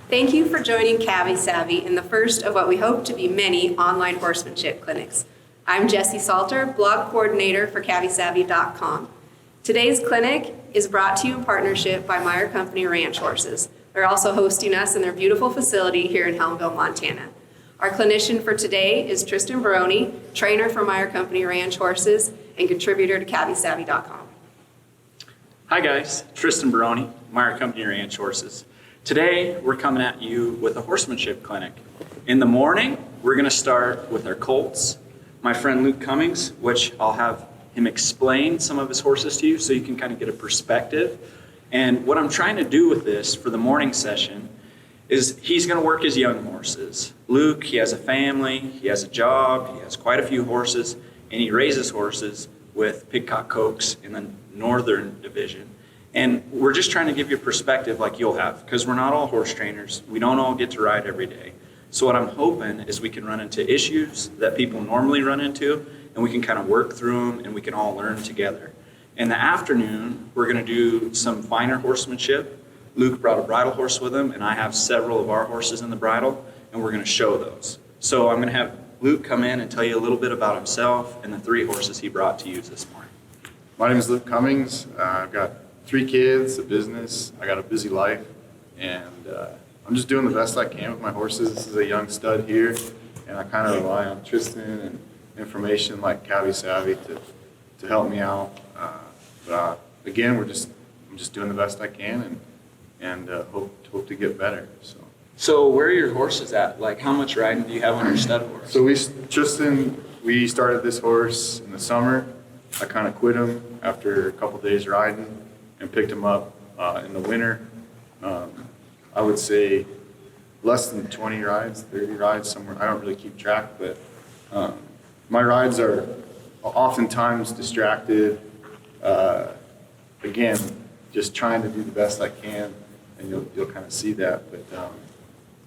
Thank you for joining Cavvy in the first of what we hope to be many online horsemanship clinics. I'm Jessie Salter, blog coordinator for CavvySavvy.com. Today's clinic is brought to you in partnership by Meyer Company Ranch Horses. They're also hosting us in their beautiful facility here in Helmville, Montana. Our clinician for today is Tristen Baroni, trainer for Meyer Company Ranch Horses and contributor to CavvySavvy.com. Hi guys, Tristen Baroni, Meyer Company Ranch Horses. Today we're coming at you with a horsemanship clinic. In the morning, we're going to start with our colts. My friend Luke Cummings, which I'll have him explain some of his horses to you so you can kind of get a perspective. And what I'm trying to do with this for the morning session is he's going to work his young horses. Luke, he has a family, he has a job, he has quite a few horses, and he raises horses with Pidcock Cokes in the Northern Division. And we're just trying to give you a perspective like you'll have, because we're not all horse trainers. We don't all get to ride every day. So what I'm hoping is we can run into issues that people normally run into, and we can kind of work through them, and we can all learn together. In the afternoon, we're going to do some finer horsemanship. Luke brought a bridle horse with him, and I have several of our horses in the bridle, and we're going to show those. So I'm going to have Luke come in and tell you a little bit about himself and the 3 horses he brought to use this morning. My name is Luke Cummings. I've got 3 kids, a business. I got a busy life, and I'm just doing the best I can with my horses. This is a young stud here, and I kind of rely on Tristen and information like Cavvy Savvy to help me out. Again, I'm just doing the best I can, and hope to get better. So where are your horses at? Like, how much riding do you have on your stud horse? So we started this horse in the summer. I kind of quit him after a couple days riding and picked him up in the winter. I would say less than 20 rides, 30 rides somewhere. I don't really keep track, but my rides are oftentimes distracted. Again, just trying to do the best I can, and you'll kind of see that. But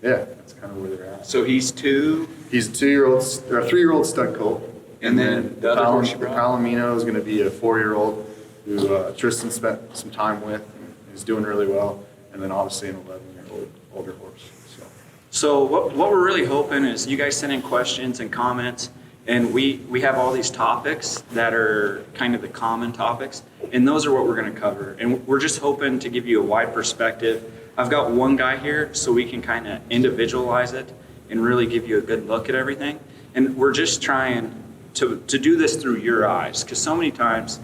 yeah, that's kind of where they're at. So he's 2? He's a 2-year-old, or a 3-year-old stud colt. And then the Palomino is going to be a 4-year-old who Tristen spent some time with and is doing really well. And then obviously an 11-year-old older horse. So what we're really hoping is you guys send in questions and comments, and we have all these topics that are kind of the common topics, and those are what we're going to cover. And we're just hoping to give you a wide perspective. I've got one guy here so we can kind of individualize it and really give you a good look at everything. And we're just trying to do this through your eyes, because so many times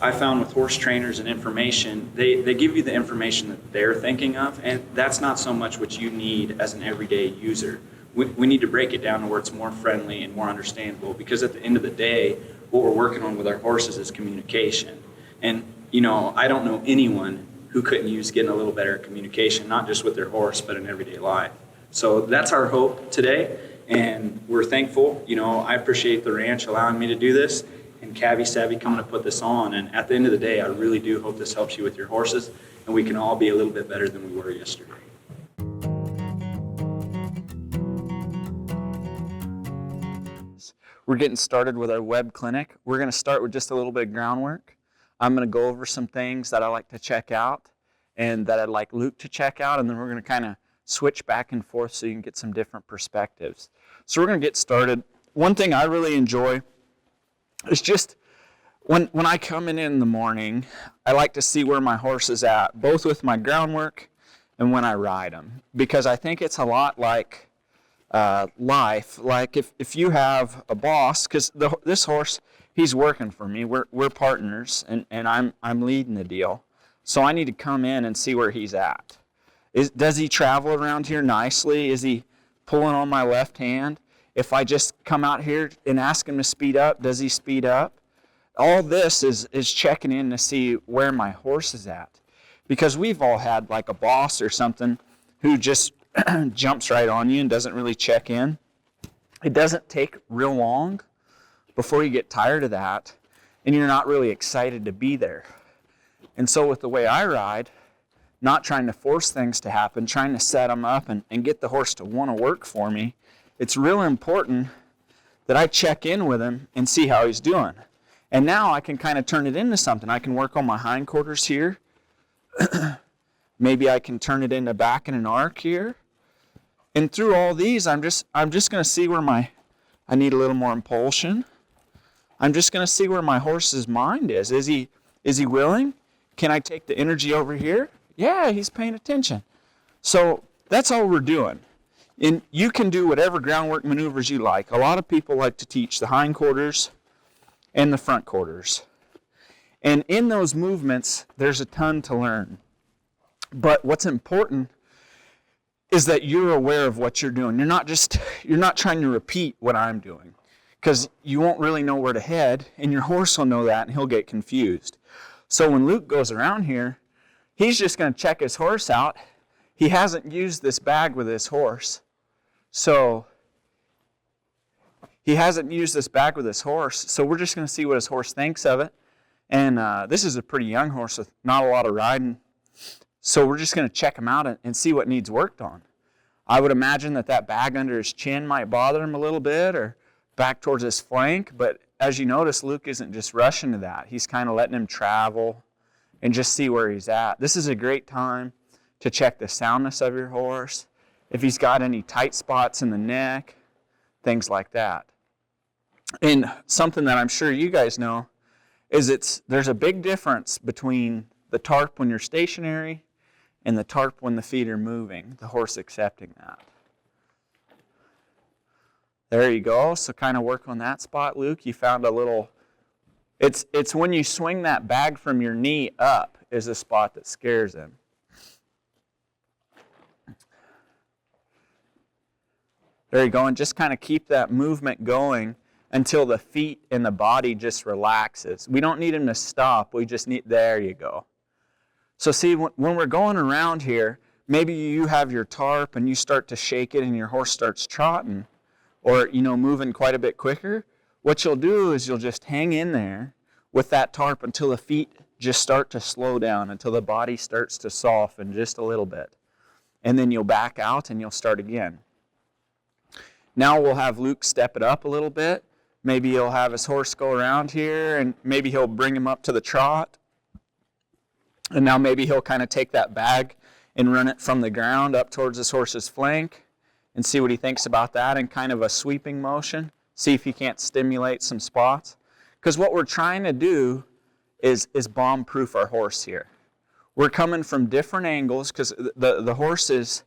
I found with horse trainers and information, they give you the information that they're thinking of, and that's not so much what you need as an everyday user. We need to break it down to where it's more friendly and more understandable, because at the end of the day, what we're working on with our horses is communication. And, I don't know anyone who couldn't use getting a little better communication, not just with their horse, but in everyday life. So that's our hope today, and we're thankful. I appreciate the ranch allowing me to do this, and Cavvy Savvy coming to put this on. And at the end of the day, I really do hope this helps you with your horses, and we can all be a little bit better than we were yesterday. We're getting started with our web clinic. We're going to start with just a little bit of groundwork. I'm going to go over some things that I like to check out and that I'd like Luke to check out, and then we're going to kind of switch back and forth so you can get some different perspectives. So we're going to get started. One thing I really enjoy is just when I come in the morning, I like to see where my horse is at, both with my groundwork and when I ride him, because I think it's a lot like life. Like if you have a boss, because this horse, he's working for me. We're partners, and I'm leading the deal. So I need to come in and see where he's at. Does he travel around here nicely? Is he pulling on my left hand? If I just come out here and ask him to speed up, does he speed up? All this is checking in to see where my horse is at. Because we've all had like a boss or something who just jumps right on you and doesn't really check in. It doesn't take real long before you get tired of that and you're not really excited to be there. And so with the way I ride, not trying to force things to happen, trying to set them up and get the horse to want to work for me, it's real important that I check in with him and see how he's doing. And now I can kind of turn it into something. I can work on my hindquarters here. Maybe I can turn it into back in an arc here. And through all these, I'm just going to see where I need a little more impulsion. I'm just going to see where my horse's mind is. Is he willing? Can I take the energy over here? Yeah, he's paying attention. So that's all we're doing. And you can do whatever groundwork maneuvers you like. A lot of people like to teach the hindquarters and the front quarters. And in those movements, there's a ton to learn. But what's important is that you're aware of what you're doing. You're not trying to repeat what I'm doing, because you won't really know where to head, and your horse will know that, and he'll get confused. So when Luke goes around here, he's just going to check his horse out. He hasn't used this bag with his horse. So we're just going to see what his horse thinks of it. And this is a pretty young horse with not a lot of riding. So we're just going to check him out and see what needs worked on. I would imagine that bag under his chin might bother him a little bit, or back towards his flank. But as you notice, Luke isn't just rushing to that. He's kind of letting him travel and just see where he's at. This is a great time to check the soundness of your horse, if he's got any tight spots in the neck, things like that. And something that I'm sure you guys know is there's a big difference between the tarp when you're stationary and the tarp when the feet are moving, the horse accepting that. There you go. So kind of work on that spot, Luke. You found a little, it's when you swing that bag from your knee up is the spot that scares him. There you go, and just kind of keep that movement going until the feet and the body just relaxes. We don't need him to stop. We just need, there you go. So see, when we're going around here, maybe you have your tarp and you start to shake it and your horse starts trotting or, moving quite a bit quicker. What you'll do is you'll just hang in there with that tarp until the feet just start to slow down, until the body starts to soften just a little bit. And then you'll back out and you'll start again. Now we'll have Luke step it up a little bit. Maybe he'll have his horse go around here, and maybe he'll bring him up to the trot. And now maybe he'll kind of take that bag and run it from the ground up towards his horse's flank and see what he thinks about that in kind of a sweeping motion. See if he can't stimulate some spots. Because what we're trying to do is bomb-proof our horse here. We're coming from different angles because the horse is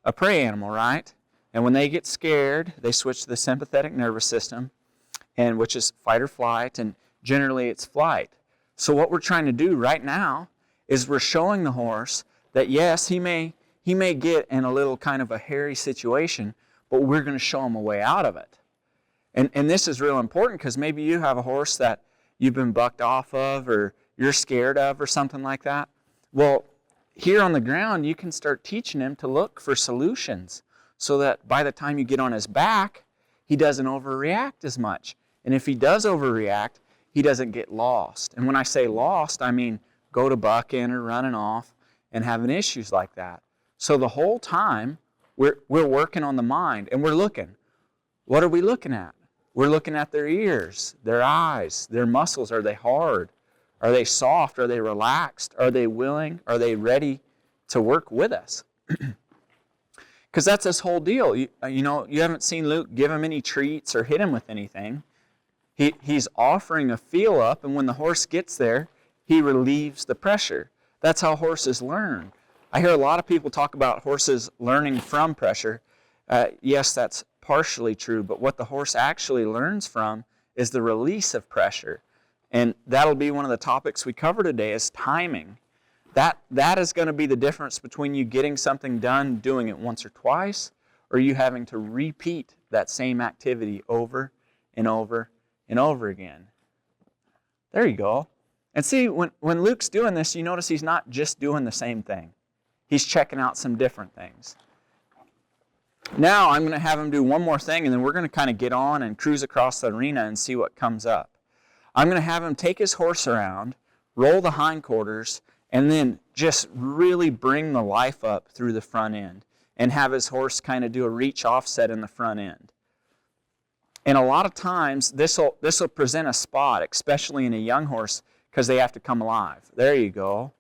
a prey animal, right? And when they get scared, they switch to the sympathetic nervous system, and which is fight or flight, and generally it's flight. So what we're trying to do right now is we're showing the horse that yes, he may get in a little kind of a hairy situation, but we're going to show him a way out of it. And this is real important because maybe you have a horse that you've been bucked off of or you're scared of or something like that. Well, here on the ground, you can start teaching him to look for solutions, so that by the time you get on his back, he doesn't overreact as much. And if he does overreact, he doesn't get lost. And when I say lost, I mean go to bucking or running off and having issues like that. So the whole time, we're working on the mind, and we're looking. What are we looking at? We're looking at their ears, their eyes, their muscles. Are they hard? Are they soft? Are they relaxed? Are they willing? Are they ready to work with us? Because that's his whole deal. You haven't seen Luke give him any treats or hit him with anything. He's offering a feel up, and when the horse gets there, he relieves the pressure. That's how horses learn. I hear a lot of people talk about horses learning from pressure. Yes, that's partially true, but what the horse actually learns from is the release of pressure. And that'll be one of the topics we cover today is timing. That is going to be the difference between you getting something done, doing it once or twice, or you having to repeat that same activity over and over and over again. There you go. And see, when Luke's doing this, you notice he's not just doing the same thing. He's checking out some different things. Now I'm going to have him do one more thing, and then we're going to kind of get on and cruise across the arena and see what comes up. I'm going to have him take his horse around, roll the hindquarters, and then just really bring the life up through the front end and have his horse kind of do a reach offset in the front end. And a lot of times this will present a spot, especially in a young horse, because they have to come alive. There you go.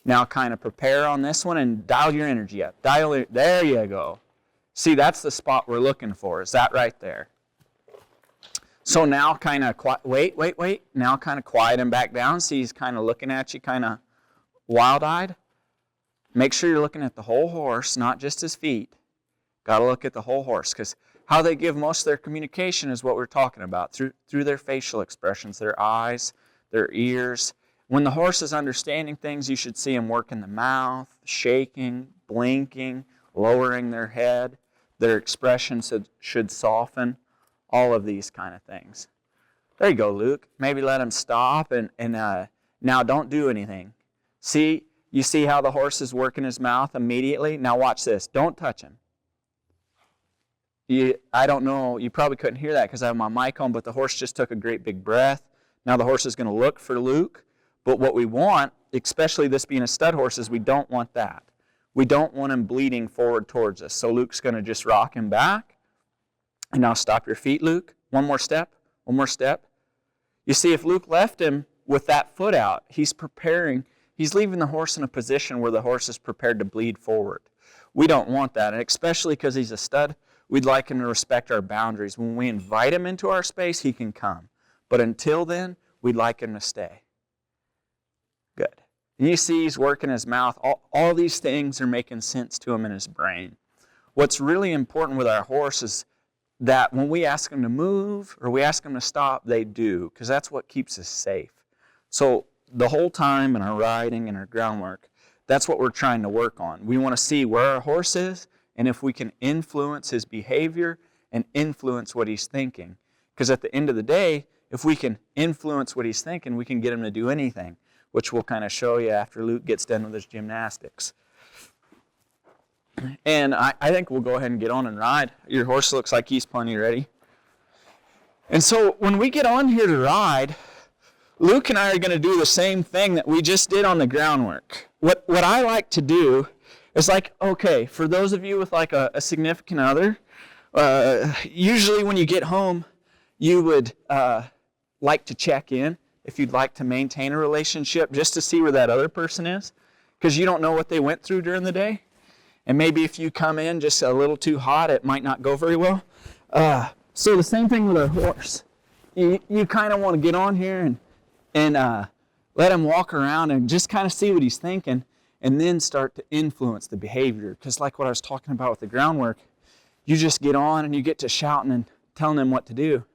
Now kind of prepare on this one and dial your energy up. There you go. See, that's the spot we're looking for. Is that right there? So now kind of, wait. Now kind of quiet him back down. See, he's kind of looking at you kind of wild-eyed. Make sure you're looking at the whole horse, not just his feet. Got to look at the whole horse, because how they give most of their communication is what we're talking about, through their facial expressions, their eyes, their ears. When the horse is understanding things, you should see him working the mouth, shaking, blinking, lowering their head. Their expressions should soften, all of these kind of things. There you go, Luke. Maybe let him stop, and now don't do anything. See, you see how the horse is working his mouth immediately? Now watch this. Don't touch him. I don't know, you probably couldn't hear that because I have my mic on, but the horse just took a great big breath. Now the horse is going to look for Luke. But what we want, especially this being a stud horse, is we don't want that. We don't want him bleeding forward towards us. So Luke's going to just rock him back. And now stop your feet, Luke. One more step. You see, if Luke left him with that foot out, he's leaving the horse in a position where the horse is prepared to bleed forward. We don't want that, and especially because he's a stud, we'd like him to respect our boundaries. When we invite him into our space, he can come. But until then, we'd like him to stay. Good. And you see he's working his mouth. All these things are making sense to him in his brain. What's really important with our horse is that when we ask them to move or we ask them to stop, they do, because that's what keeps us safe. So the whole time in our riding and our groundwork, that's what we're trying to work on. We want to see where our horse is and if we can influence his behavior and influence what he's thinking. Because at the end of the day, if we can influence what he's thinking, we can get him to do anything, which we'll kind of show you after Luke gets done with his gymnastics. And I think we'll go ahead and get on and ride. Your horse looks like he's plenty ready. And so when we get on here to ride, Luke and I are going to do the same thing that we just did on the groundwork. What I like to do is okay, for those of you with a significant other, usually when you get home, you would like to check in if you'd like to maintain a relationship just to see where that other person is, because you don't know what they went through during the day. And maybe if you come in just a little too hot, it might not go very well. So the same thing with our horse. You kind of want to get on here and let him walk around and just kind of see what he's thinking, and then start to influence the behavior. Because like what I was talking about with the groundwork, you just get on and you get to shouting and telling him what to do.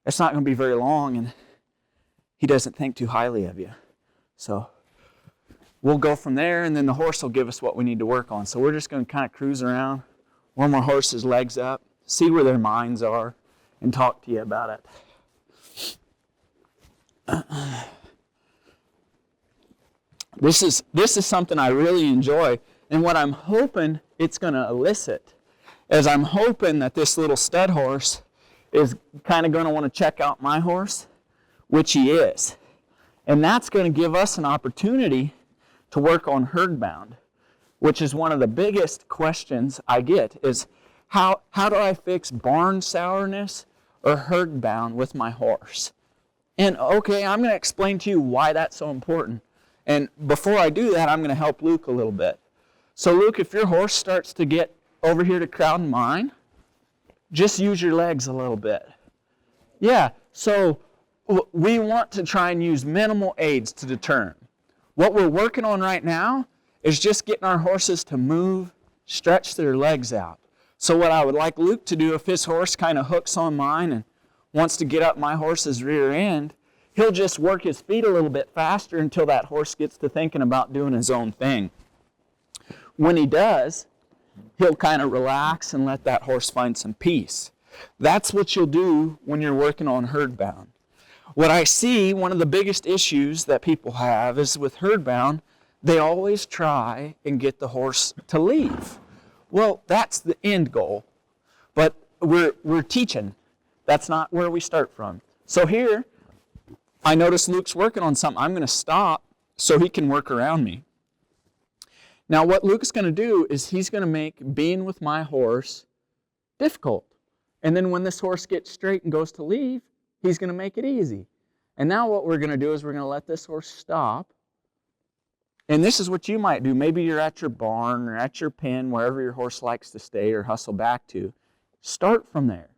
It's not going to be very long, and he doesn't think too highly of you. So we'll go from there, and then the horse will give us what we need to work on. So we're just going to kind of cruise around, warm our horse's legs up, see where their minds are, and talk to you about it. This is something I really enjoy, and what I'm hoping it's going to elicit is I'm hoping that this little stud horse is kind of going to want to check out my horse, which he is. And that's going to give us an opportunity to work on herd bound, which is one of the biggest questions I get is how do I fix barn sourness or herd bound with my horse? And okay, I'm going to explain to you why that's so important. And before I do that, I'm going to help Luke a little bit. So Luke, if your horse starts to get over here to crowd mine, just use your legs a little bit. Yeah, so we want to try and use minimal aids to deter him. What we're working on right now is just getting our horses to move, stretch their legs out. So what I would like Luke to do, if his horse kind of hooks on mine and wants to get up my horse's rear end, he'll just work his feet a little bit faster until that horse gets to thinking about doing his own thing. When he does, he'll kind of relax and let that horse find some peace. That's what you'll do when you're working on herd bound. What I see, one of the biggest issues that people have is with herd bound, they always try and get the horse to leave. Well, that's the end goal, but we're teaching. That's not where we start from. So here, I notice Luke's working on something. I'm going to stop so he can work around me. Now what Luke's going to do is he's going to make being with my horse difficult. And then when this horse gets straight and goes to leave, he's going to make it easy. And now what we're going to do is we're going to let this horse stop. And this is what you might do. Maybe you're at your barn or at your pen, wherever your horse likes to stay or hustle back to. Start from there.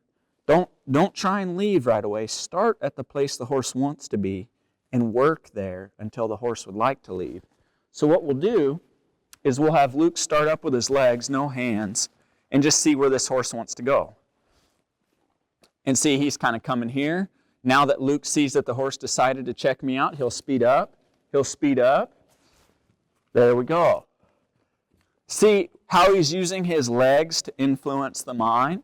Don't try and leave right away. Start at the place the horse wants to be and work there until the horse would like to leave. So what we'll do is we'll have Luke start up with his legs, no hands, and just see where this horse wants to go. And see, he's kind of coming here. Now that Luke sees that the horse decided to check me out, he'll speed up. He'll speed up. There we go. See how he's using his legs to influence the mind?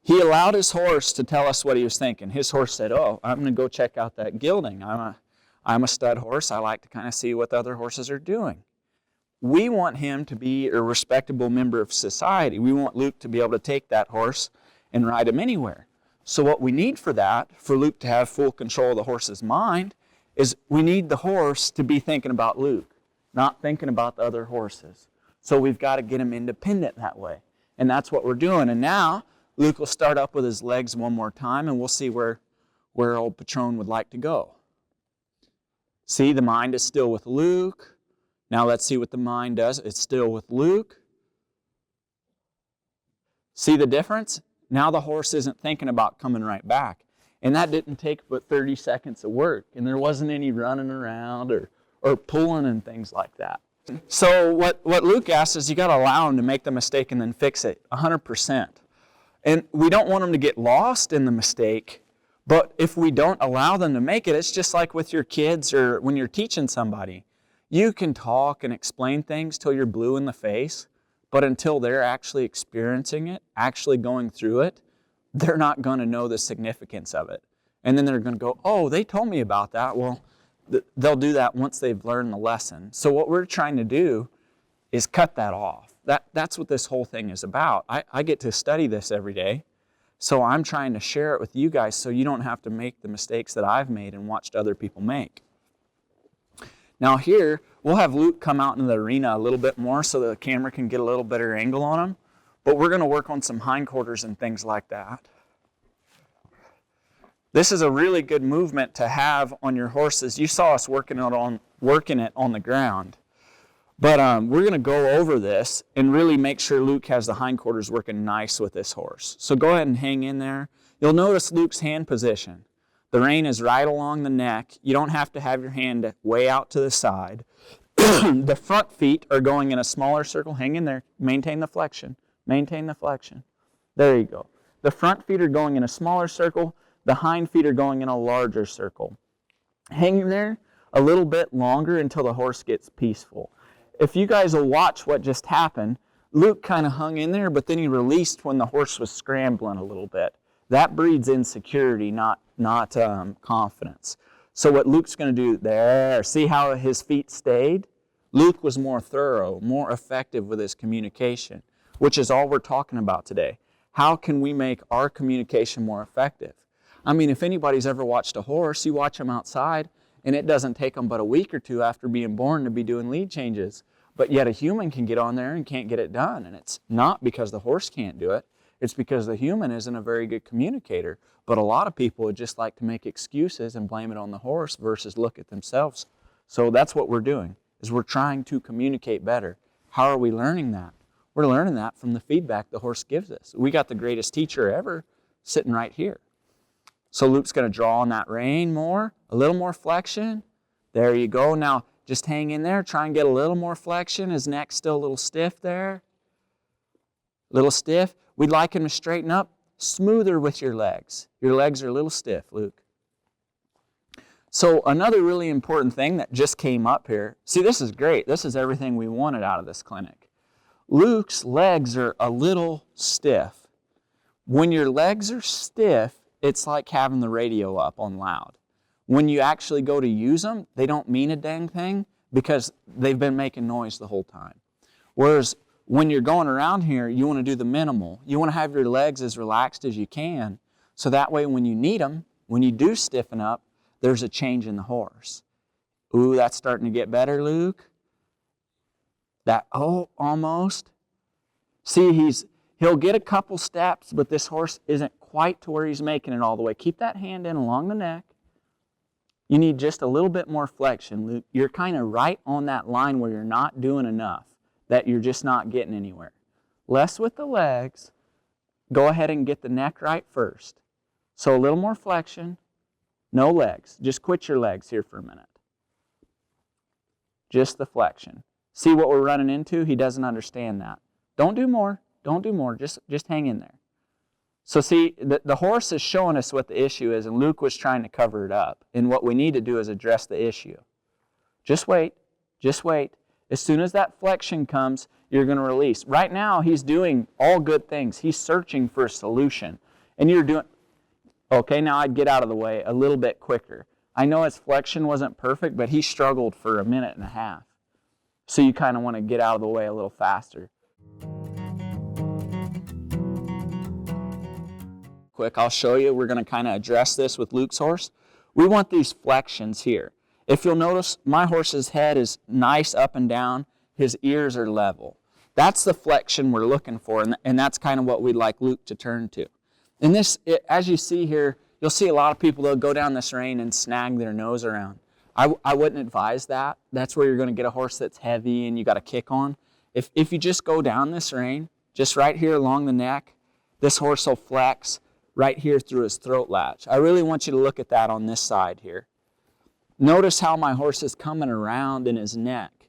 He allowed his horse to tell us what he was thinking. His horse said, oh, I'm going to go check out that gelding. I'm a stud horse. I like to kind of see what the other horses are doing. We want him to be a respectable member of society. We want Luke to be able to take that horse and ride him anywhere. So what we need for that, for Luke to have full control of the horse's mind, is we need the horse to be thinking about Luke, not thinking about the other horses. So we've got to get him independent that way. And that's what we're doing. And now Luke will start up with his legs one more time, and we'll see where old Patron would like to go. See, the mind is still with Luke. Now let's see what the mind does. It's still with Luke. See the difference? Now the horse isn't thinking about coming right back. And that didn't take but 30 seconds of work. And there wasn't any running around or pulling and things like that. So what Luke asks is you got to allow him to make the mistake and then fix it 100%. And we don't want them to get lost in the mistake, but if we don't allow them to make it, it's just like with your kids or when you're teaching somebody. You can talk and explain things till you're blue in the face, but until they're actually experiencing it, actually going through it, they're not going to know the significance of it. And then they're going to go, oh, they told me about that. Well, they'll do that once they've learned the lesson. So what we're trying to do is cut that off. That's what this whole thing is about. I get to study this every day, so I'm trying to share it with you guys so you don't have to make the mistakes that I've made and watched other people make. Now here, we'll have Luke come out in the arena a little bit more so the camera can get a little better angle on him, but we're going to work on some hindquarters and things like that. This is a really good movement to have on your horses. You saw us working it on the ground. But we're going to go over this and really make sure Luke has the hindquarters working nice with this horse. So go ahead and hang in there. You'll notice Luke's hand position. The rein is right along the neck. You don't have to have your hand way out to the side. The front feet are going in a smaller circle. Hang in there. Maintain the flexion. Maintain the flexion. There you go. The front feet are going in a smaller circle. The hind feet are going in a larger circle. Hang in there a little bit longer until the horse gets peaceful. If you guys will watch what just happened, Luke kind of hung in there, but then he released when the horse was scrambling a little bit. That breeds insecurity, not confidence. So what Luke's going to do there, see how his feet stayed? Luke was more thorough, more effective with his communication, which is all we're talking about today. How can we make our communication more effective? I mean, if anybody's ever watched a horse, you watch them outside, and it doesn't take them but a week or two after being born to be doing lead changes. But yet a human can get on there and can't get it done. And it's not because the horse can't do it. It's because the human isn't a very good communicator. But a lot of people would just like to make excuses and blame it on the horse versus look at themselves. So that's what we're doing, is we're trying to communicate better. How are we learning that? We're learning that from the feedback the horse gives us. We got the greatest teacher ever sitting right here. So Luke's going to draw on that rein more, a little more flexion. There you go. Now just hang in there. Try and get a little more flexion. His neck's still a little stiff there. A little stiff. We'd like him to straighten up. Smoother with your legs. Your legs are a little stiff, Luke. So another really important thing that just came up here. See, this is great. This is everything we wanted out of this clinic. Luke's legs are a little stiff. When your legs are stiff, it's like having the radio up on loud. When you actually go to use them, they don't mean a dang thing because they've been making noise the whole time. Whereas when you're going around here, you want to do the minimal. You want to have your legs as relaxed as you can so that way when you need them, when you do stiffen up, there's a change in the horse. Ooh, that's starting to get better, Luke. Almost. See, he'll get a couple steps, but this horse isn't quite to where he's making it all the way. Keep that hand in along the neck. You need just a little bit more flexion, Luke. You're kind of right on that line where you're not doing enough, that you're just not getting anywhere. Less with the legs. Go ahead and get the neck right first. So a little more flexion, no legs. Just quit your legs here for a minute. Just the flexion. See what we're running into? He doesn't understand that. Don't do more. Don't do more. Just hang in there. So see, the horse is showing us what the issue is, and Luke was trying to cover it up. And what we need to do is address the issue. Just wait. Just wait. As soon as that flexion comes, you're going to release. Right now, he's doing all good things. He's searching for a solution. And you're doing, okay, now I'd get out of the way a little bit quicker. I know his flexion wasn't perfect, but he struggled for a minute and a half. So you kind of want to get out of the way a little faster. Quick, I'll show you. We're going to kind of address this with Luke's horse. We want these flexions here. If you'll notice, my horse's head is nice up and down. His ears are level. That's the flexion we're looking for, and that's kind of what we'd like Luke to turn to. And this, as you see here, you'll see a lot of people, they'll go down this rein and snag their nose around. I wouldn't advise that. That's where you're going to get a horse that's heavy and you got to kick on. If you just go down this rein, just right here along the neck, this horse will flex right here through his throat latch. I really want you to look at that on this side here. Notice how my horse is coming around in his neck,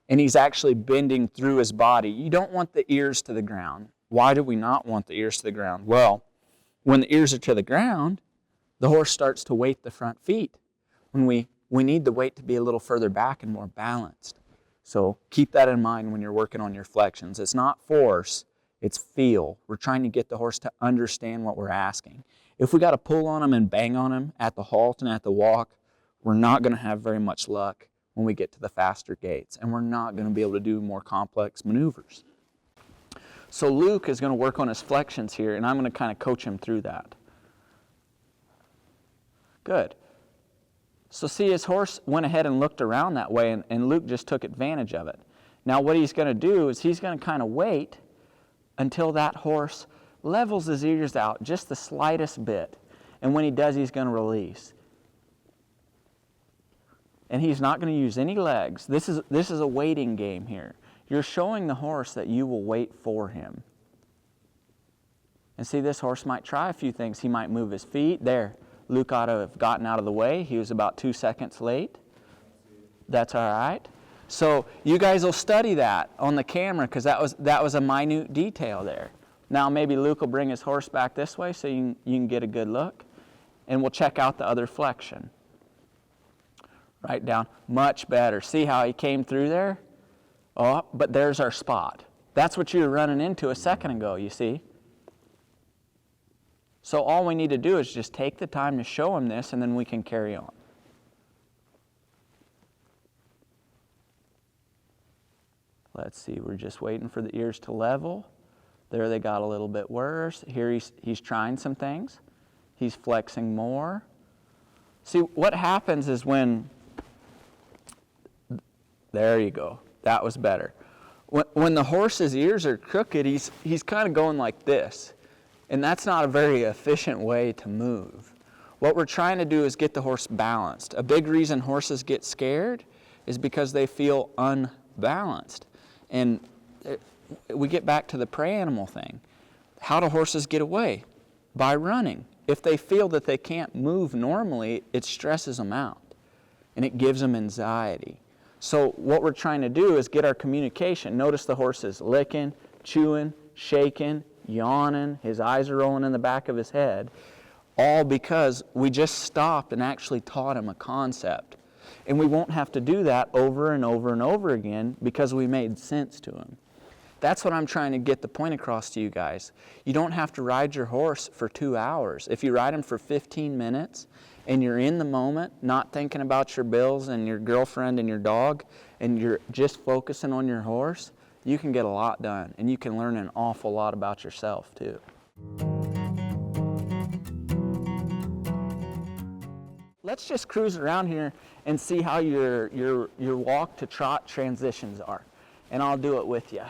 and he's actually bending through his body. You don't want the ears to the ground. Why do we not want the ears to the ground? Well, when the ears are to the ground, the horse starts to weight the front feet. When we need the weight to be a little further back and more balanced. So keep that in mind when you're working on your flexions. It's not force, it's feel. We're trying to get the horse to understand what we're asking. If we got to pull on him and bang on him at the halt and at the walk, we're not going to have very much luck when we get to the faster gaits, and we're not going to be able to do more complex maneuvers. So Luke is going to work on his flexions here, and I'm going to kind of coach him through that. Good. So see, his horse went ahead and looked around that way, and Luke just took advantage of it. Now what he's going to do is he's going to kind of wait until that horse levels his ears out just the slightest bit. And when he does, he's going to release. And he's not going to use any legs. This is a waiting game here. You're showing the horse that you will wait for him. And see, this horse might try a few things. He might move his feet. There. Luke ought to have gotten out of the way. He was about 2 seconds late. That's all right. So you guys will study that on the camera because that was a minute detail there. Now maybe Luke will bring his horse back this way so you can get a good look. And we'll check out the other flexion. Right down. Much better. See how he came through there? Oh, but there's our spot. That's what you were running into a second ago, you see. So all we need to do is just take the time to show him this, and then we can carry on. Let's see, we're just waiting for the ears to level. There they got a little bit worse. Here he's trying some things. He's flexing more. See, what happens is when, there you go, that was better. When the horse's ears are crooked, he's kind of going like this. And that's not a very efficient way to move. What we're trying to do is get the horse balanced. A big reason horses get scared is because they feel unbalanced. And we get back to the prey animal thing. How do horses get away? By running. If they feel that they can't move normally, it stresses them out. And it gives them anxiety. So what we're trying to do is get our communication. Notice the horse is licking, chewing, shaking, yawning, his eyes are rolling in the back of his head, all because we just stopped and actually taught him a concept. And we won't have to do that over and over and over again because we made sense to him. That's what I'm trying to get the point across to you guys. You don't have to ride your horse for 2 hours. If you ride him for 15 minutes and you're in the moment, not thinking about your bills and your girlfriend and your dog, and you're just focusing on your horse, you can get a lot done, and you can learn an awful lot about yourself too. Let's just cruise around here and see how your walk to trot transitions are, and I'll do it with you.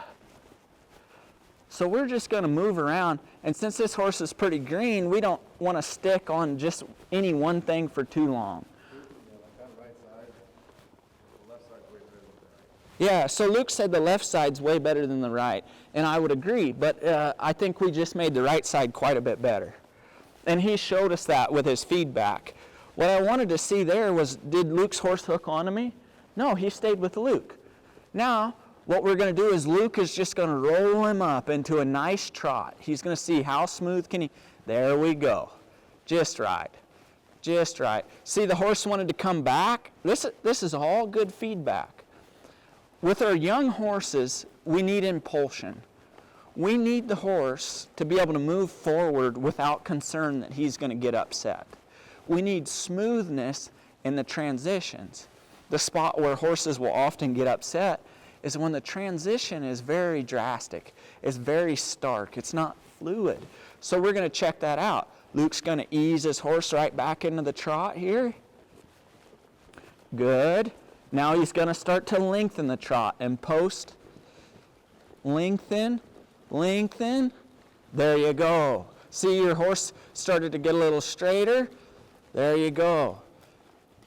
So we're just going to move around, and since this horse is pretty green, we don't want to stick on just any one thing for too long. Yeah, so Luke said the left side's way better than the right, and I would agree, but I think we just made the right side quite a bit better. And he showed us that with his feedback. What I wanted to see there was, did Luke's horse hook onto me? No, he stayed with Luke. Now, what we're going to do is Luke is just going to roll him up into a nice trot. He's going to see how smooth can he. There we go. Just right. Just right. See, the horse wanted to come back. This is all good feedback. With our young horses, we need impulsion. We need the horse to be able to move forward without concern that he's going to get upset. We need smoothness in the transitions. The spot where horses will often get upset is when the transition is very drastic. It's very stark. It's not fluid. So we're going to check that out. Luke's going to ease his horse right back into the trot here. Good. Now he's going to start to lengthen the trot and post. Lengthen, lengthen. There you go. See, your horse started to get a little straighter. There you go.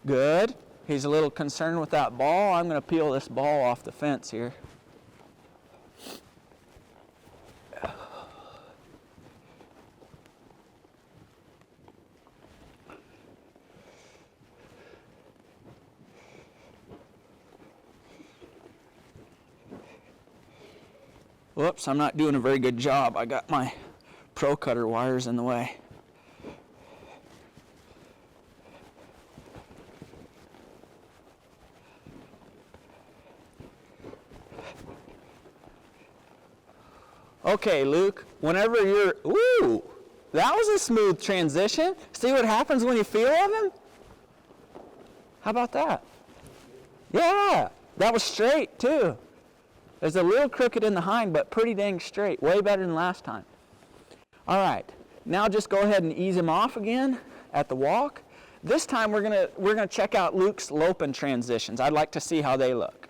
Good. He's a little concerned with that ball. I'm going to peel this ball off the fence here. Whoops, I'm not doing a very good job. I got my Pro Cutter wires in the way. Okay, Luke, whenever you're, ooh, that was a smooth transition. See what happens when you feel of him? How about that? Yeah, that was straight too. There's a little crooked in the hind, but pretty dang straight. Way better than last time. All right, now just go ahead and ease him off again at the walk. This time we're gonna check out Luke's loping transitions. I'd like to see how they look.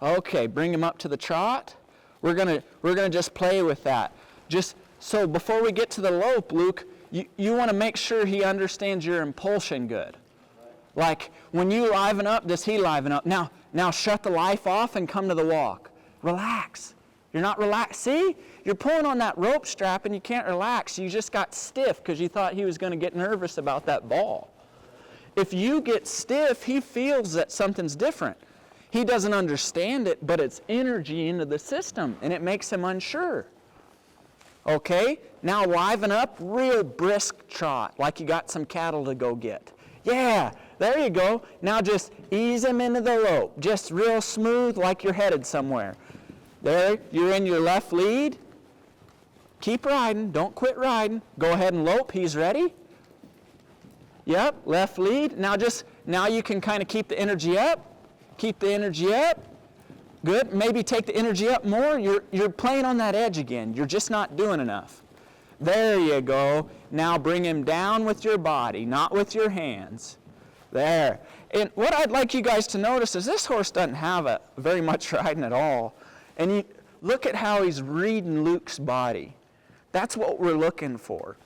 Okay, bring him up to the trot. We're gonna just play with that. Just so before we get to the lope, Luke, you want to make sure he understands your impulsion good. Like when you liven up, does he liven up? Now shut the life off and come to the walk. Relax. You're not relaxed. See? You're pulling on that rope strap and you can't relax. You just got stiff because you thought he was going to get nervous about that ball. If you get stiff, he feels that something's different. He doesn't understand it, but it's energy into the system and it makes him unsure. Okay? Now liven up, real brisk trot, like you got some cattle to go get. Yeah, there you go. Now just ease him into the lope. Just real smooth like you're headed somewhere. There, you're in your left lead. Keep riding. Don't quit riding. Go ahead and lope. He's ready. Yep, left lead. Now you can kind of keep the energy up. Keep the energy up. Good. Maybe take the energy up more. You're playing on that edge again. You're just not doing enough. There you go. Now bring him down with your body, not with your hands. There. And what I'd like you guys to notice is this horse doesn't have very much riding at all. And you look at how he's reading Luke's body. That's what we're looking for.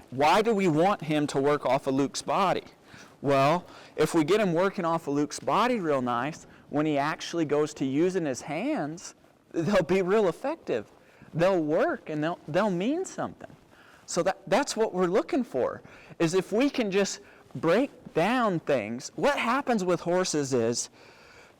Why do we want him to work off of Luke's body? Well, if we get him working off of Luke's body real nice, when he actually goes to using his hands, they'll be real effective. They'll work and they'll mean something. So that's what we're looking for, is if we can just break down things. What happens with horses is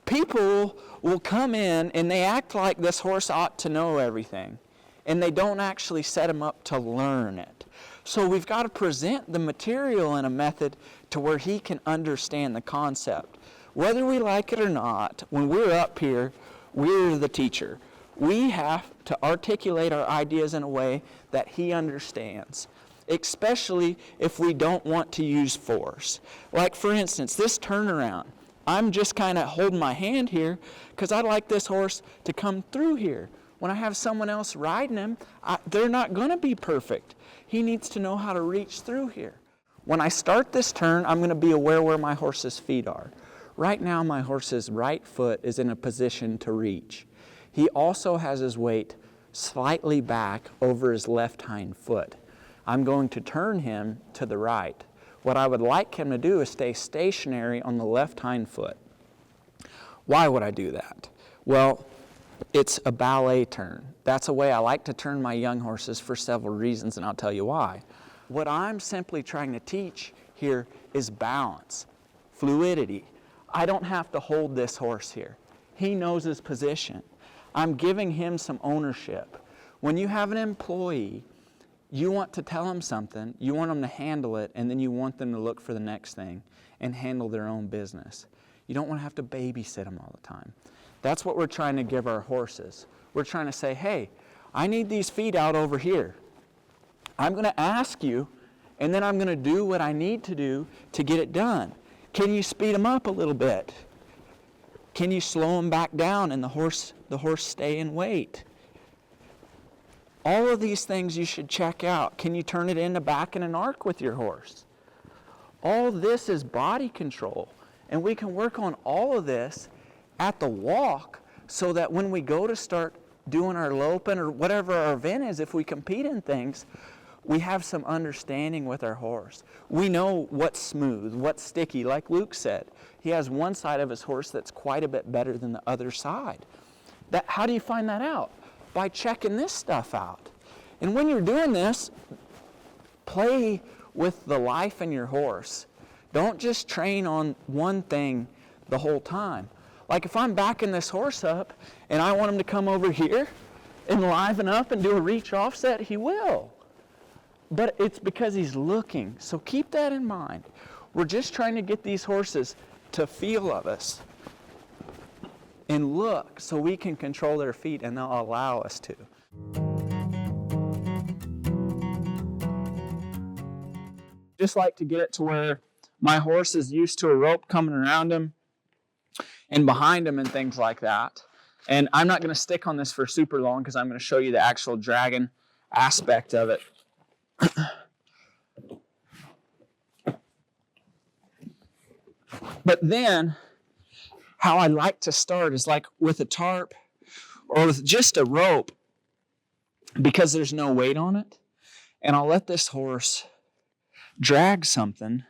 people will come in and they act like this horse ought to know everything, and they don't actually set him up to learn it. So we've got to present the material in a method to where he can understand the concept. Whether we like it or not, when we're up here, we're the teacher. We have to articulate our ideas in a way that he understands, especially if we don't want to use force. Like for instance, this turnaround. I'm just kind of holding my hand here because I'd like this horse to come through here. When I have someone else riding him, they're not going to be perfect. He needs to know how to reach through here. When I start this turn, I'm going to be aware where my horse's feet are. Right now, my horse's right foot is in a position to reach. He also has his weight slightly back over his left hind foot. I'm going to turn him to the right. what I would like him to do is stay stationary on the left hind foot. Why would I do that? Well, it's a ballet turn. That's a way I like to turn my young horses for several reasons, and I'll tell you why. What I'm simply trying to teach here is balance, fluidity. I don't have to hold this horse here. He knows his position. I'm giving him some ownership. When you have an employee, you want to tell them something, you want them to handle it, and then you want them to look for the next thing and handle their own business. You don't want to have to babysit them all the time. That's what we're trying to give our horses. We're trying to say, hey, I need these feet out over here. I'm going to ask you, and then I'm going to do what I need to do to get it done. Can you speed them up a little bit? Can you slow them back down and the horse stay and wait? All of these things you should check out. Can you turn it into back in an arc with your horse? All this is body control. And we can work on all of this at the walk so that when we go to start doing our loping or whatever our event is, if we compete in things, we have some understanding with our horse. We know what's smooth, what's sticky, like Luke said. He has one side of his horse that's quite a bit better than the other side. How do you find that out? By checking this stuff out. And when you're doing this, play with the life in your horse. Don't just train on one thing the whole time. Like if I'm backing this horse up and I want him to come over here and liven up and do a reach offset, he will. But it's because he's looking. So keep that in mind. We're just trying to get these horses to feel of us and look so we can control their feet, and they'll allow us to. Just like to get it to where my horse is used to a rope coming around him and behind him and things like that. And I'm not going to stick on this for super long because I'm going to show you the actual dragging aspect of it. But then, how I like to start is like with a tarp or with just a rope, because there's no weight on it. And I'll let this horse drag something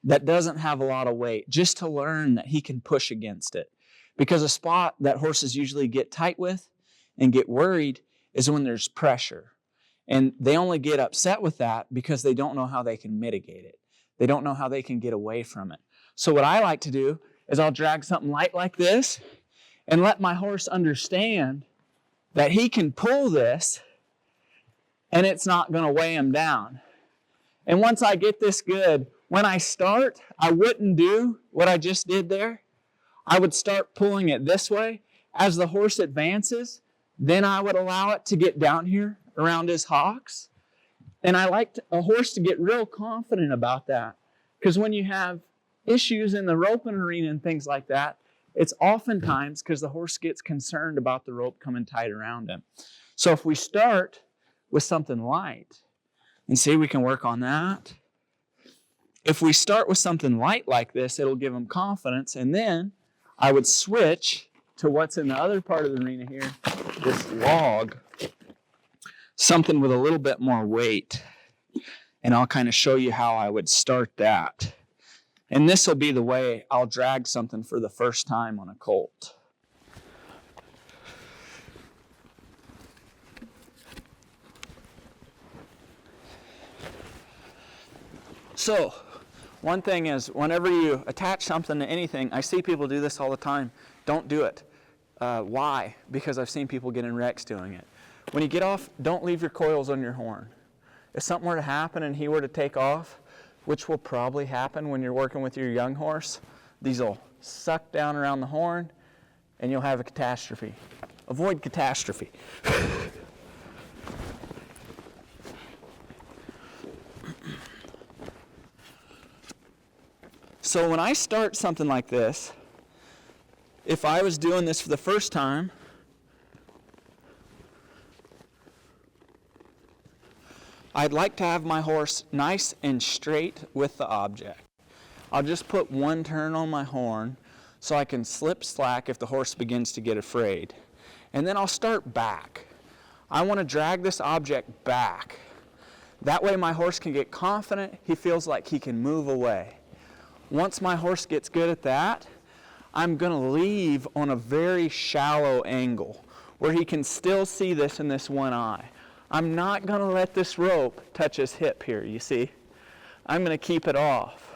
that doesn't have a lot of weight, just to learn that he can push against it. Because a spot that horses usually get tight with and get worried is when there's pressure. And they only get upset with that because they don't know how they can mitigate it. They don't know how they can get away from it. So what I like to do is I'll drag something light like this and let my horse understand that he can pull this and it's not going to weigh him down. And once I get this good, when I start, I wouldn't do what I just did there. I would start pulling it this way. As the horse advances, then I would allow it to get down here around his hocks. And I like a horse to get real confident about that. Because when you have issues in the roping arena and things like that, it's oftentimes because the horse gets concerned about the rope coming tight around him. So if we start with something light, and see, we can work on that. If we start with something light like this, it'll give him confidence. And then I would switch to what's in the other part of the arena here, this log, something with a little bit more weight. And I'll kind of show you how I would start that. And this will be the way I'll drag something for the first time on a colt. So, one thing is, whenever you attach something to anything, I see people do this all the time. Don't do it. Why? Because I've seen people get in wrecks doing it. When you get off, don't leave your coils on your horn. If something were to happen and he were to take off, which will probably happen when you're working with your young horse, these will suck down around the horn and you'll have a catastrophe. Avoid catastrophe. So when I start something like this, if I was doing this for the first time, I'd like to have my horse nice and straight with the object. I'll just put one turn on my horn so I can slip slack if the horse begins to get afraid. And then I'll start back. I want to drag this object back. That way my horse can get confident. He feels like he can move away. Once my horse gets good at that, I'm going to leave on a very shallow angle where he can still see this in this one eye. I'm not going to let this rope touch his hip here, you see? I'm going to keep it off.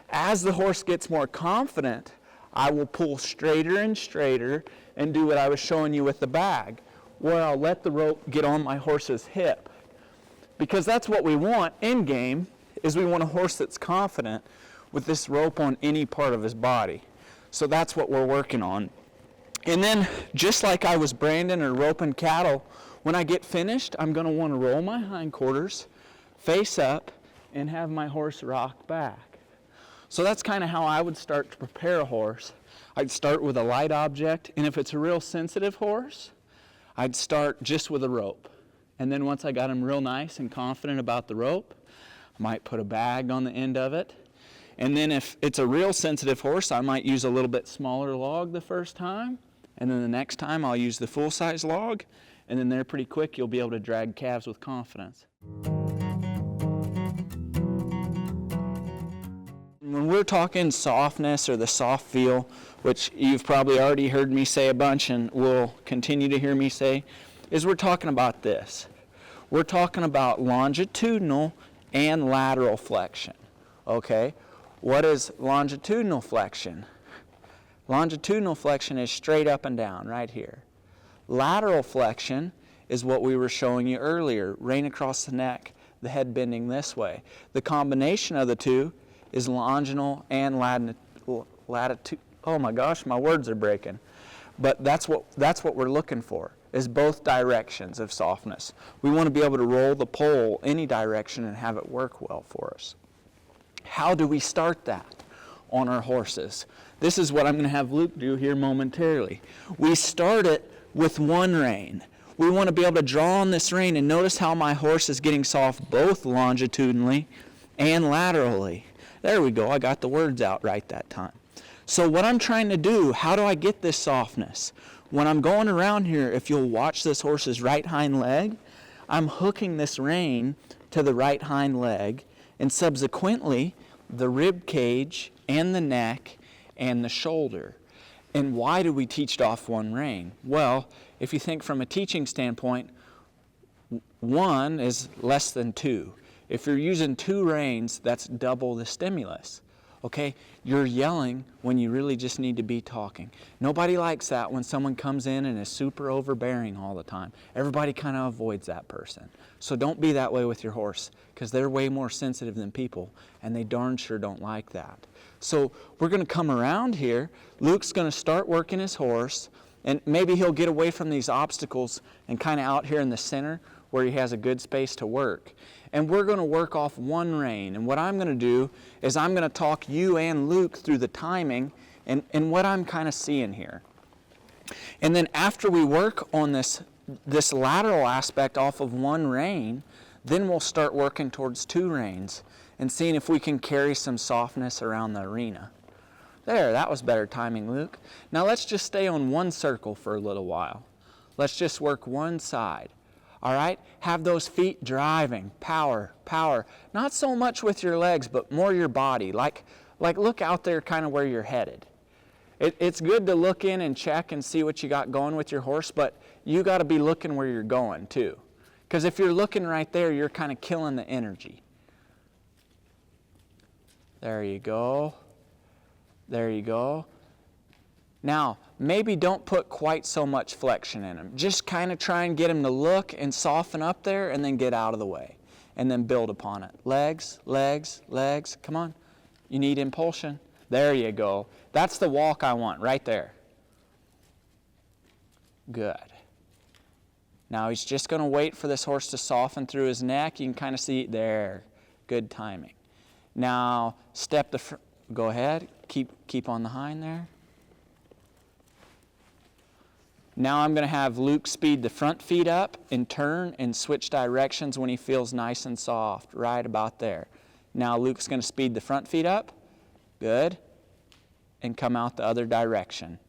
As the horse gets more confident, I will pull straighter and straighter and do what I was showing you with the bag, where I'll let the rope get on my horse's hip. Because that's what we want in game, is we want a horse that's confident with this rope on any part of his body. So that's what we're working on. And then, just like I was branding or roping cattle, when I get finished, I'm going to want to roll my hindquarters, face up, and have my horse rock back. So that's kind of how I would start to prepare a horse. I'd start with a light object, and if it's a real sensitive horse, I'd start just with a rope. And then once I got him real nice and confident about the rope, I might put a bag on the end of it. And then if it's a real sensitive horse, I might use a little bit smaller log the first time, and then the next time I'll use the full-size log, and then there pretty quick you'll be able to drag calves with confidence. When we're talking softness or the soft feel, which you've probably already heard me say a bunch and will continue to hear me say, is we're talking about this. We're talking about longitudinal and lateral flexion, okay? What is longitudinal flexion? Longitudinal flexion is straight up and down right here. Lateral flexion is what we were showing you earlier, rein across the neck, the head bending this way. The combination of the two is longitudinal and latitude. Oh my gosh, my words are breaking. But that's what we're looking for, is both directions of softness. We want to be able to roll the pole any direction and have it work well for us. How do we start that on our horses? This is what I'm going to have Luke do here momentarily. We start it with one rein. We want to be able to draw on this rein and notice how my horse is getting soft both longitudinally and laterally. There we go. I got the words out right that time. So what I'm trying to do, how do I get this softness? When I'm going around here, if you'll watch this horse's right hind leg, I'm hooking this rein to the right hind leg, and subsequently the rib cage and the neck and the shoulder. And why do we teach it off one rein? Well, if you think from a teaching standpoint, one is less than two. If you're using two reins, that's double the stimulus. Okay, you're yelling when you really just need to be talking. Nobody likes that when someone comes in and is super overbearing all the time. Everybody kind of avoids that person. So don't be that way with your horse, because they're way more sensitive than people, and they darn sure don't like that. So we're going to come around here. Luke's going to start working his horse, and maybe he'll get away from these obstacles and kind of out here in the center where he has a good space to work. And we're going to work off one rein. And what I'm going to do is I'm going to talk you and Luke through the timing and what I'm kind of seeing here. And then after we work on this lateral aspect off of one rein, then we'll start working towards two reins and seeing if we can carry some softness around the arena. There, that was better timing, Luke. Now let's just stay on one circle for a little while. Let's just work one side. All right? Have those feet driving. Power, power. Not so much with your legs, but more your body. Like look out there kind of where you're headed. It's good to look in and check and see what you got going with your horse, but you got to be looking where you're going too. Because if you're looking right there, you're kind of killing the energy. There you go. There you go. Now, maybe don't put quite so much flexion in them. Just kind of try and get them to look and soften up there and then get out of the way. And then build upon it. Legs, legs, legs. Come on. You need impulsion. There you go. That's the walk I want right there. Good. Now he's just going to wait for this horse to soften through his neck. You can kind of see there. Good timing. Now step the go ahead. Keep on the hind there. Now I'm going to have Luke speed the front feet up and turn and switch directions when he feels nice and soft, right about there. Now Luke's going to speed the front feet up, good, and come out the other direction.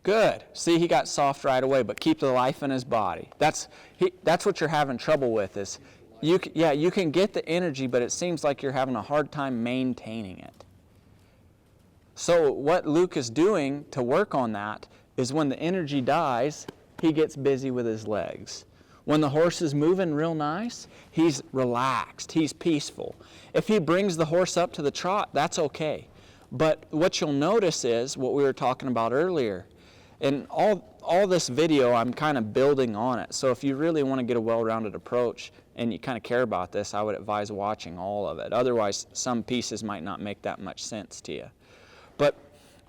Good. See, he got soft right away, but keep the life in his body. That's what you're having trouble with is, you can get the energy, but it seems like you're having a hard time maintaining it. So what Luke is doing to work on that is when the energy dies, he gets busy with his legs. When the horse is moving real nice, he's relaxed, he's peaceful. If he brings the horse up to the trot, that's okay. But what you'll notice is what we were talking about earlier. And all this video, I'm kind of building on it. So if you really want to get a well-rounded approach and you kind of care about this, I would advise watching all of it. Otherwise, some pieces might not make that much sense to you. But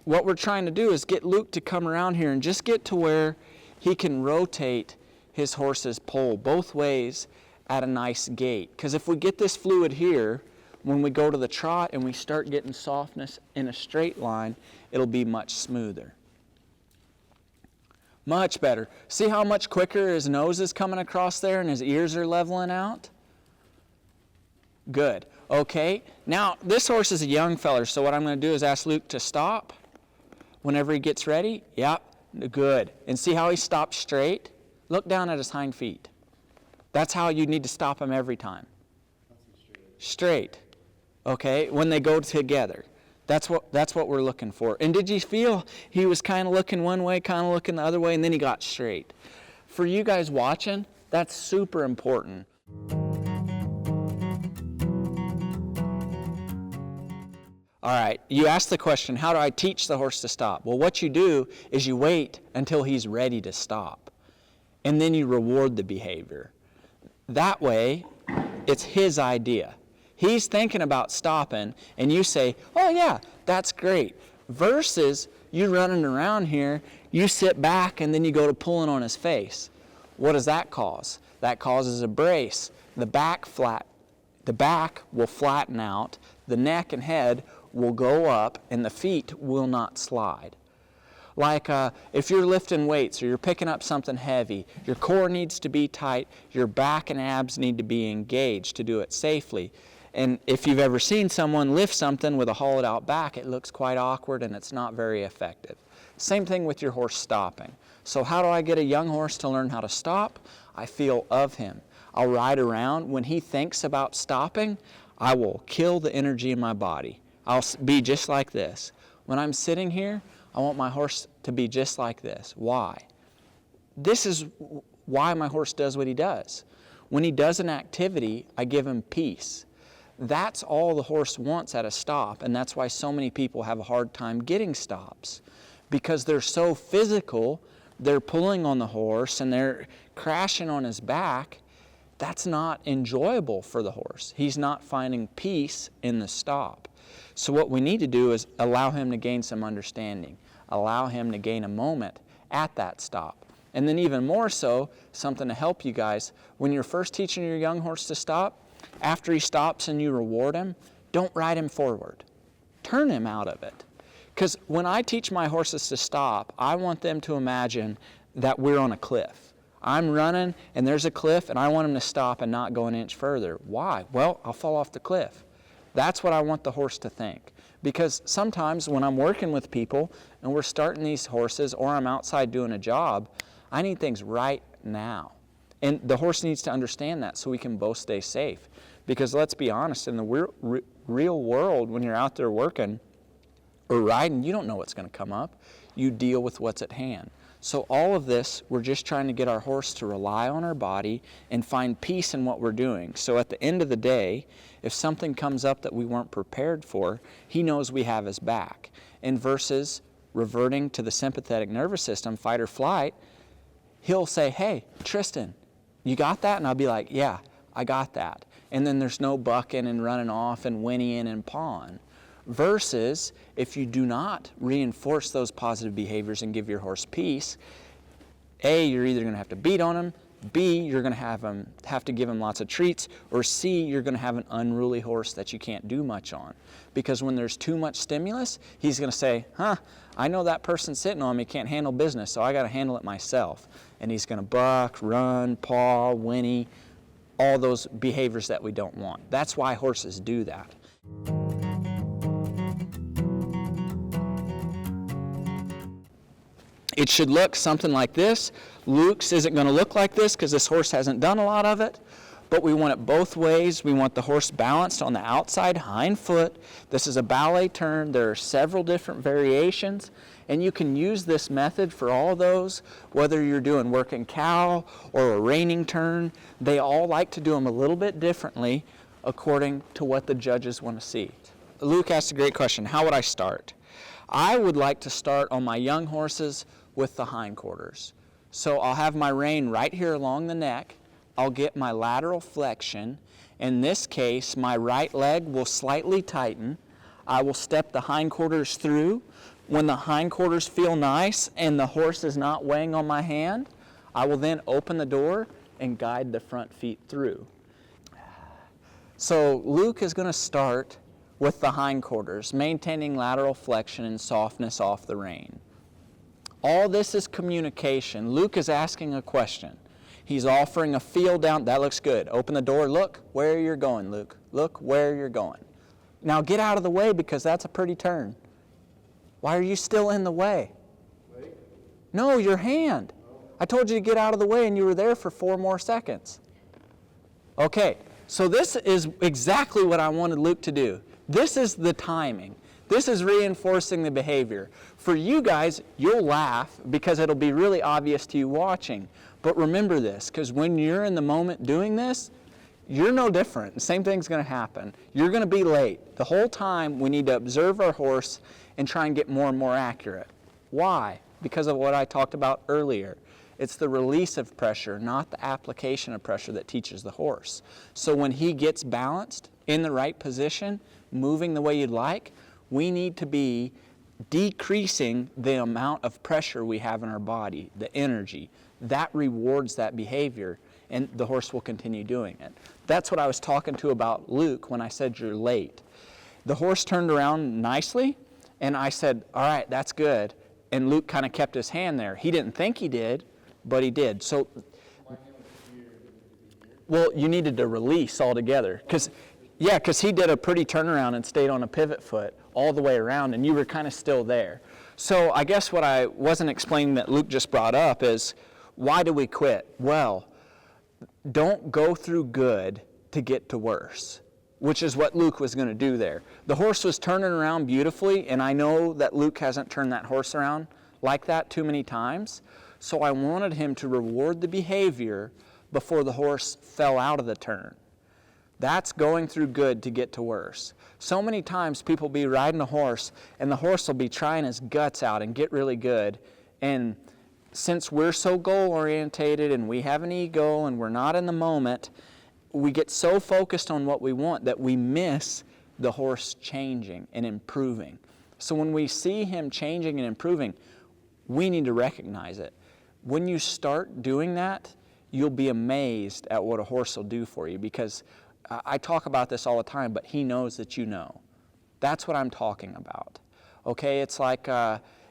what we're trying to do is get Luke to come around here and just get to where he can rotate his horse's pole both ways at a nice gait. Because if we get this fluid here, when we go to the trot and we start getting softness in a straight line, it'll be much smoother. Much better. See how much quicker his nose is coming across there and his ears are leveling out? Good. Okay, now this horse is a young feller, so what I'm going to do is ask Luke to stop whenever he gets ready. Yep, good. And see how he stops straight? Look down at his hind feet. That's how you need to stop him every time. Straight. Okay, when they go together. That's what we're looking for. And did you feel he was kind of looking one way, kind of looking the other way, and then he got straight? For you guys watching, that's super important. All right, you asked the question, how do I teach the horse to stop? Well, what you do is you wait until he's ready to stop, and then you reward the behavior. That way, it's his idea. He's thinking about stopping, and you say, oh yeah, that's great. Versus you running around here, you sit back, and then you go to pulling on his face. What does that cause? That causes a brace. The back will flatten out, the neck and head will go up, and the feet will not slide. Like if you're lifting weights or you're picking up something heavy, your core needs to be tight, your back and abs need to be engaged to do it safely. And if you've ever seen someone lift something with a hollowed out back, it looks quite awkward and it's not very effective. Same thing with your horse stopping. So how do I get a young horse to learn how to stop? I feel of him. I'll ride around. When he thinks about stopping, I will kill the energy in my body. I'll be just like this. When I'm sitting here, I want my horse to be just like this. Why? This is why my horse does what he does. When he does an activity, I give him peace. That's all the horse wants at a stop, and that's why so many people have a hard time getting stops. Because they're so physical, they're pulling on the horse and they're crashing on his back. That's not enjoyable for the horse. He's not finding peace in the stop. So what we need to do is allow him to gain some understanding. Allow him to gain a moment at that stop. And then even more so, something to help you guys, when you're first teaching your young horse to stop, after he stops and you reward him, don't ride him forward. Turn him out of it. Because when I teach my horses to stop, I want them to imagine that we're on a cliff. I'm running and there's a cliff and I want him to stop and not go an inch further. Why? Well, I'll fall off the cliff. That's what I want the horse to think. Because sometimes when I'm working with people and we're starting these horses or I'm outside doing a job, I need things right now. And the horse needs to understand that so we can both stay safe. Because let's be honest, in the real world, when you're out there working or riding, you don't know what's going to come up. You deal with what's at hand. So all of this, we're just trying to get our horse to rely on our body and find peace in what we're doing. So at the end of the day, if something comes up that we weren't prepared for, he knows we have his back. And versus reverting to the sympathetic nervous system, fight or flight, he'll say, hey, Tristen, you got that? And I'll be like, yeah, I got that. And then there's no bucking and running off and whinnying and pawing. Versus if you do not reinforce those positive behaviors and give your horse peace, A, you're either going to have to beat on him, B, you're going to have to give him lots of treats, or C, you're going to have an unruly horse that you can't do much on. Because when there's too much stimulus, he's going to say, I know that person sitting on me can't handle business, so I got to handle it myself. And he's going to buck, run, paw, whinny, all those behaviors that we don't want. That's why horses do that. It should look something like this. Luke's isn't going to look like this because this horse hasn't done a lot of it, but we want it both ways. We want the horse balanced on the outside hind foot. This is a ballet turn. There are several different variations, and you can use this method for all those, whether you're doing working cow or a reining turn. They all like to do them a little bit differently according to what the judges want to see. Luke asked a great question. How would I start? I would like to start on my young horses with the hindquarters. So I'll have my rein right here along the neck. I'll get my lateral flexion. In this case, my right leg will slightly tighten. I will step the hindquarters through. When the hindquarters feel nice and the horse is not weighing on my hand, I will then open the door and guide the front feet through. So Luke is going to start with the hindquarters, maintaining lateral flexion and softness off the rein. All this is communication. Luke is asking a question. He's offering a feel down. That looks good. Open the door. Look where you're going, Luke. Look where you're going. Now get out of the way because that's a pretty turn. Why are you still in the way? Wait. No, your hand. I told you to get out of the way and you were there for 4 more seconds. Okay, so this is exactly what I wanted Luke to do. This is the timing. This is reinforcing the behavior. For you guys, you'll laugh because it'll be really obvious to you watching. But remember this, because when you're in the moment doing this, you're no different. The same thing's going to happen. You're going to be late. The whole time we need to observe our horse and try and get more and more accurate. Why? Because of what I talked about earlier. It's the release of pressure, not the application of pressure, that teaches the horse. So when he gets balanced in the right position, moving the way you'd like, we need to be decreasing the amount of pressure we have in our body, the energy. That rewards that behavior, and the horse will continue doing it. That's what I was talking to about Luke when I said you're late. The horse turned around nicely, and I said, all right, that's good. And Luke kind of kept his hand there. He didn't think he did, but he did. So, well, you needed to release altogether. Because he did a pretty turnaround and stayed on a pivot foot all the way around, and you were kind of still there. So I guess what I wasn't explaining that Luke just brought up is, why do we quit? Well, don't go through good to get to worse, which is what Luke was going to do there. The horse was turning around beautifully, and I know that Luke hasn't turned that horse around like that too many times, so I wanted him to reward the behavior before the horse fell out of the turn. That's going through good to get to worse. So many times people be riding a horse, and the horse will be trying his guts out and get really good, and since we're so goal-orientated and we have an ego and we're not in the moment, we get so focused on what we want that we miss the horse changing and improving. So when we see him changing and improving, we need to recognize it. When you start doing that, you'll be amazed at what a horse will do for you, because I talk about this all the time, but he knows that you know. That's what I'm talking about. Okay, it's like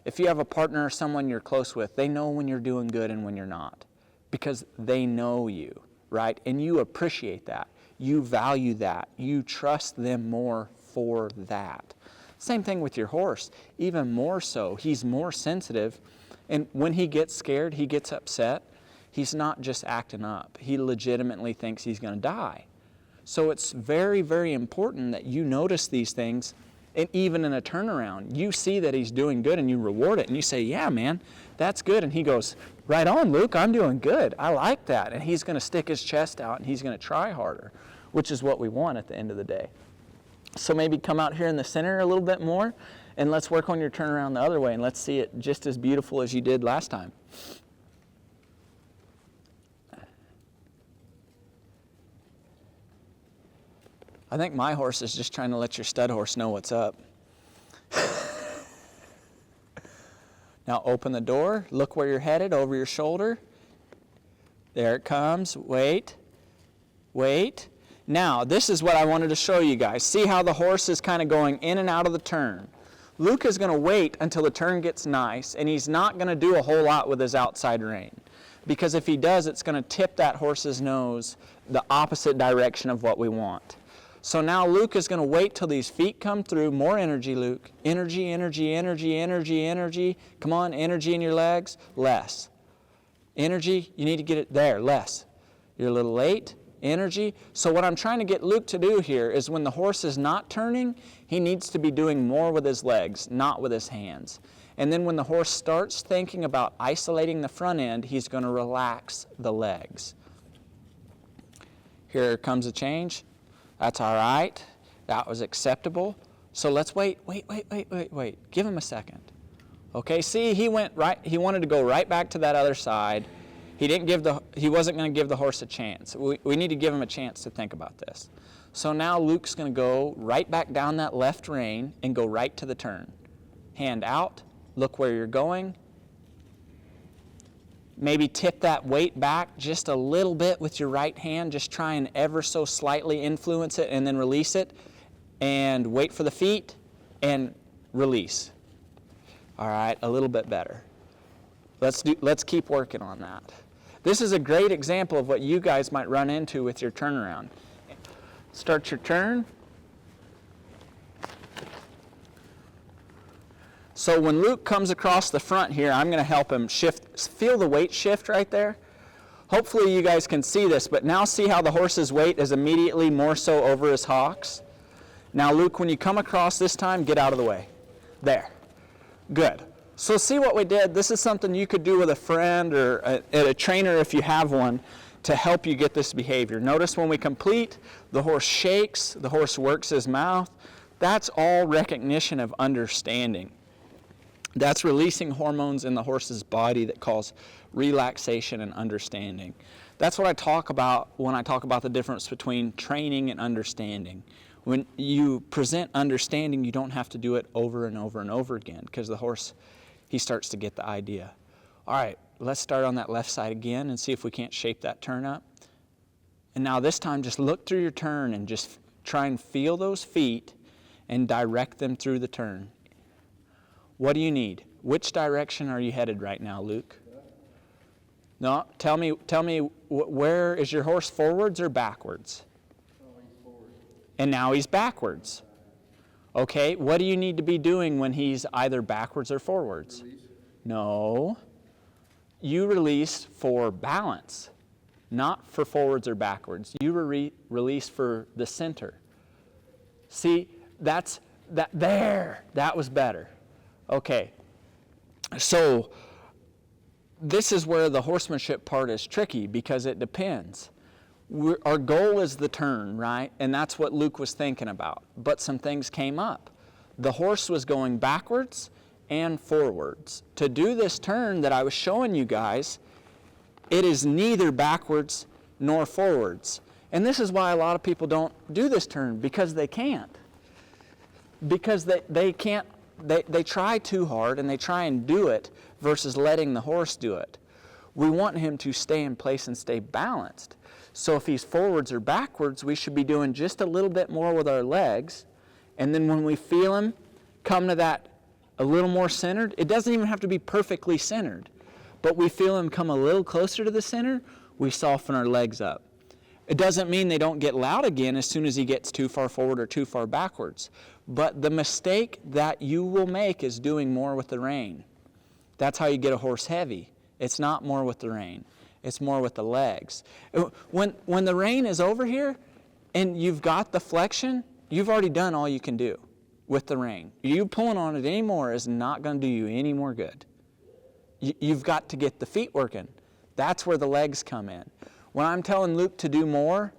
if you have a partner or someone you're close with, they know when you're doing good and when you're not, because they know you, right? And you appreciate that. You value that. You trust them more for that. Same thing with your horse, even more so. He's more sensitive, and when he gets scared, he gets upset, he's not just acting up. He legitimately thinks he's going to die. So it's very, very important that you notice these things. And even in a turnaround, you see that he's doing good and you reward it and you say, yeah, man, that's good. And he goes, right on, Luke, I'm doing good. I like that. And he's going to stick his chest out and he's going to try harder, which is what we want at the end of the day. So maybe come out here in the center a little bit more and let's work on your turnaround the other way and let's see it just as beautiful as you did last time. I think my horse is just trying to let your stud horse know what's up. Now open the door, look where you're headed, over your shoulder. There it comes. Wait. Wait. Now, this is what I wanted to show you guys. See how the horse is kind of going in and out of the turn. Luke is going to wait until the turn gets nice, and he's not going to do a whole lot with his outside rein. Because if he does, it's going to tip that horse's nose the opposite direction of what we want. So now Luke is going to wait till these feet come through. More energy, Luke. Energy, energy, energy, energy, energy. Come on, energy in your legs. Less. Energy, you need to get it there. Less. You're a little late. Energy. So what I'm trying to get Luke to do here is when the horse is not turning, he needs to be doing more with his legs, not with his hands. And then when the horse starts thinking about isolating the front end, he's going to relax the legs. Here comes a change. That's all right. That was acceptable. So let's wait. Give him a second. Okay, see, he went right. He wanted to go right back to that other side. He wasn't going to give the horse a chance. We need to give him a chance to think about this. So now Luke's going to go right back down that left rein and go right to the turn. Hand out. Look where you're going. Maybe tip that weight back just a little bit with your right hand. Just try and ever so slightly influence it and then release it. And wait for the feet and release. All right, a little bit better. Let's keep working on that. This is a great example of what you guys might run into with your turnaround. Start your turn. So when Luke comes across the front here, I'm going to help him shift. Feel the weight shift right there? Hopefully you guys can see this, but now see how the horse's weight is immediately more so over his hocks? Now Luke, when you come across this time, get out of the way. There. Good. So see what we did? This is something you could do with a friend or a trainer if you have one to help you get this behavior. Notice when we complete, the horse shakes, the horse works his mouth. That's all recognition of understanding. That's releasing hormones in the horse's body that cause relaxation and understanding. That's what I talk about when I talk about the difference between training and understanding. When you present understanding, you don't have to do it over and over and over again because the horse, he starts to get the idea. All right, let's start on that left side again and see if we can't shape that turn up. And now this time, just look through your turn and just try and feel those feet and direct them through the turn. What do you need? Which direction are you headed right now, Luke? No, tell me, where is your horse, forwards or backwards? He's forward. And now he's backwards. Okay, what do you need to be doing when he's either backwards or forwards? Release. No. You release for balance, not for forwards or backwards. You release for the center. See, that was better. Okay, so this is where the horsemanship part is tricky because it depends. Our goal is the turn, right? And that's what Luke was thinking about. But some things came up. The horse was going backwards and forwards. To do this turn that I was showing you guys, it is neither backwards nor forwards. And this is why a lot of people don't do this turn, because they can't. Because they can't. They try too hard and they try and do it versus letting the horse do it. We want him to stay in place and stay balanced. So if he's forwards or backwards, we should be doing just a little bit more with our legs. And then when we feel him come to that a little more centered, it doesn't even have to be perfectly centered, but we feel him come a little closer to the center, we soften our legs up. It doesn't mean they don't get loud again as soon as he gets too far forward or too far backwards. But the mistake that you will make is doing more with the rein. That's how you get a horse heavy. It's not more with the rein. It's more with the legs. When the rein is over here and you've got the flexion, you've already done all you can do with the rein. You pulling on it anymore is not going to do you any more good. You've got to get the feet working. That's where the legs come in. When I'm telling Luke to do more,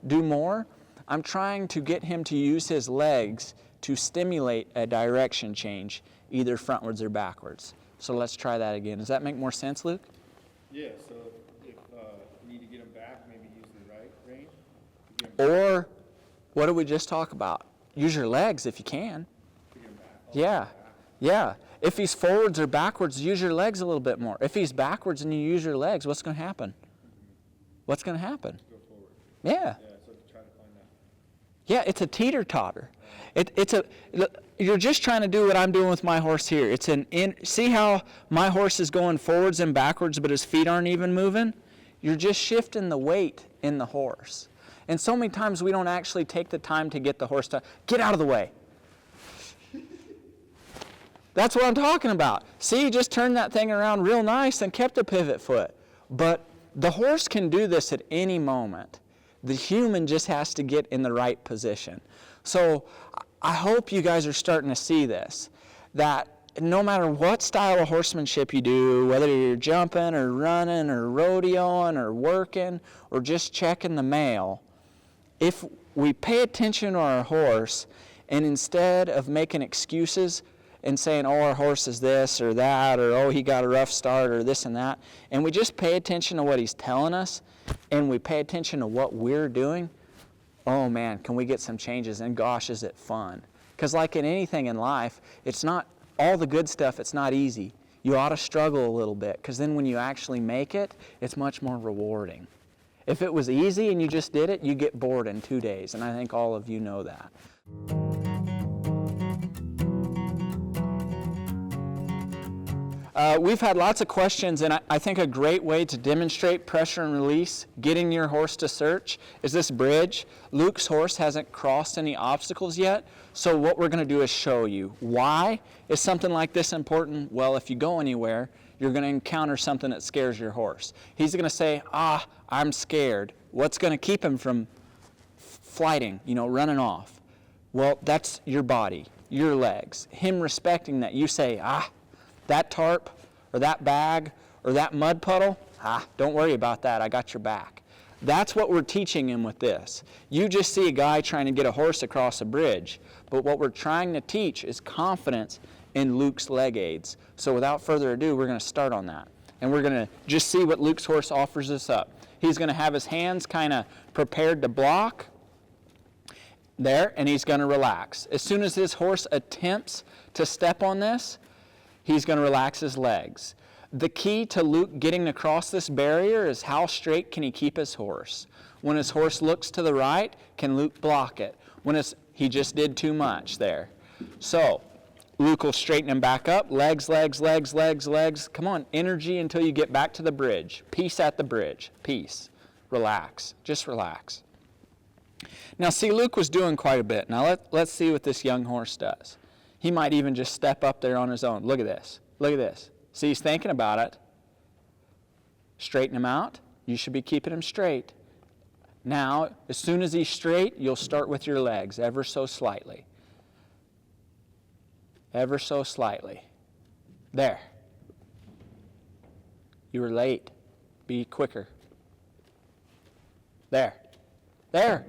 I'm trying to get him to use his legs to stimulate a direction change, either frontwards or backwards. So let's try that again. Does that make more sense, Luke? Yeah, so if you need to get him back, maybe use the right rein. Or, what did we just talk about? Use your legs if you can. To get him back. Yeah. If he's forwards or backwards, use your legs a little bit more. If he's backwards and you use your legs, what's going to happen? What's going to happen? Go forward. Yeah. Yeah, so try to find that. Yeah, it's a teeter-totter. You're just trying to do what I'm doing with my horse here. See how my horse is going forwards and backwards, but his feet aren't even moving? You're just shifting the weight in the horse. And so many times we don't actually take the time to get the horse to get out of the way. That's what I'm talking about. See, he just turned that thing around real nice and kept the pivot foot. But the horse can do this at any moment. The human just has to get in the right position. So I hope you guys are starting to see this, that no matter what style of horsemanship you do, whether you're jumping or running or rodeoing or working or just checking the mail, if we pay attention to our horse, and instead of making excuses and saying, oh, our horse is this or that, or oh, he got a rough start or this and that, and we just pay attention to what he's telling us, and we pay attention to what we're doing, oh man, can we get some changes, and gosh, is it fun. Because like in anything in life, it's not all the good stuff, it's not easy. You ought to struggle a little bit, because then when you actually make it, it's much more rewarding. If it was easy and you just did it, you get bored in 2 days, and I think all of you know that. We've had lots of questions, and I think a great way to demonstrate pressure and release, getting your horse to search, is this bridge. Luke's horse hasn't crossed any obstacles yet, so what we're going to do is show you. Why is something like this important? Well, if you go anywhere, you're going to encounter something that scares your horse. He's going to say, I'm scared. What's going to keep him from flighting, running off? Well, that's your body, your legs. Him respecting that. You say, that tarp or that bag or that mud puddle, don't worry about that. I got your back. That's what we're teaching him with this. You just see a guy trying to get a horse across a bridge, but what we're trying to teach is confidence in Luke's leg aids. So without further ado, we're going to start on that. And we're going to just see what Luke's horse offers us up. He's going to have his hands kind of prepared to block there, and he's going to relax. As soon as his horse attempts to step on this, he's going to relax his legs. The key to Luke getting across this barrier is how straight can he keep his horse. When his horse looks to the right, can Luke block it? He just did too much there. So Luke will straighten him back up. Legs, legs, legs, legs, legs. Come on, energy until you get back to the bridge. Peace at the bridge. Peace. Relax. Just relax. Now see, Luke was doing quite a bit. Now let's see what this young horse does. He might even just step up there on his own. Look at this. Look at this. See, he's thinking about it. Straighten him out. You should be keeping him straight. Now, as soon as he's straight, you'll start with your legs ever so slightly. Ever so slightly. There. You were late. Be quicker. There. There.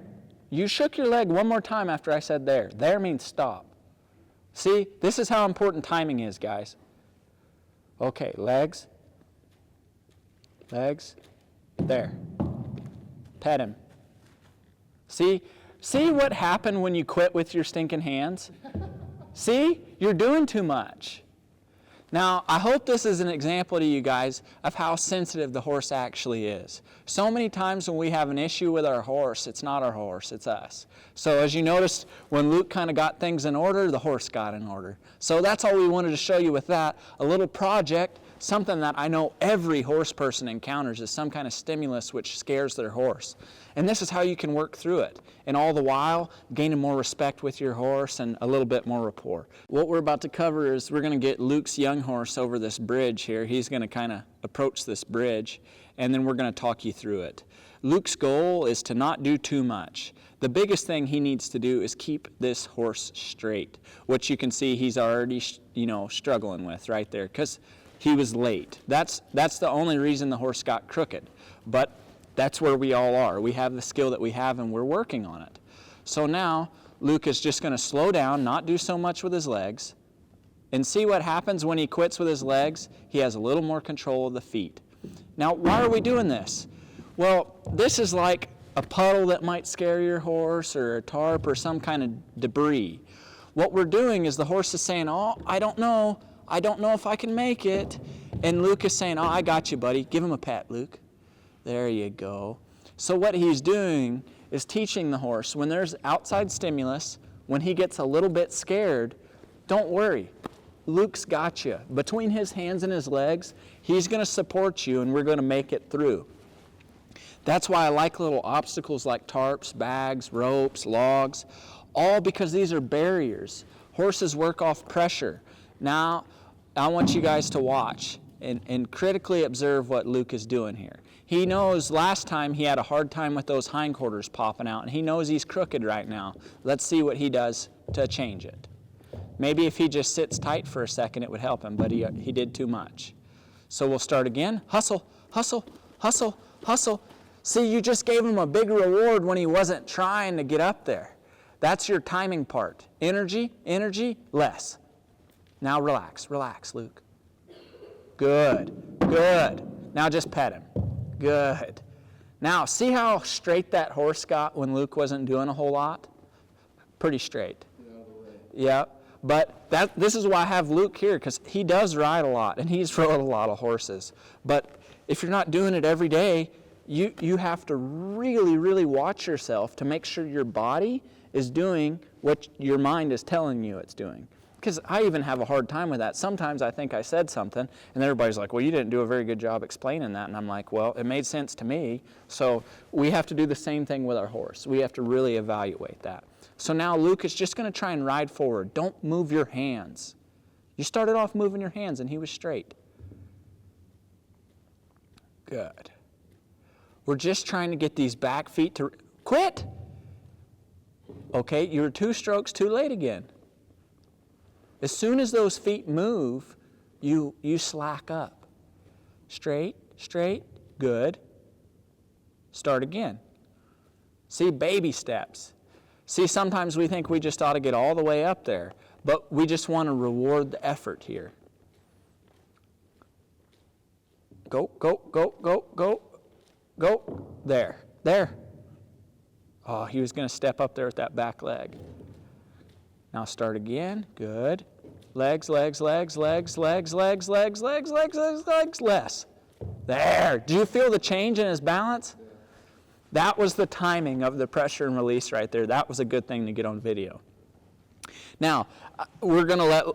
You shook your leg one more time after I said there. There means stop. See, this is how important timing is, guys. Okay, legs. Legs. There. Pet him. See what happened when you quit with your stinking hands? See, you're doing too much. Now, I hope this is an example to you guys of how sensitive the horse actually is. So many times when we have an issue with our horse, it's not our horse, it's us. So as you noticed, when Luke kind of got things in order, the horse got in order. So that's all we wanted to show you with that. A little project, something that I know every horse person encounters is some kind of stimulus which scares their horse. And this is how you can work through it. And all the while, gaining more respect with your horse and a little bit more rapport. What we're about to cover is we're going to get Luke's young horse over this bridge here. He's going to kind of approach this bridge, and then we're going to talk you through it. Luke's goal is to not do too much. The biggest thing he needs to do is keep this horse straight, which you can see he's already, struggling with right there, because he was late. That's the only reason the horse got crooked. But that's where we all are. We have the skill that we have, and we're working on it. So now, Luke is just going to slow down, not do so much with his legs, and see what happens when he quits with his legs. He has a little more control of the feet. Now, why are we doing this? Well, this is like a puddle that might scare your horse, or a tarp, or some kind of debris. What we're doing is the horse is saying, I don't know if I can make it. And Luke is saying, I got you, buddy. Give him a pat, Luke. There you go. So what he's doing is teaching the horse, when there's outside stimulus, when he gets a little bit scared, don't worry. Luke's got you. Between his hands and his legs, he's going to support you, and we're going to make it through. That's why I like little obstacles like tarps, bags, ropes, logs, all because these are barriers. Horses work off pressure. Now, I want you guys to watch and critically observe what Luke is doing here. He knows last time he had a hard time with those hindquarters popping out, and he knows he's crooked right now. Let's see what he does to change it. Maybe if he just sits tight for a second, it would help him, but he did too much. So we'll start again. Hustle, hustle, hustle, hustle. See, you just gave him a big reward when he wasn't trying to get up there. That's your timing part. Energy, energy, less. Now relax, relax, Luke. Good, good. Now just pet him. Good. Now, see how straight that horse got when Luke wasn't doing a whole lot? Pretty straight. Yeah, but this is why I have Luke here, because he does ride a lot, and he's rode a lot of horses. But if you're not doing it every day, you have to really, really watch yourself to make sure your body is doing what your mind is telling you it's doing. Because I even have a hard time with that. Sometimes I think I said something, and everybody's like, well, you didn't do a very good job explaining that. And I'm like, well, it made sense to me. So we have to do the same thing with our horse. We have to really evaluate that. So now Luke is just going to try and ride forward. Don't move your hands. You started off moving your hands, and he was straight. Good. We're just trying to get these back feet to quit. Okay, you're 2 strokes too late again. As soon as those feet move, you slack up. Straight, straight, good. Start again. See, baby steps. See, sometimes we think we just ought to get all the way up there, but we just want to reward the effort here. Go, go, go, go, go, go. There, there. Oh, he was going to step up there with that back leg. Now start again. Good. Legs, legs, legs, legs, legs, legs, legs, legs, legs, legs, legs, less. There. Do you feel the change in his balance? That was the timing of the pressure and release right there. That was a good thing to get on video. Now, we're going to let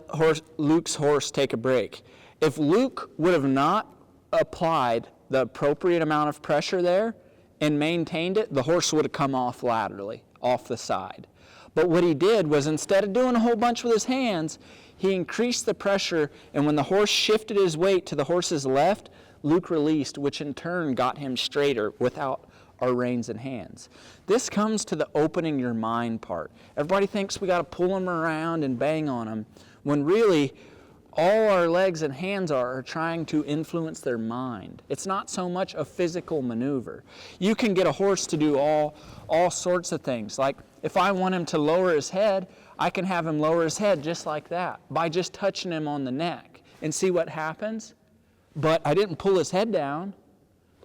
Luke's horse take a break. If Luke would have not applied the appropriate amount of pressure there and maintained it, the horse would have come off laterally, off the side. But what he did was, instead of doing a whole bunch with his hands, he increased the pressure, and when the horse shifted his weight to the horse's left, Luke released, which in turn got him straighter without our reins and hands. This comes to the opening your mind part. Everybody thinks we got to pull them around and bang on them, when really all our legs and hands are trying to influence their mind. It's not so much a physical maneuver. You can get a horse to do all sorts of things. Like if I want him to lower his head, I can have him lower his head just like that by just touching him on the neck and see what happens. But I didn't pull his head down.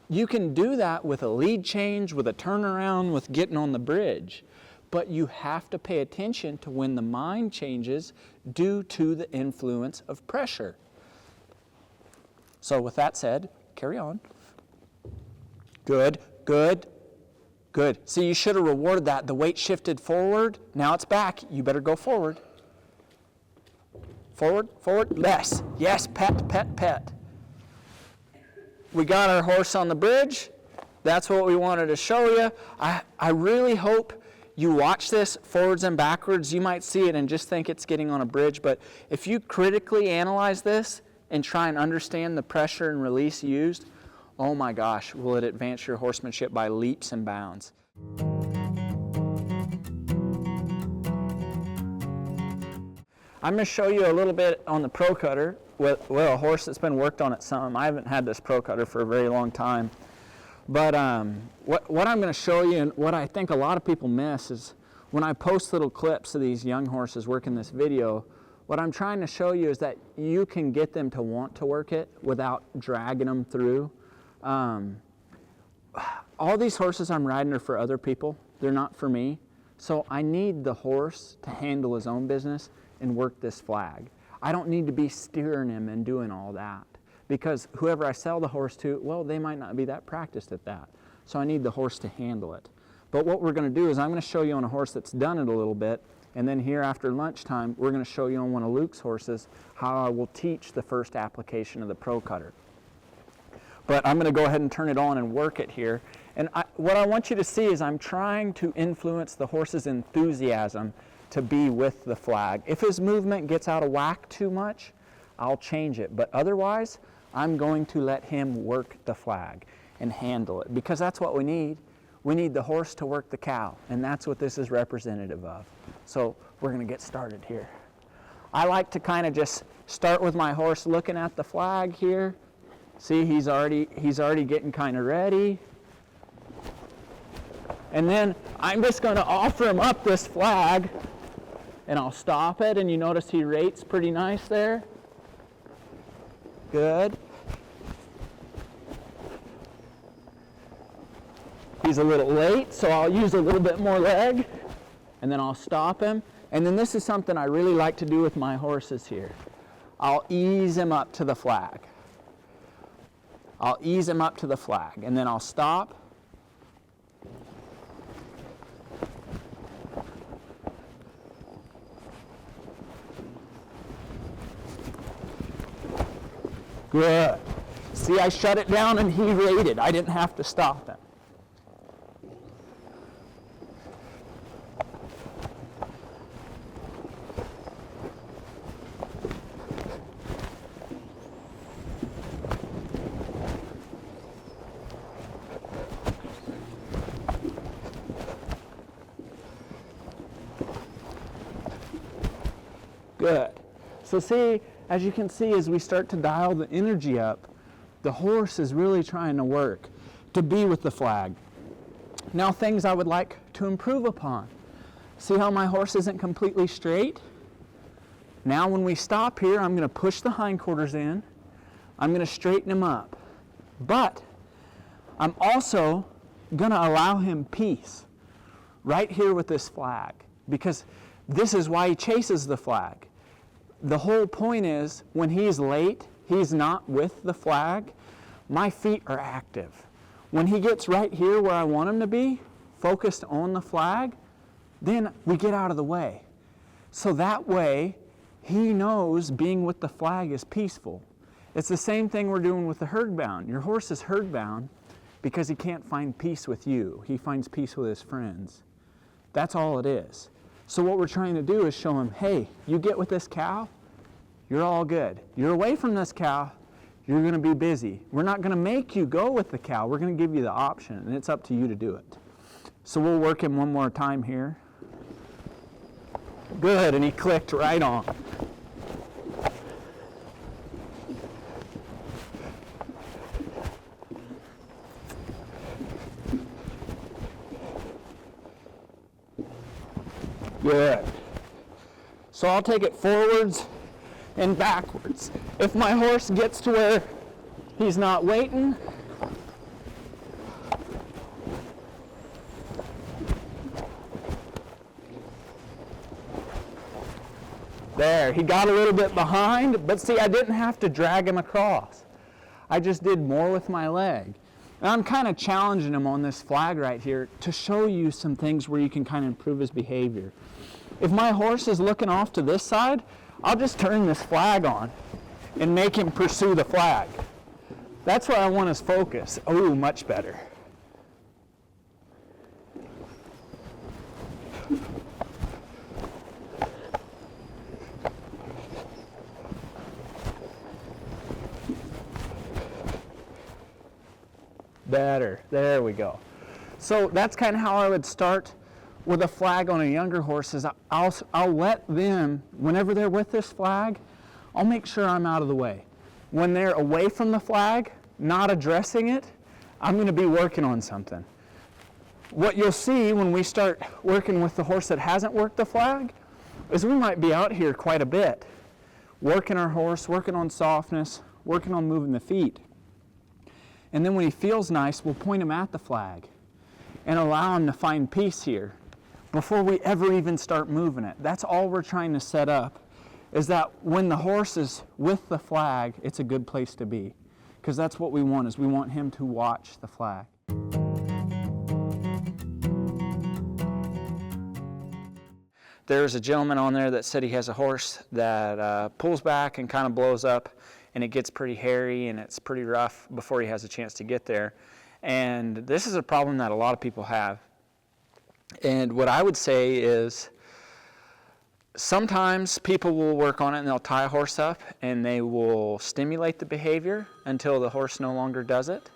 You can do that with a lead change, with a turnaround, with getting on the bridge. But you have to pay attention to when the mind changes due to the influence of pressure. So with that said, carry on. Good, good, good. See, you should have rewarded that. The weight shifted forward. Now it's back. You better go forward. Forward, forward, less. Yes, pet, pet, pet. We got our horse on the bridge. That's what we wanted to show you. I really hope you watch this forwards and backwards. You might see it and just think it's getting on a bridge, but if you critically analyze this and try and understand the pressure and release used, oh my gosh, will it advance your horsemanship by leaps and bounds. I'm going to show you a little bit on the Pro Cutter with a horse that's been worked on it some. I haven't had this Pro Cutter for a very long time. But what I'm going to show you, and what I think a lot of people miss, is when I post little clips of these young horses working this video, what I'm trying to show you is that you can get them to want to work it without dragging them through. All these horses I'm riding are for other people. They're not for me. So I need the horse to handle his own business and work this flag. I don't need to be steering him and doing all that. Because whoever I sell the horse to, well, they might not be that practiced at that. So I need the horse to handle it. But what we're going to do is I'm going to show you on a horse that's done it a little bit, and then here after lunchtime, we're going to show you on one of Luke's horses how I will teach the first application of the Pro Cutter. but I'm going to go ahead and turn it on and work it here. And what I want you to see is I'm trying to influence the horse's enthusiasm to be with the flag. If his movement gets out of whack too much, I'll change it. But otherwise, I'm going to let him work the flag and handle it, because that's what we need. We need the horse to work the cow, and that's what this is representative of. So we're going to get started here. I like to kind of just start with my horse looking at the flag here. See, he's already getting kind of ready. And then I'm just going to offer him up this flag, and I'll stop it, and you notice he rates pretty nice there. Good. He's a little late, so I'll use a little bit more leg, and then I'll stop him. And then this is something I really like to do with my horses here. I'll ease him up to the flag. I'll ease him up to the flag, and then I'll stop. Good. See, I shut it down and he rated. I didn't have to stop him. Good. So see, as you can see, as we start to dial the energy up, the horse is really trying to work to be with the flag. Now, things I would like to improve upon. See how my horse isn't completely straight? Now when we stop here, I'm going to push the hindquarters in. I'm going to straighten him up. But I'm also going to allow him peace right here with this flag, because this is why he chases the flag. The whole point is, when he's late, he's not with the flag, my feet are active. When he gets right here where I want him to be, focused on the flag, then we get out of the way. So that way, he knows being with the flag is peaceful. It's the same thing we're doing with the herd bound. Your horse is herd bound because he can't find peace with you. He finds peace with his friends. That's all it is. So what we're trying to do is show him, hey, you get with this cow, you're all good. You're away from this cow, you're going to be busy. We're not going to make you go with the cow. We're going to give you the option, and it's up to you to do it. So we'll work him one more time here. Good, and he clicked right on. Good. So I'll take it forwards and backwards. If my horse gets to where he's not waiting, there, he got a little bit behind, but see, I didn't have to drag him across. I just did more with my leg. And I'm kind of challenging him on this flag right here to show you some things where you can kind of improve his behavior. If my horse is looking off to this side, I'll just turn this flag on and make him pursue the flag. That's where I want his focus. Oh, much better. Better. There we go. So that's kind of how I would start with a flag on a younger horse. Is I'll let them, whenever they're with this flag, I'll make sure I'm out of the way. When they're away from the flag, not addressing it, I'm going to be working on something. What you'll see when we start working with the horse that hasn't worked the flag is we might be out here quite a bit, working our horse, working on softness, working on moving the feet. And then when he feels nice, we'll point him at the flag and allow him to find peace here before we ever even start moving it. That's all we're trying to set up, is that when the horse is with the flag, it's a good place to be. Because that's what we want, is we want him to watch the flag. There's a gentleman on there that said he has a horse that pulls back and kind of blows up, and it gets pretty hairy and it's pretty rough before he has a chance to get there. And this is a problem that a lot of people have. And what I would say is sometimes people will work on it and they'll tie a horse up and they will stimulate the behavior until the horse no longer does it.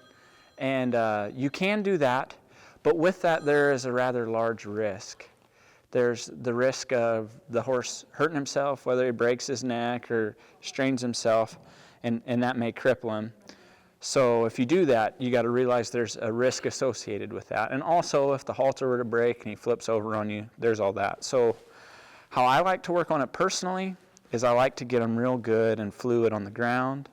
And you can do that, but with that there is a rather large risk. There's the risk of the horse hurting himself, whether he breaks his neck or strains himself, and that may cripple him. So if you do that, you got to realize there's a risk associated with that. And also, if the halter were to break and he flips over on you, there's all that. So how I like to work on it personally is I like to get them real good and fluid on the ground.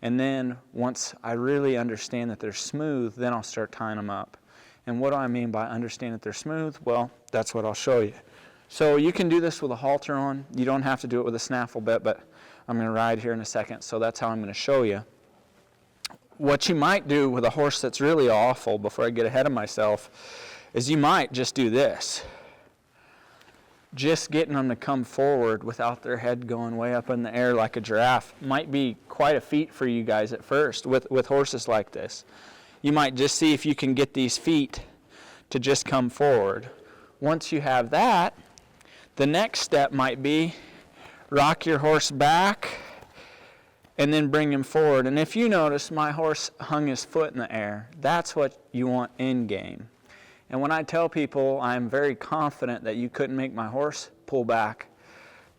And then once I really understand that they're smooth, then I'll start tying them up. And what do I mean by understand that they're smooth? Well, that's what I'll show you. So you can do this with a halter on. You don't have to do it with a snaffle bit, but I'm going to ride here in a second, so that's how I'm going to show you. What you might do with a horse that's really awful, before I get ahead of myself, is you might just do this. Just getting them to come forward without their head going way up in the air like a giraffe might be quite a feat for you guys at first with horses like this. You might just see if you can get these feet to just come forward. Once you have that, the next step might be rock your horse back and then bring him forward. And if you notice, my horse hung his foot in the air. That's what you want in game. And when I tell people I'm very confident that you couldn't make my horse pull back,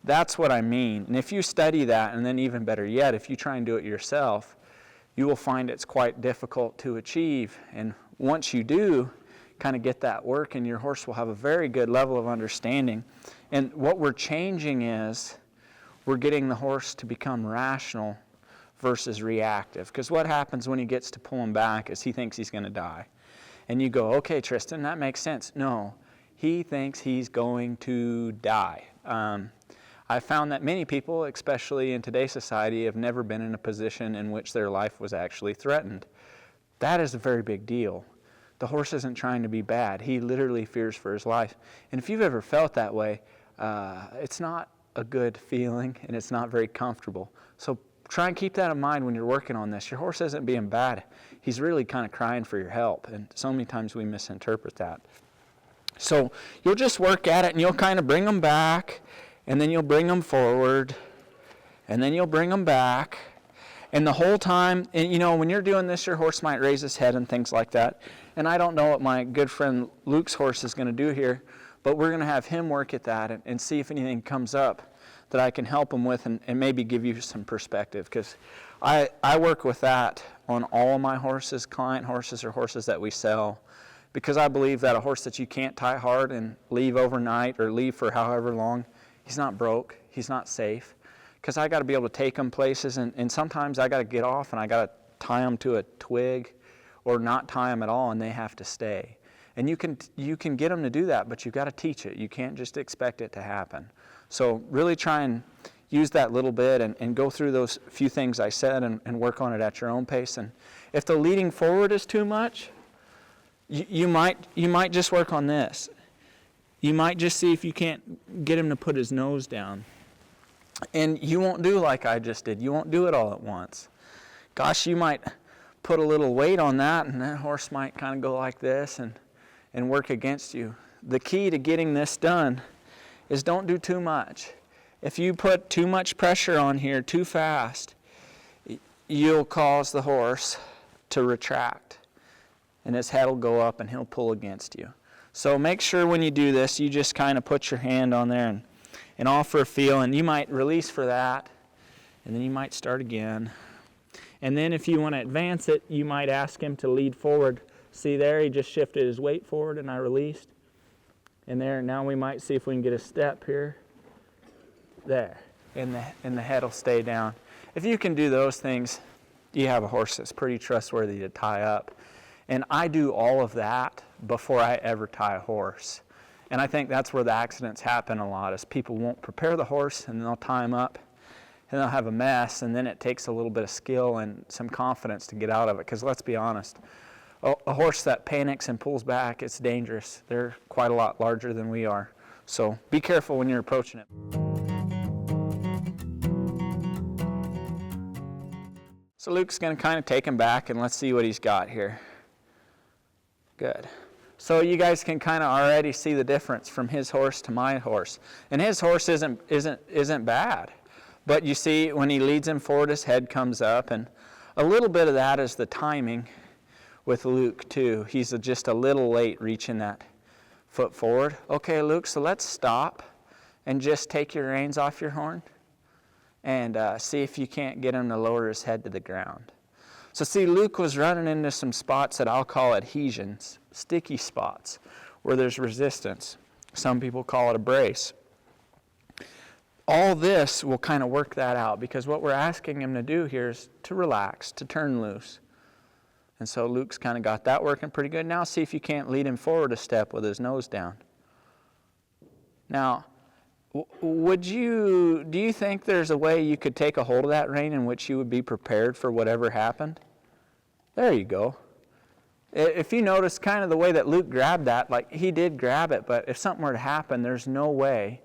that's what I mean. And if you study that, and then even better yet, if you try and do it yourself, you will find it's quite difficult to achieve. And once you do kind of get that work, and your horse will have a very good level of understanding. And what we're changing is we're getting the horse to become rational versus reactive. Because what happens when he gets to pulling back is he thinks he's going to die. And you go, okay, Tristen, that makes sense. No, he thinks he's going to die. I found that many people, especially in today's society, have never been in a position in which their life was actually threatened. That is a very big deal. The horse isn't trying to be bad. He literally fears for his life. And if you've ever felt that way, it's not a good feeling and it's not very comfortable. So try and keep that in mind when you're working on this. Your horse isn't being bad. He's really kind of crying for your help. And so many times we misinterpret that. So you'll just work at it and you'll kind of bring them back, and then you'll bring them forward, and then you'll bring them back. And the whole time, and you know, when you're doing this, your horse might raise his head and things like that. And I don't know what my good friend Luke's horse is going to do here, but we're going to have him work at that and see if anything comes up that I can help him with and maybe give you some perspective. Because I work with that on all of my horses, client horses or horses that we sell, because I believe that a horse that you can't tie hard and leave overnight or leave for however long, he's not broke, he's not safe. Because I got to be able to take them places, and sometimes I got to get off and I got to tie them to a twig or not tie them at all, and they have to stay. And you can get them to do that, but you've got to teach it. You can't just expect it to happen. So really try and use that little bit and go through those few things I said and work on it at your own pace. And if the leading forward is too much, you might just work on this. You might just see if you can't get him to put his nose down. And you won't do like I just did. You won't do it all at once. Gosh, you might put a little weight on that, and that horse might kind of go like this and work against you. The key to getting this done is don't do too much. If you put too much pressure on here too fast, you'll cause the horse to retract, and his head will go up and he'll pull against you. So make sure when you do this, you just kind of put your hand on there and offer a feel, and you might release for that, and then you might start again. And then if you want to advance it, you might ask him to lead forward. See there, he just shifted his weight forward and I released. And there, now we might see if we can get a step here. There, and the head will stay down. If you can do those things, you have a horse that's pretty trustworthy to tie up. And I do all of that before I ever tie a horse. And I think that's where the accidents happen a lot, is people won't prepare the horse and they'll tie him up and they'll have a mess, and then it takes a little bit of skill and some confidence to get out of it. Because let's be honest, a horse that panics and pulls back, it's dangerous. They're quite a lot larger than we are. So be careful when you're approaching it. So Luke's going to kind of take him back, and let's see what he's got here. Good. So you guys can kind of already see the difference from his horse to my horse. And his horse isn't bad. But you see, when he leads him forward, his head comes up, and a little bit of that is the timing with Luke too. He's just a little late reaching that foot forward. Okay, Luke, so let's stop and just take your reins off your horn and see if you can't get him to lower his head to the ground. So see, Luke was running into some spots that I'll call adhesions, sticky spots, where there's resistance. Some people call it a brace. All this will kind of work that out, because what we're asking him to do here is to relax, to turn loose. And so Luke's kind of got that working pretty good. Now see if you can't lead him forward a step with his nose down. Now, do you think there's a way you could take a hold of that rein in which you would be prepared for whatever happened? There you go. If you notice kind of the way that Luke grabbed that, like he did grab it, but if something were to happen, there's no way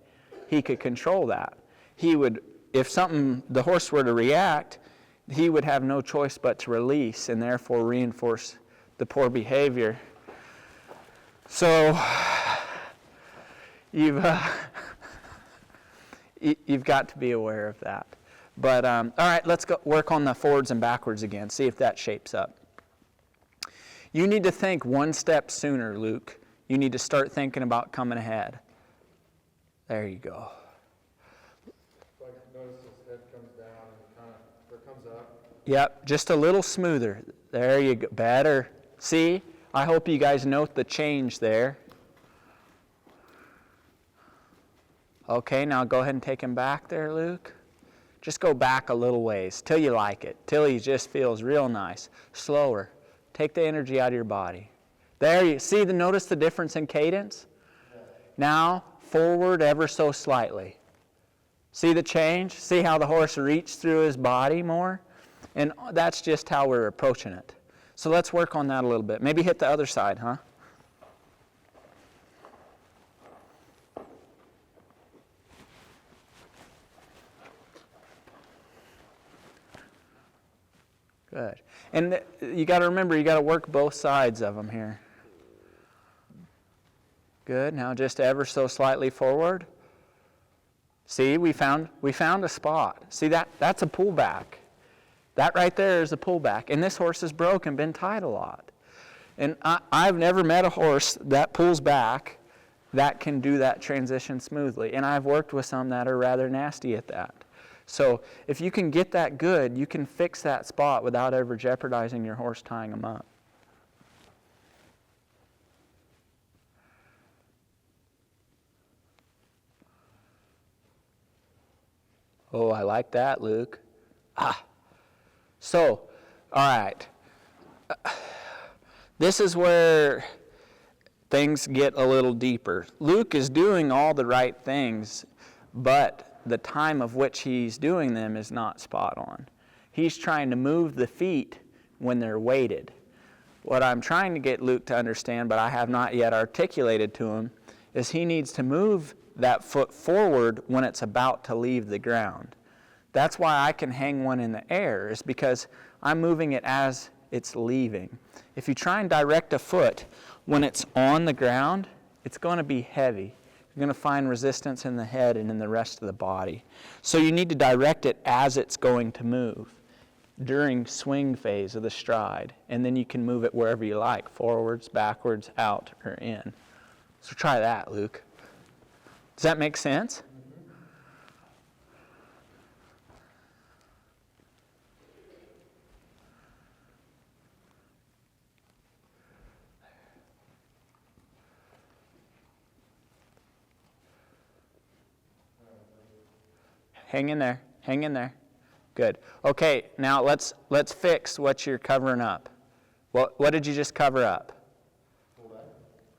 he could control that. He would, if the horse were to react, he would have no choice but to release and therefore reinforce the poor behavior. So you've got to be aware of that. But all right, let's go work on the forwards and backwards again, see if that shapes up. You need to think one step sooner, Luke. You need to start thinking about coming ahead. There you go. Like, notice his head comes down and it comes up. Yep, just a little smoother. There you go. Better. See? I hope you guys note the change there. Okay, now go ahead and take him back there, Luke. Just go back a little ways till you like it, till he just feels real nice. Slower. Take the energy out of your body. There you see, notice the difference in cadence? Now, forward ever so slightly. See the change? See how the horse reached through his body more? And that's just how we're approaching it. So let's work on that a little bit. Maybe hit the other side, huh? Good. And you got to remember, you got to work both sides of them here. Good. Now just ever so slightly forward. See, we found a spot. See, that's a pullback. That right there is a pullback. And this horse is broken, been tied a lot. And I've never met a horse that pulls back that can do that transition smoothly. And I've worked with some that are rather nasty at that. So if you can get that good, you can fix that spot without ever jeopardizing your horse tying them up. Oh, I like that, Luke. So, all right. This is where things get a little deeper. Luke is doing all the right things, but the time of which he's doing them is not spot on. He's trying to move the feet when they're weighted. What I'm trying to get Luke to understand, but I have not yet articulated to him, is he needs to move that foot forward when it's about to leave the ground. That's why I can hang one in the air, is because I'm moving it as it's leaving. If you try and direct a foot when it's on the ground, it's going to be heavy. You're going to find resistance in the head and in the rest of the body. So you need to direct it as it's going to move during swing phase of the stride. And then you can move it wherever you like, forwards, backwards, out, or in. So try that, Luke. Does that make sense? Hang in there. Hang in there. Good. Okay, now let's fix what you're covering up. What did you just cover up?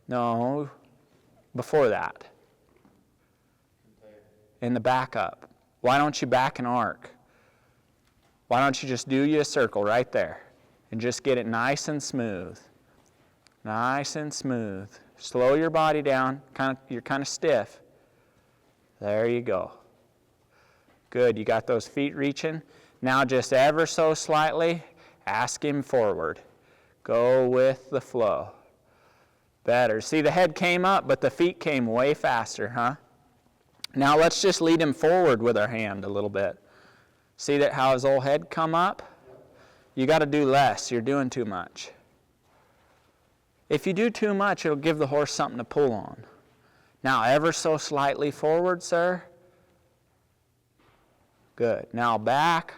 No, before that. In the back up. Why don't you back and arc? Why don't you just do you a circle right there and just get it nice and smooth. Nice and smooth. Slow your body down. You're kind of stiff. There you go. Good. You got those feet reaching. Now just ever so slightly, ask him forward. Go with the flow. Better. See, the head came up, but the feet came way faster, huh? Now let's just lead him forward with our hand a little bit. See that how his old head come up? You got to do less. You're doing too much. If you do too much, it'll give the horse something to pull on. Now ever so slightly forward, sir. Good. Now back.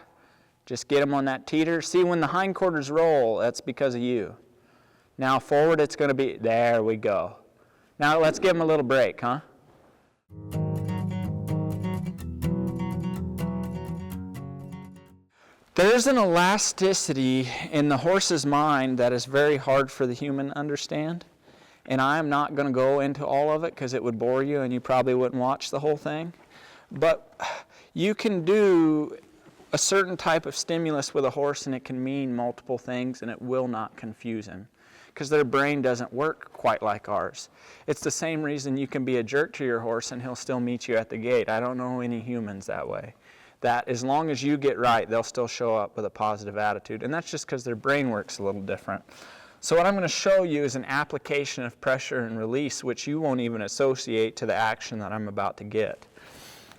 Just get him on that teeter. See, when the hindquarters roll, that's because of you. Now forward, it's going to be, there we go. Now let's give him a little break, huh? There's an elasticity in the horse's mind that is very hard for the human to understand. And I am not going to go into all of it because it would bore you and you probably wouldn't watch the whole thing. But you can do a certain type of stimulus with a horse and it can mean multiple things and it will not confuse him because their brain doesn't work quite like ours. It's the same reason you can be a jerk to your horse and he'll still meet you at the gate. I don't know any humans that way. That as long as you get right, they'll still show up with a positive attitude. And that's just because their brain works a little different. So what I'm going to show you is an application of pressure and release, which you won't even associate to the action that I'm about to get.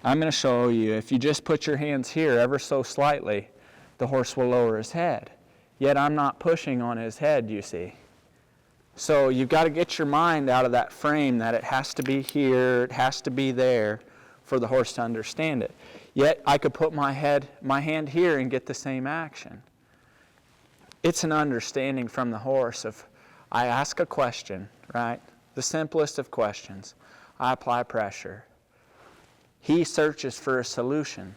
I'm going to show you, if you just put your hands here ever so slightly, the horse will lower his head. Yet I'm not pushing on his head, you see. So you've got to get your mind out of that frame that it has to be here, it has to be there for the horse to understand it. Yet I could put my hand here and get the same action. It's an understanding from the horse of, I ask a question, right? The simplest of questions. I apply pressure. He searches for a solution.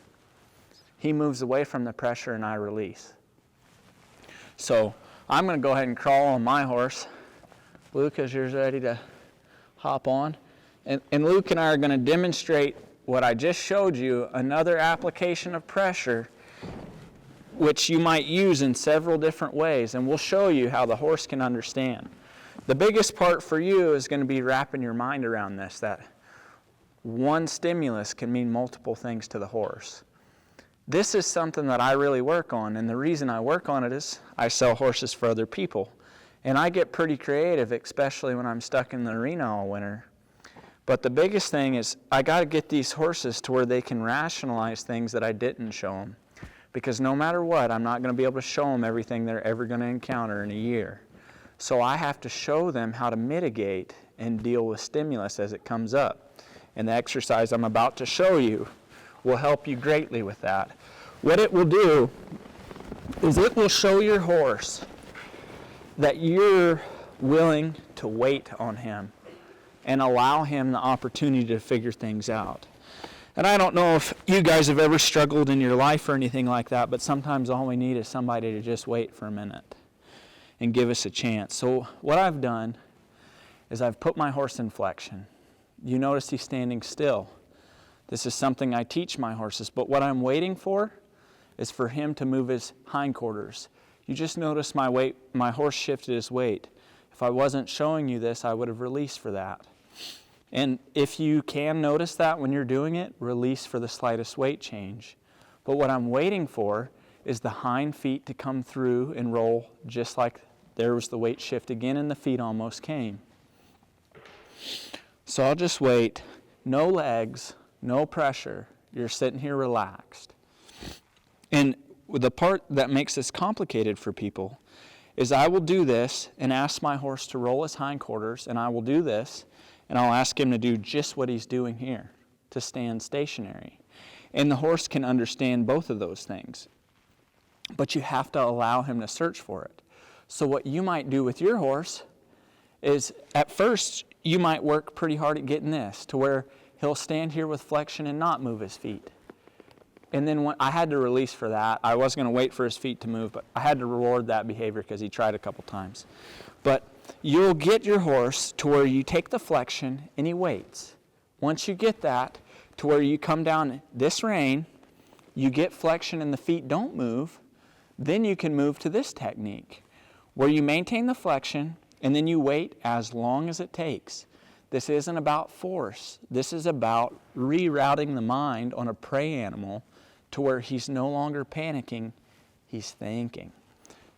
He moves away from the pressure and I release. So I'm going to go ahead and crawl on my horse. Luke, as you're ready to hop on. And Luke and I are going to demonstrate what I just showed you, another application of pressure, which you might use in several different ways. And we'll show you how the horse can understand. The biggest part for you is going to be wrapping your mind around this, that one stimulus can mean multiple things to the horse. This is something that I really work on, and the reason I work on it is I sell horses for other people. And I get pretty creative, especially when I'm stuck in the arena all winter. But the biggest thing is I got to get these horses to where they can rationalize things that I didn't show them. Because no matter what, I'm not going to be able to show them everything they're ever going to encounter in a year. So I have to show them how to mitigate and deal with stimulus as it comes up. And the exercise I'm about to show you will help you greatly with that. What it will do is it will show your horse that you're willing to wait on him and allow him the opportunity to figure things out. And I don't know if you guys have ever struggled in your life or anything like that, but sometimes all we need is somebody to just wait for a minute and give us a chance. So what I've done is I've put my horse in flexion. You notice he's standing still. This is something I teach my horses, but what I'm waiting for is for him to move his hindquarters. You just notice my horse shifted his weight. If I wasn't showing you this, I would have released for that. And if you can notice that when you're doing it, release for the slightest weight change. But what I'm waiting for is the hind feet to come through and roll just like there was the weight shift again and the feet almost came. So I'll just wait. No legs, no pressure. You're sitting here relaxed. And the part that makes this complicated for people is I will do this and ask my horse to roll his hindquarters, and I will do this, and I'll ask him to do just what he's doing here, to stand stationary. And the horse can understand both of those things. But you have to allow him to search for it. So what you might do with your horse is, at first, you might work pretty hard at getting this, to where he'll stand here with flexion and not move his feet. And then when I had to release for that. I was going to wait for his feet to move, but I had to reward that behavior because he tried a couple times. But you'll get your horse to where you take the flexion and he waits. Once you get that to where you come down this rein, you get flexion and the feet don't move, then you can move to this technique where you maintain the flexion and then you wait as long as it takes. This isn't about force. This is about rerouting the mind on a prey animal to where he's no longer panicking, he's thinking.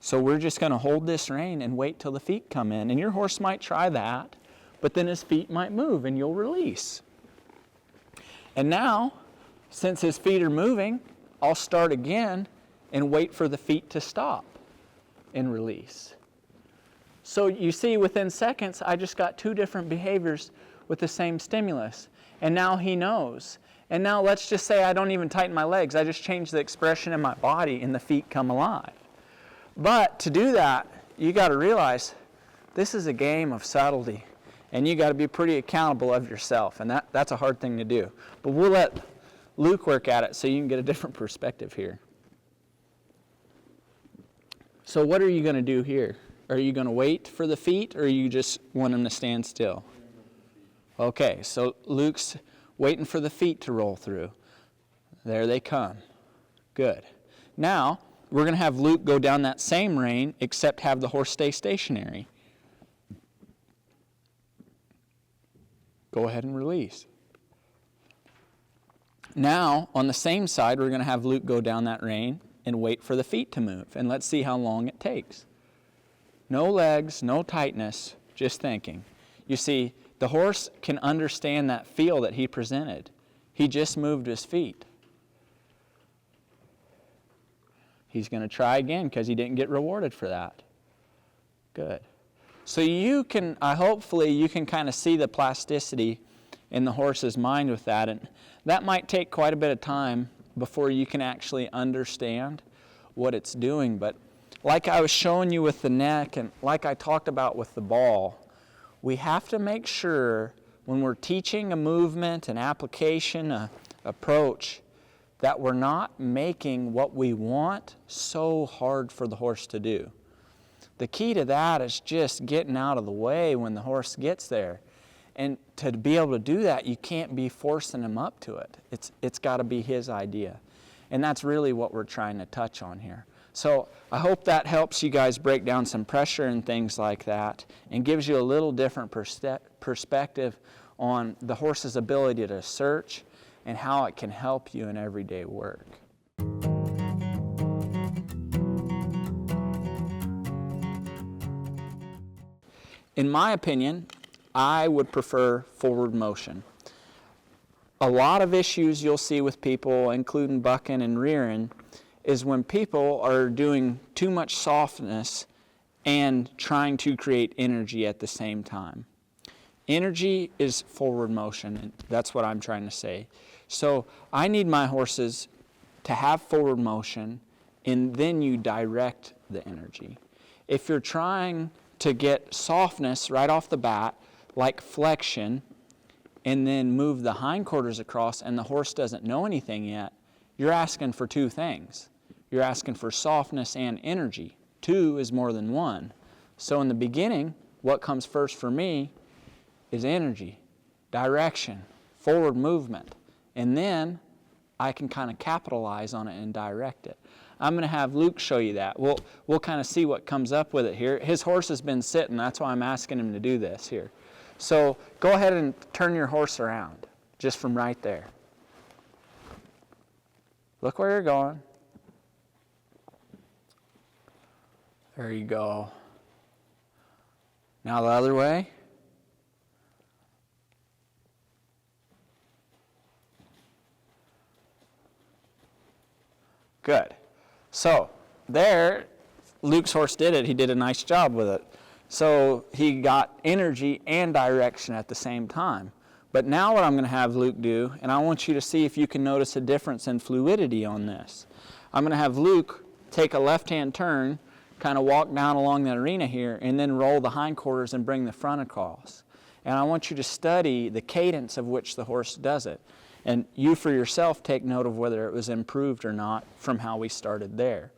So we're just going to hold this rein and wait till the feet come in. And your horse might try that, but then his feet might move and you'll release. And now, since his feet are moving, I'll start again and wait for the feet to stop and release. So you see, within seconds, I just got two different behaviors with the same stimulus. And now he knows. And now let's just say I don't even tighten my legs. I just change the expression in my body and the feet come alive. But to do that, you got to realize this is a game of subtlety. And you got to be pretty accountable of yourself. And that's a hard thing to do. But we'll let Luke work at it so you can get a different perspective here. So what are you going to do here? Are you going to wait for the feet, or you just want them to stand still? Okay, so Luke's waiting for the feet to roll through. There they come. Good. Now, we're going to have Luke go down that same rein, except have the horse stay stationary. Go ahead and release. Now, on the same side, we're going to have Luke go down that rein and wait for the feet to move. And let's see how long it takes. No legs, no tightness, just thinking. You see, the horse can understand that feel that he presented. He just moved his feet. He's going to try again because he didn't get rewarded for that. Good. So you can, hopefully you can kind of see the plasticity in the horse's mind with that. And that might take quite a bit of time before you can actually understand what it's doing. But like I was showing you with the neck, and like I talked about with the ball, we have to make sure when we're teaching a movement, an application, a approach, that we're not making what we want so hard for the horse to do. The key to that is just getting out of the way when the horse gets there. And to be able to do that, you can't be forcing him up to it. It's got to be his idea. And that's really what we're trying to touch on here. So I hope that helps you guys break down some pressure and things like that and gives you a little different perspective on the horse's ability to search and how it can help you in everyday work. In my opinion, I would prefer forward motion. A lot of issues you'll see with people, including bucking and rearing, is when people are doing too much softness and trying to create energy at the same time. Energy is forward motion, and that's what I'm trying to say. So I need my horses to have forward motion, and then you direct the energy. If you're trying to get softness right off the bat, like flexion, and then move the hindquarters across and the horse doesn't know anything yet, you're asking for two things. You're asking for softness and energy. Two is more than one. So in the beginning, what comes first for me is energy, direction, forward movement. And then I can kind of capitalize on it and direct it. I'm going to have Luke show you that. We'll kind of see what comes up with it here. His horse has been sitting. That's why I'm asking him to do this here. So go ahead and turn your horse around, just from right there. Look where you're going. There you go. Now the other way. Good. So there, Luke's horse did it. He did a nice job with it. So he got energy and direction at the same time. But now what I'm going to have Luke do, and I want you to see if you can notice a difference in fluidity on this. I'm going to have Luke take a left-hand turn, kind of walk down along the arena here, and then roll the hindquarters and bring the front across. And I want you to study the cadence of which the horse does it. And you for yourself take note of whether it was improved or not from how we started there.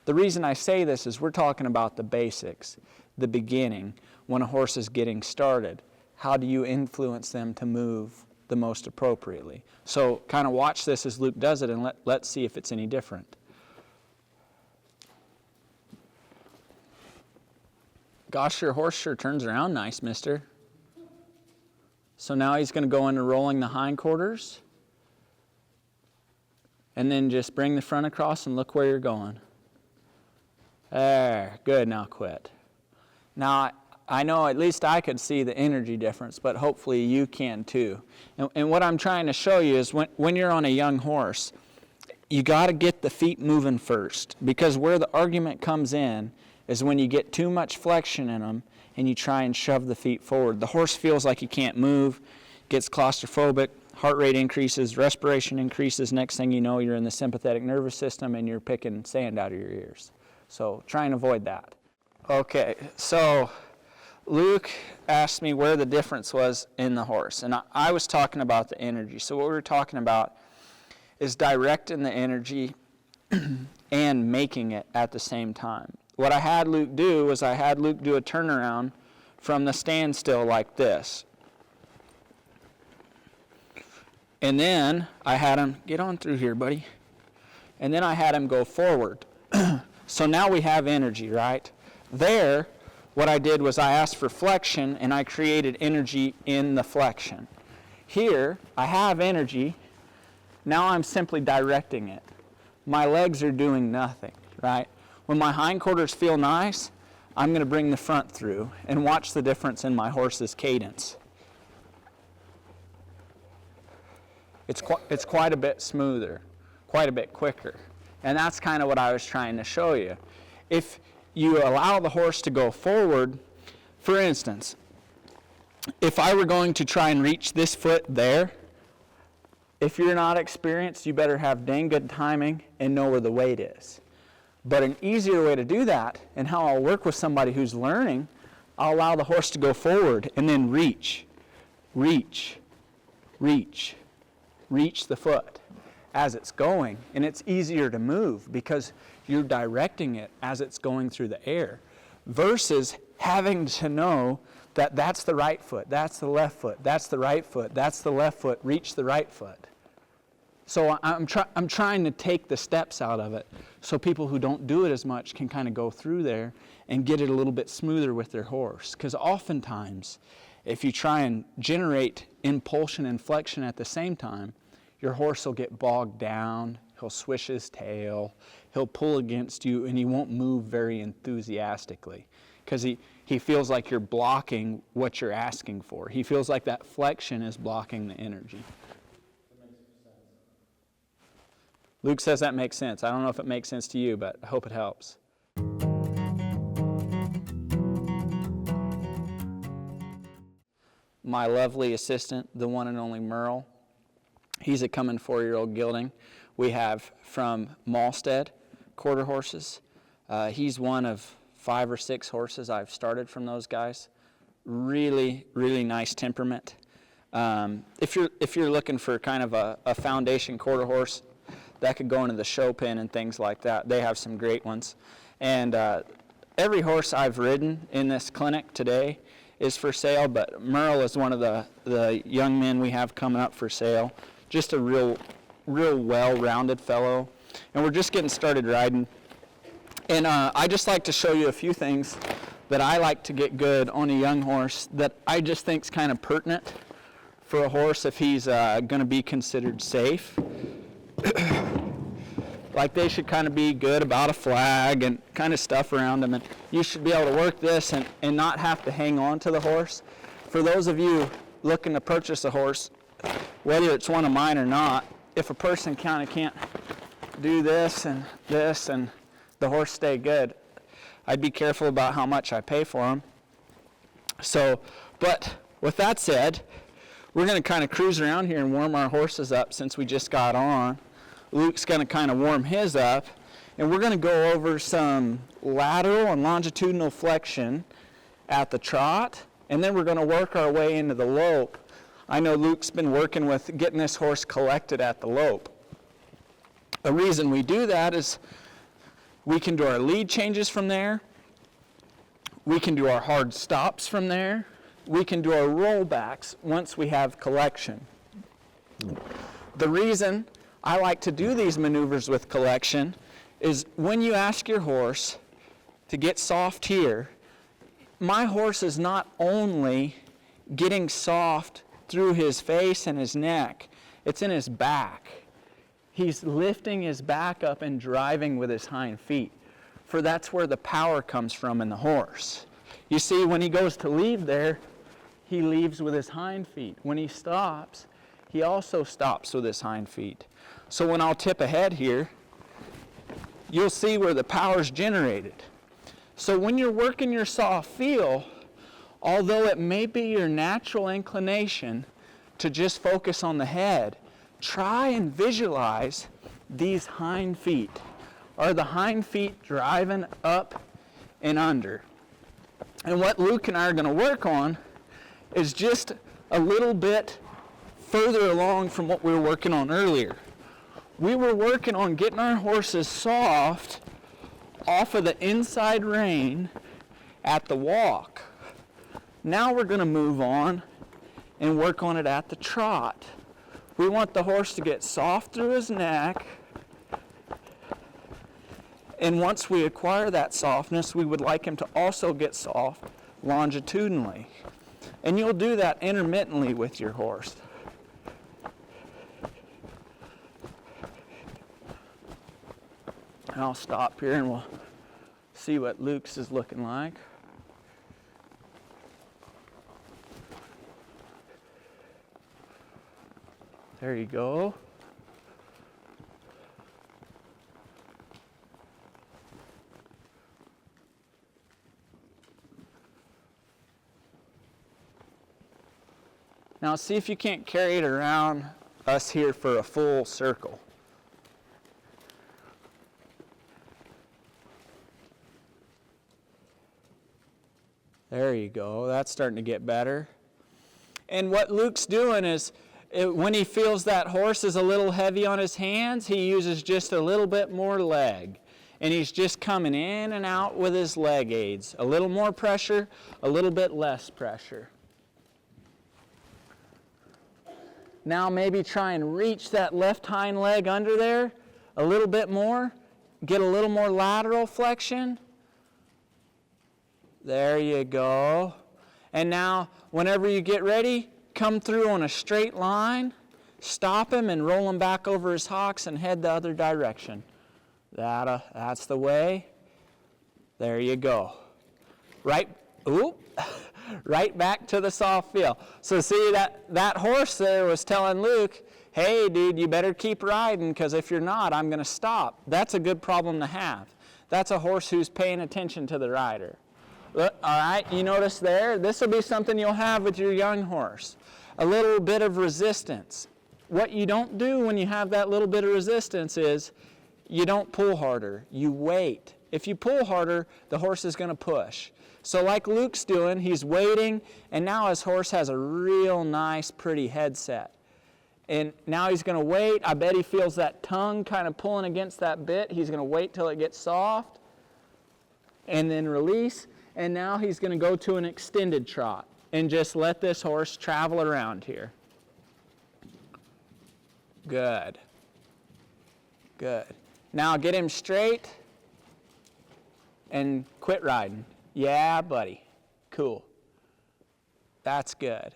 The reason I say this is we're talking about the basics, the beginning, when a horse is getting started. How do you influence them to move the most appropriately? So kind of watch this as Luke does it, and let's see if it's any different. Gosh, your horse sure turns around nice, mister. So now he's going to go into rolling the hindquarters. And then just bring the front across and look where you're going. There, good, now quit. Now, I know at least I could see the energy difference, but hopefully you can too. And what I'm trying to show you is when you're on a young horse, you got to get the feet moving first, because where the argument comes in is when you get too much flexion in them and you try and shove the feet forward. The horse feels like he can't move, gets claustrophobic, heart rate increases, respiration increases. Next thing you know, you're in the sympathetic nervous system and you're picking sand out of your ears. So try and avoid that. Okay, so Luke asked me where the difference was in the horse, and I was talking about the energy. So what we were talking about is directing the energy and making it at the same time. What I had Luke do was I had Luke do a turnaround from the standstill like this. And then I had him, get on through here, buddy. And then I had him go forward. So now we have energy, right? There, what I did was I asked for flexion, and I created energy in the flexion. Here, I have energy. Now I'm simply directing it. My legs are doing nothing, right? When my hindquarters feel nice, I'm going to bring the front through and watch the difference in my horse's cadence. It's quite a bit smoother, quite a bit quicker. And that's kind of what I was trying to show you. If you allow the horse to go forward, for instance, if I were going to try and reach this foot there, if you're not experienced, you better have dang good timing and know where the weight is. But an easier way to do that, and how I'll work with somebody who's learning, I'll allow the horse to go forward and then reach, reach, reach, reach the foot as it's going. And it's easier to move because you're directing it as it's going through the air, versus having to know that that's the right foot, that's the left foot, that's the right foot, that's the left foot, reach the right foot. So I'm trying to take the steps out of it so people who don't do it as much can kind of go through there and get it a little bit smoother with their horse. Because oftentimes, if you try and generate impulsion and flexion at the same time, your horse will get bogged down, he'll swish his tail, he'll pull against you, and he won't move very enthusiastically because he feels like you're blocking what you're asking for. He feels like that flexion is blocking the energy. Luke says that makes sense. I don't know if it makes sense to you, but I hope it helps. My lovely assistant, the one and only Merle, he's a coming 4-year-old gelding. We have from Malstead quarter horses. He's one of 5 or 6 horses I've started from those guys. Really, really nice temperament. If you're looking for kind of a foundation quarter horse, that could go into the show pen and things like that. They have some great ones. And every horse I've ridden in this clinic today is for sale, but Merle is one of the young men we have coming up for sale. Just a real well-rounded fellow. And we're just getting started riding. And I just like to show you a few things that I like to get good on a young horse that I just think is kind of pertinent for a horse if he's going to be considered safe. Like they should kind of be good about a flag and kind of stuff around them, and you should be able to work this and not have to hang on to the horse. For those of you looking to purchase a horse, whether it's one of mine or not, if a person kind of can't do this and the horse stay good, I'd be careful about how much I pay for them. So, but with that said, we're going to kind of cruise around here and warm our horses up since we just got on. Luke's going to kind of warm his up, and we're going to go over some lateral and longitudinal flexion at the trot, and then we're going to work our way into the lope. I know Luke's been working with getting this horse collected at the lope. The reason we do that is we can do our lead changes from there, we can do our hard stops from there, we can do our rollbacks once we have collection. The reason I like to do these maneuvers with collection is when you ask your horse to get soft here, my horse is not only getting soft through his face and his neck, it's in his back. He's lifting his back up and driving with his hind feet, for that's where the power comes from in the horse. You see, when he goes to leave there, he leaves with his hind feet. When he stops, he also stops with his hind feet. So when I'll tip ahead here, you'll see where the power's generated. So when you're working your soft feel, although it may be your natural inclination to just focus on the head, try and visualize these hind feet. Are the hind feet driving up and under? And what Luke and I are going to work on is just a little bit further along from what we were working on earlier. We were working on getting our horses soft off of the inside rein at the walk. Now we're going to move on and work on it at the trot. We want the horse to get soft through his neck, and once we acquire that softness, we would like him to also get soft longitudinally. And you'll do that intermittently with your horse. And I'll stop here and we'll see what Luke's is looking like. There you go. Now see if you can't carry it around us here for a full circle. There you go. That's starting to get better. And what Luke's doing is, when he feels that horse is a little heavy on his hands, he uses just a little bit more leg. And he's just coming in and out with his leg aids. A little more pressure, a little bit less pressure. Now maybe try and reach that left hind leg under there a little bit more. Get a little more lateral flexion. There you go. And now, whenever you get ready, come through on a straight line, stop him and roll him back over his hocks and head the other direction. That's the way. There you go. Right back to the soft feel. So see, that horse there was telling Luke, hey dude, you better keep riding, because if you're not, I'm going to stop. That's a good problem to have. That's a horse who's paying attention to the rider. All right, you notice there, this will be something you'll have with your young horse. A little bit of resistance. What you don't do when you have that little bit of resistance is you don't pull harder, you wait. If you pull harder, the horse is going to push. So like Luke's doing, he's waiting, and now his horse has a real nice, pretty headset. And now he's going to wait. I bet he feels that tongue kind of pulling against that bit. He's going to wait till it gets soft, and then release. And now he's going to go to an extended trot and just let this horse travel around here. Good. Good. Now get him straight and quit riding. Yeah, buddy. Cool. That's good.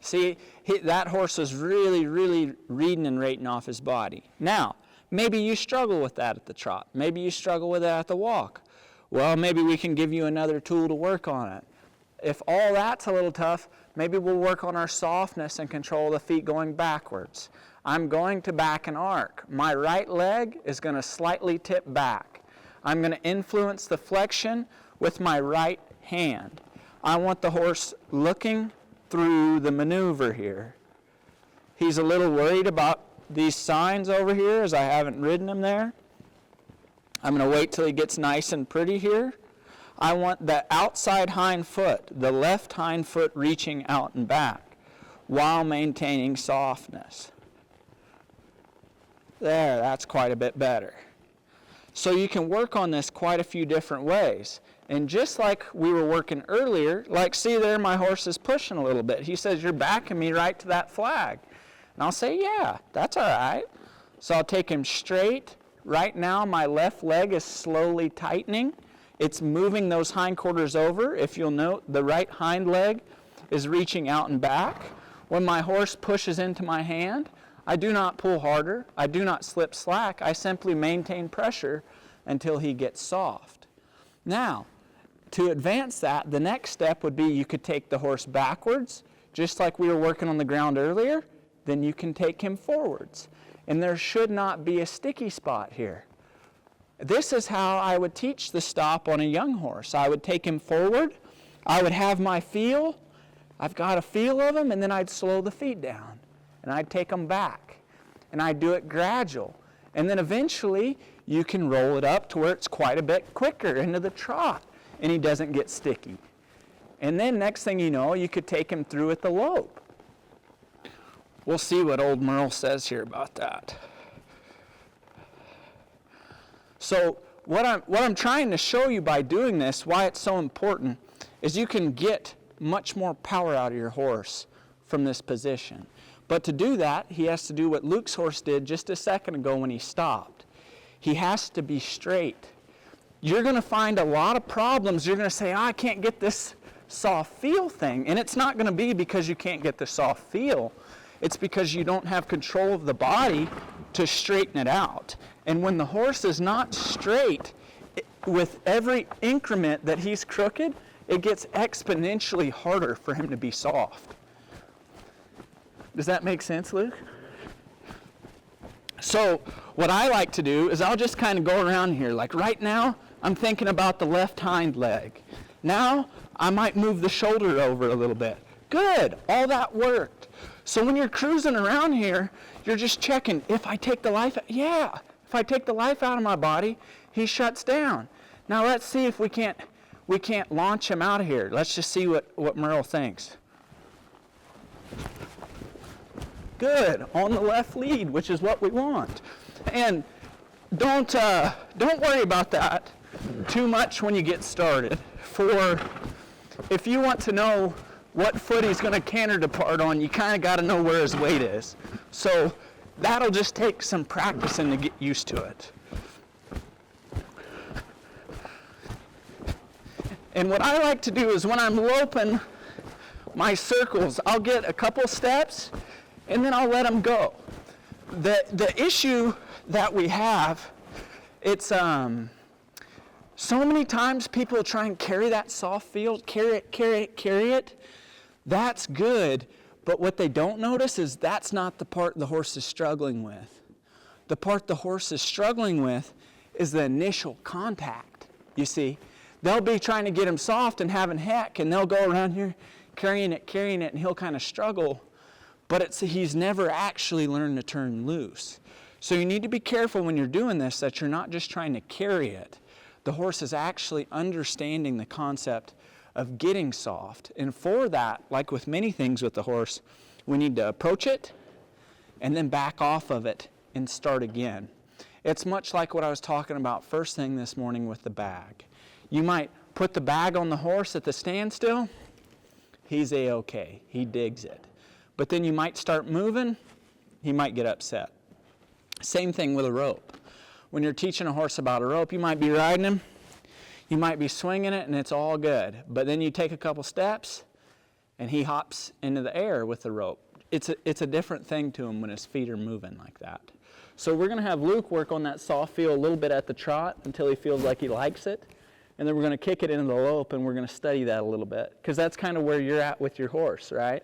See, that horse is really, really reading and rating off his body. Now, maybe you struggle with that at the trot. Maybe you struggle with it at the walk. Well, maybe we can give you another tool to work on it. If all that's a little tough, maybe we'll work on our softness and control the feet going backwards. I'm going to back and arc. My right leg is going to slightly tip back. I'm going to influence the flexion with my right hand. I want the horse looking through the maneuver here. He's a little worried about these signs over here as I haven't ridden him there. I'm going to wait till he gets nice and pretty here. I want the outside hind foot, the left hind foot reaching out and back while maintaining softness. There, that's quite a bit better. So you can work on this quite a few different ways. And just like we were working earlier, like see there my horse is pushing a little bit. He says, you're backing me right to that flag. And I'll say, yeah, that's all right. So I'll take him straight. Right now, my left leg is slowly tightening. It's moving those hindquarters over. If you'll note, the right hind leg is reaching out and back. When my horse pushes into my hand, I do not pull harder. I do not slip slack. I simply maintain pressure until he gets soft. Now, to advance that, the next step would be you could take the horse backwards, just like we were working on the ground earlier. Then you can take him forwards. And there should not be a sticky spot here. This is how I would teach the stop on a young horse. I would take him forward. I would have my feel. I've got a feel of him, and then I'd slow the feet down. And I'd take them back. And I'd do it gradual. And then eventually, you can roll it up to where it's quite a bit quicker into the trot, and he doesn't get sticky. And then next thing you know, you could take him through at the lope. We'll see what old Merle says here about that. So what I'm trying to show you by doing this, why it's so important, is you can get much more power out of your horse from this position. But to do that, he has to do what Luke's horse did just a second ago when he stopped. He has to be straight. You're going to find a lot of problems. You're going to say, I can't get this soft feel thing. And it's not going to be because you can't get the soft feel. It's because you don't have control of the body to straighten it out. And when the horse is not straight, with every increment that he's crooked, it gets exponentially harder for him to be soft. Does that make sense, Luke? So what I like to do is I'll just kind of go around here. Like right now, I'm thinking about the left hind leg. Now, I might move the shoulder over a little bit. Good, all that worked. So when you're cruising around here, you're just checking, if I take the life out, if I take the life out of my body, he shuts down. Now let's see if we can't launch him out of here. Let's just see what Merle thinks. Good, on the left lead, which is what we want. And don't worry about that too much when you get started. For if you want to know what foot he's going to canter depart on, you kind of got to know where his weight is. So that'll just take some practicing to get used to it. And what I like to do is when I'm loping my circles, I'll get a couple steps and then I'll let them go. The issue that we have, it's so many times people try and carry that soft feel, carry it. That's good, but what they don't notice is that's not the part the horse is struggling with. The part the horse is struggling with is the initial contact, you see. They'll be trying to get him soft and having heck, and they'll go around here carrying it, and he'll kind of struggle, but he's never actually learned to turn loose. So you need to be careful when you're doing this that you're not just trying to carry it. The horse is actually understanding the concept of getting soft. And for that, like with many things with the horse, we need to approach it and then back off of it and start again. It's much like what I was talking about first thing this morning with the bag. You might put the bag on the horse at the standstill. He's A-okay. He digs it. But then you might start moving. He might get upset. Same thing with a rope. When you're teaching a horse about a rope, you might be riding him. You might be swinging it, and it's all good. But then you take a couple steps, and he hops into the air with the rope. It's a different thing to him when his feet are moving like that. So we're going to have Luke work on that soft feel a little bit at the trot until he feels like he likes it. And then we're going to kick it into the lope, and we're going to study that a little bit. Because that's kind of where you're at with your horse, right?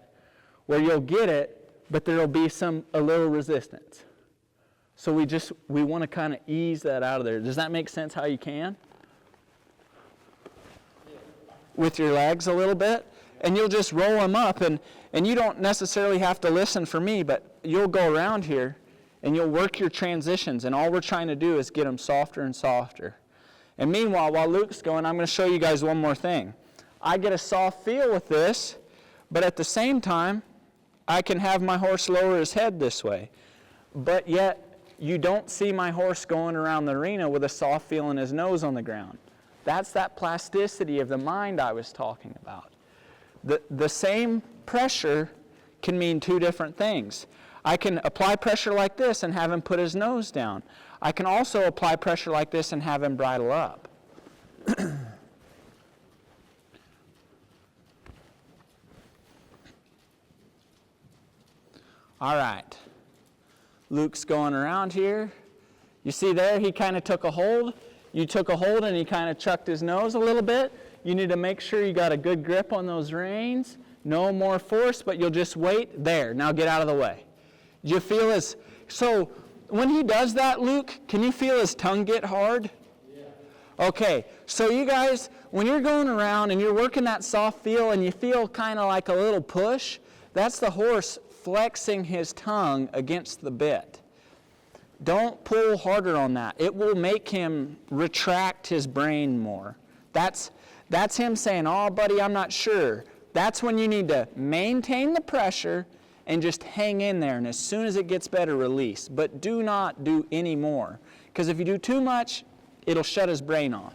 Where you'll get it, but there'll be a little resistance. So we want to kind of ease that out of there. Does that make sense how you can? With your legs a little bit? And you'll just roll them up, and you don't necessarily have to listen for me, but you'll go around here, and you'll work your transitions, and all we're trying to do is get them softer and softer. And meanwhile, while Luke's going, I'm going to show you guys one more thing. I get a soft feel with this, but at the same time, I can have my horse lower his head this way. But yet, you don't see my horse going around the arena with a soft feel in his nose on the ground. That's that plasticity of the mind I was talking about. The same pressure can mean two different things. I can apply pressure like this and have him put his nose down. I can also apply pressure like this and have him bridle up. All right. Luke's going around here. You see there, he kind of took a hold. You took a hold and he kind of chucked his nose a little bit. You need to make sure you got a good grip on those reins. No more force, but you'll just wait. There, now get out of the way. Do you feel his, so when he does that, Luke, can you feel his tongue get hard? Yeah. Okay, so you guys, when you're going around and you're working that soft feel and you feel kind of like a little push, that's the horse flexing his tongue against the bit. Don't pull harder on that. It will make him retract his brain more. That's him saying, oh, buddy, I'm not sure. That's when you need to maintain the pressure and just hang in there. And as soon as it gets better, release. But do not do any more. Because if you do too much, it'll shut his brain off.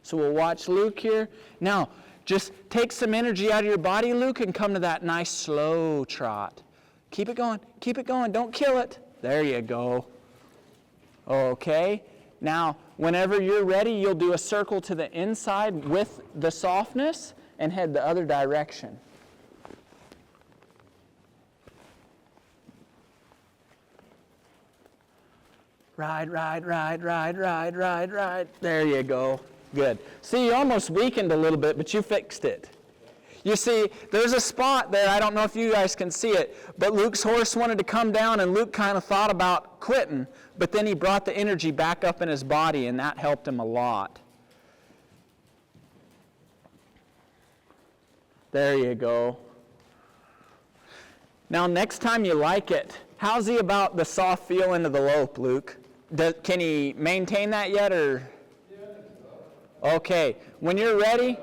So we'll watch Luke here. Now, just take some energy out of your body, Luke, and come to that nice slow trot. Keep it going. Keep it going. Don't kill it. There you go. Okay. Now, whenever you're ready, you'll do a circle to the inside with the softness and head the other direction. Ride, ride, ride, ride, ride, ride, ride. There you go. Good. See, you almost weakened a little bit, but you fixed it. You see, there's a spot there, I don't know if you guys can see it, but Luke's horse wanted to come down and Luke kind of thought about quitting, but then he brought the energy back up in his body and that helped him a lot. There you go. Now next time you like it, how's he about the soft feel into the lope, Luke? Can he maintain that yet or? Okay, when you're ready.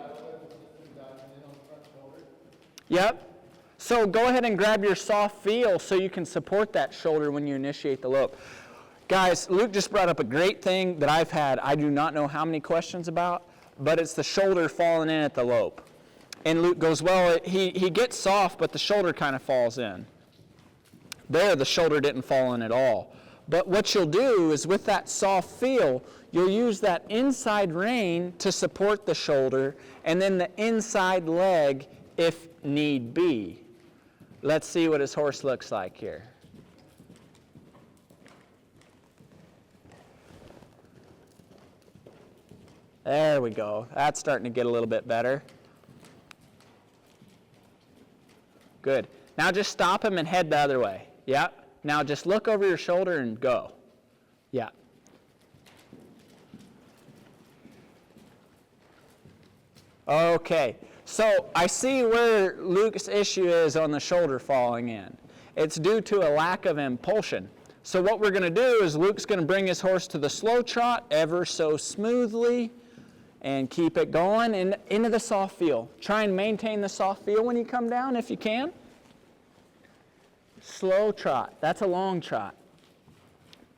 Yep. So go ahead and grab your soft feel so you can support that shoulder when you initiate the lope. Guys, Luke just brought up a great thing that I've had, I do not know how many questions about, but it's the shoulder falling in at the lope. And Luke goes, well, he gets soft, but the shoulder kind of falls in. There, the shoulder didn't fall in at all. But what you'll do is with that soft feel, you'll use that inside rein to support the shoulder, and then the inside leg if need be. Let's see what his horse looks like here. There we go. That's starting to get a little bit better. Good. Now just stop him and head the other way. Yep. Now just look over your shoulder and go. Yeah. Okay. So I see where Luke's issue is on the shoulder falling in. It's due to a lack of impulsion. So what we're going to do is Luke's going to bring his horse to the slow trot ever so smoothly and keep it going and into the soft feel. Try and maintain the soft feel when you come down if you can. Slow trot. That's a long trot.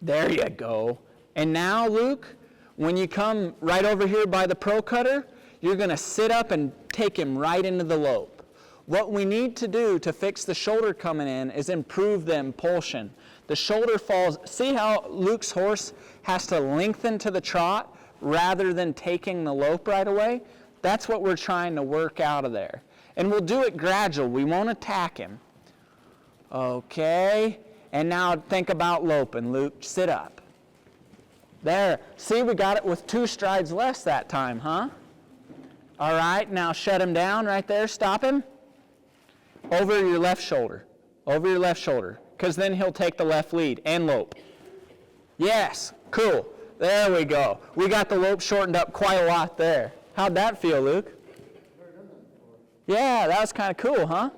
There you go. And now, Luke, when you come right over here by the pro cutter, you're going to sit up and take him right into the lope. What we need to do to fix the shoulder coming in is improve the impulsion. The shoulder falls. See how Luke's horse has to lengthen to the trot rather than taking the lope right away? That's what we're trying to work out of there. And we'll do it gradual. We won't attack him. Okay. And now think about loping, Luke. Sit up. There. See, we got it with 2 strides less that time, huh? All right, now shut him down right there. Stop him. Over your left shoulder. Over your left shoulder. Because then he'll take the left lead and lope. Yes, cool. There we go. We got the lope shortened up quite a lot there. How'd that feel, Luke? Yeah, that was kind of cool, huh?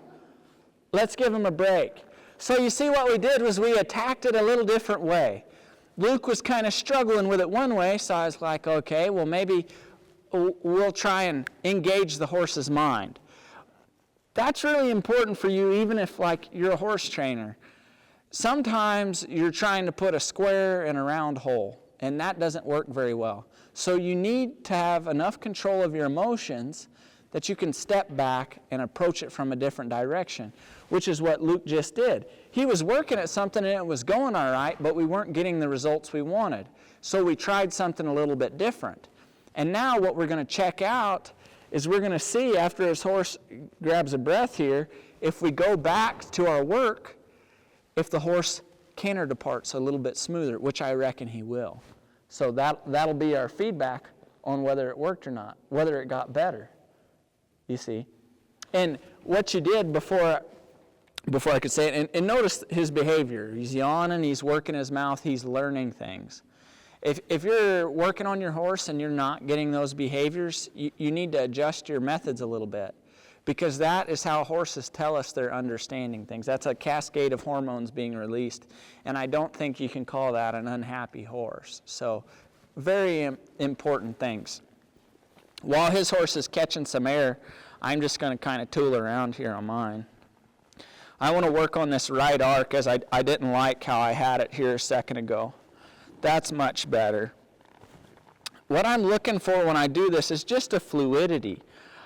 Let's give him a break. So you see what we did was we attacked it a little different way. Luke was kind of struggling with it one way, so I was like, okay, well maybe we'll try and engage the horse's mind. That's really important for you even if like you're a horse trainer. Sometimes you're trying to put a square in a round hole, and that doesn't work very well. So you need to have enough control of your emotions that you can step back and approach it from a different direction, which is what Luke just did. He was working at something and it was going all right, but we weren't getting the results we wanted. So we tried something a little bit different. And now what we're going to check out is we're going to see after his horse grabs a breath here, if we go back to our work, if the horse canter departs a little bit smoother, which I reckon he will. So that'll be our feedback on whether it worked or not, whether it got better, you see. And what you did before I could say it, and notice his behavior. He's yawning, he's working his mouth, he's learning things. If you're working on your horse and you're not getting those behaviors, you need to adjust your methods a little bit, because that is how horses tell us they're understanding things. That's a cascade of hormones being released, and I don't think you can call that an unhappy horse. So very important things. While his horse is catching some air, I'm just going to kind of tool around here on mine. I want to work on this right arc, as I didn't like how I had it here a second ago. That's much better. What I'm looking for when I do this is just a fluidity.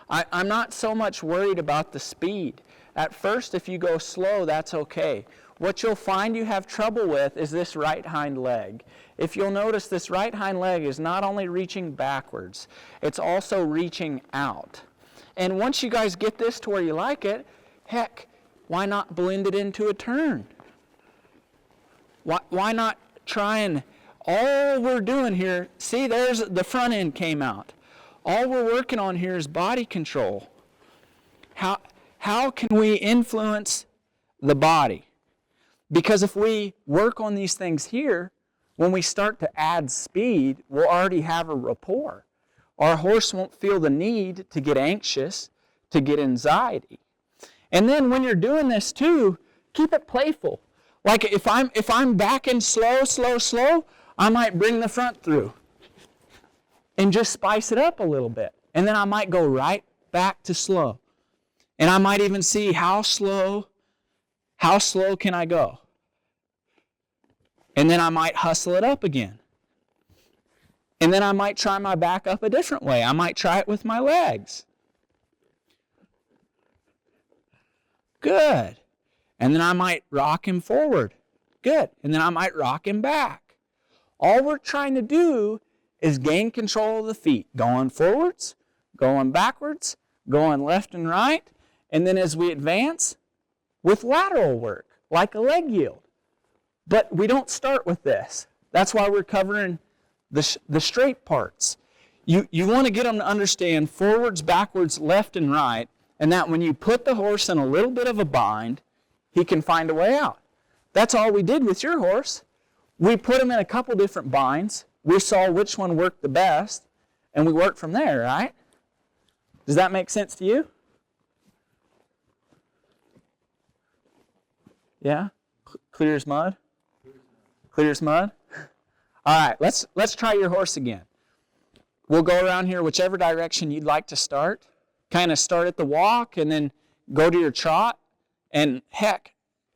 I'm not so much worried about the speed. At first, if you go slow, that's okay. What you'll find you have trouble with is this right hind leg. If you'll notice, this right hind leg is not only reaching backwards, it's also reaching out. And once you guys get this to where you like it, heck, why not blend it into a turn? Why not try and, all we're doing here, see, there's the front end came out. All we're working on here is body control. How can we influence the body? Because if we work on these things here, when we start to add speed, we'll already have a rapport. Our horse won't feel the need to get anxious, to get anxiety. And then when you're doing this too, keep it playful. Like if I'm backing slow, I might bring the front through and just spice it up a little bit. And then I might go right back to slow. And I might even see how slow can I go? And then I might hustle it up again. And then I might try my back up a different way. I might try it with my legs. Good. And then I might rock him forward. Good. And then I might rock him back. All we're trying to do is gain control of the feet. Going forwards, going backwards, going left and right. And then as we advance, with lateral work, like a leg yield. But we don't start with this. That's why we're covering the straight parts. You want to get them to understand forwards, backwards, left, and right, and that when you put the horse in a little bit of a bind, he can find a way out. That's all we did with your horse. We put him in a couple different binds. We saw which one worked the best, and we worked from there, right? Does that make sense to you? Yeah? Clear as mud? Clear as mud? All right, let's try your horse again. We'll go around here whichever direction you'd like to start. Kind of start at the walk and then go to your trot. And heck,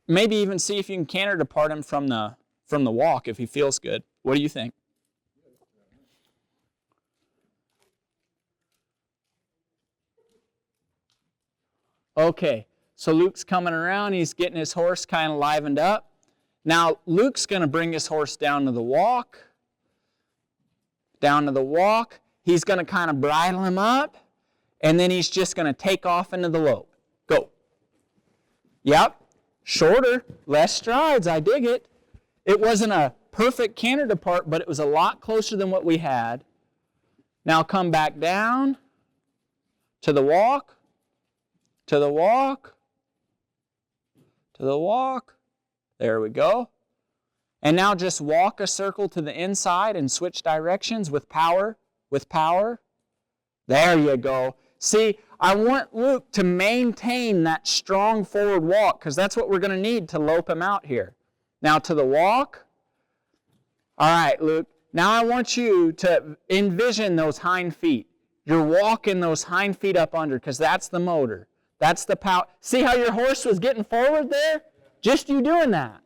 maybe even see if you can canter depart him from the walk if he feels good. What do you think? Okay, so Luke's coming around. He's getting his horse kind of livened up. Now, Luke's going to bring his horse down to the walk. Down to the walk. He's going to kind of bridle him up. And then he's just going to take off into the lope. Go. Yep. Shorter, less strides. I dig it. It wasn't a perfect canter depart, but it was a lot closer than what we had. Now come back down to the walk. To the walk. To the walk. There we go. And now just walk a circle to the inside and switch directions with power, with power. There you go. See, I want Luke to maintain that strong forward walk because that's what we're going to need to lope him out here. Now to the walk. All right, Luke. Now I want you to envision those hind feet. You're walking those hind feet up under because that's the motor. That's the power. See how your horse was getting forward there? Just you doing that.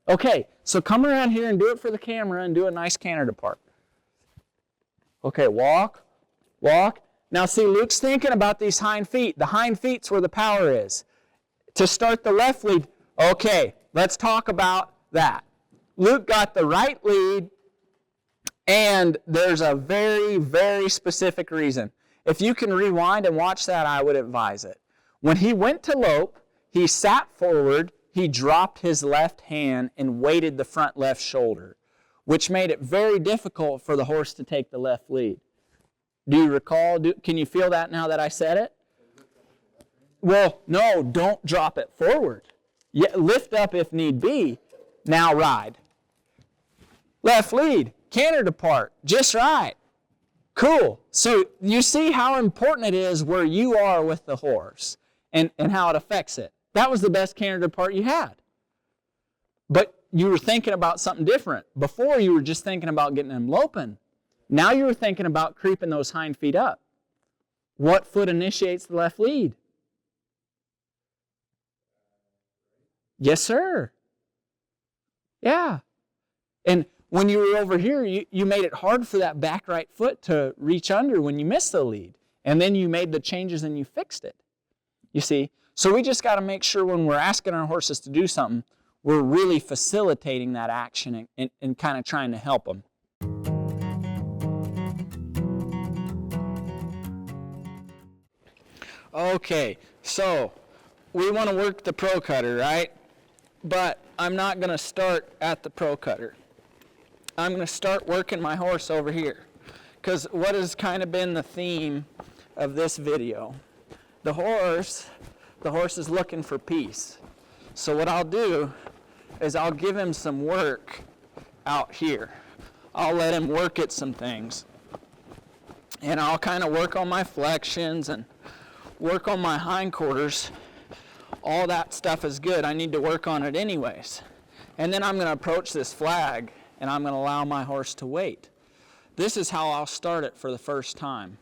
Okay, so come around here and do it for the camera and do a nice canter depart. Okay, walk, walk. Now see, Luke's thinking about these hind feet. The hind feet's where the power is. To start the left lead, okay, let's talk about that. Luke got the right lead, and there's a very, very specific reason. If you can rewind and watch that, I would advise it. When he went to lope, he sat forward, he dropped his left hand and weighted the front left shoulder, which made it very difficult for the horse to take the left lead. Do you recall? Can you feel that now that I said it? Well, no, don't drop it forward. Yeah, lift up if need be. Now ride. Left lead, canter depart, just right. Cool. So you see how important it is where you are with the horse and how it affects it. That was the best canter depart you had. But you were thinking about something different. Before you were just thinking about getting him loping. Now you were thinking about creeping those hind feet up. What foot initiates the left lead? Yes, sir. Yeah. And when you were over here, you made it hard for that back right foot to reach under when you missed the lead. And then you made the changes and you fixed it. You see? So we just got to make sure when we're asking our horses to do something, we're really facilitating that action and kind of trying to help them. Okay, so we want to work the pro cutter, right? But I'm not going to start at the pro cutter. I'm going to start working my horse over here. Because what has kind of been the theme of this video? The horse is looking for peace. So what I'll do is I'll give him some work out here. I'll let him work at some things. And I'll kind of work on my flexions and work on my hindquarters. All that stuff is good. I need to work on it anyways. And then I'm going to approach this flag and I'm going to allow my horse to wait. This is how I'll start it for the first time.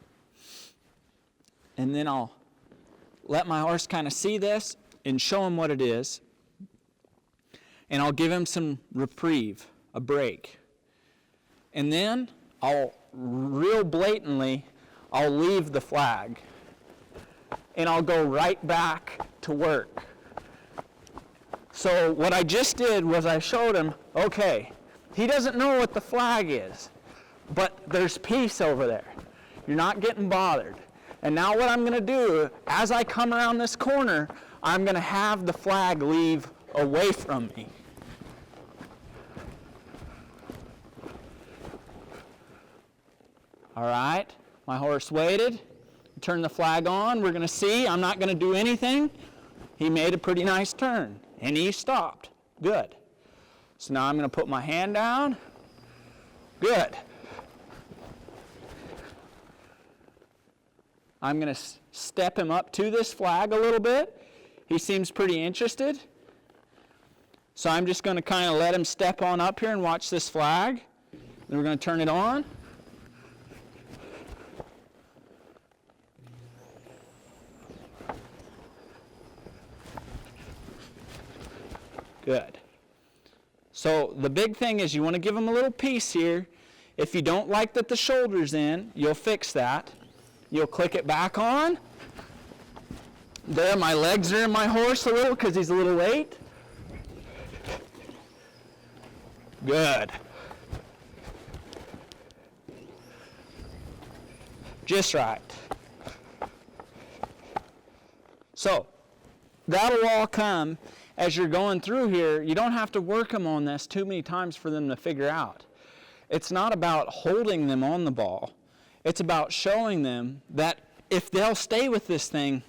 And then I'll let my horse kind of see this and show him what it is. And I'll give him some reprieve, a break. And then I'll real blatantly, I'll leave the flag. And I'll go right back to work. So what I just did was I showed him, okay, he doesn't know what the flag is, but there's peace over there. You're not getting bothered. And now what I'm going to do, as I come around this corner, I'm going to have the flag leave away from me. All right, my horse waited. Turn the flag on. We're going to see. I'm not going to do anything. He made a pretty nice turn, and he stopped. Good. So now I'm going to put my hand down. Good. I'm going to step him up to this flag a little bit. He seems pretty interested. So I'm just going to kind of let him step on up here and watch this flag. Then we're going to turn it on. Good. So the big thing is you want to give them a little piece here. If you don't like that the shoulder's in, you'll fix that. You'll click it back on. There, my legs are in my horse a little because he's a little late. Good. Just right. So that'll all come as you're going through here. You don't have to work them on this too many times for them to figure out. It's not about holding them on the ball. It's about showing them that if they'll stay with this thing,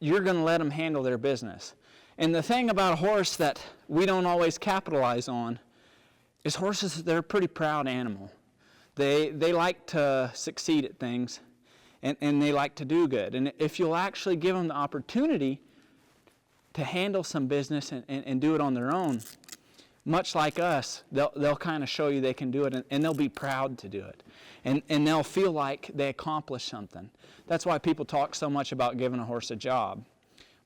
you're going to let them handle their business. And the thing about a horse that we don't always capitalize on is horses, they're a pretty proud animal. They like to succeed at things, and they like to do good. And if you'll actually give them the opportunity to handle some business and do it on their own, much like us, they'll kind of show you they can do it, and they'll be proud to do it. And they'll feel like they accomplished something. That's why people talk so much about giving a horse a job.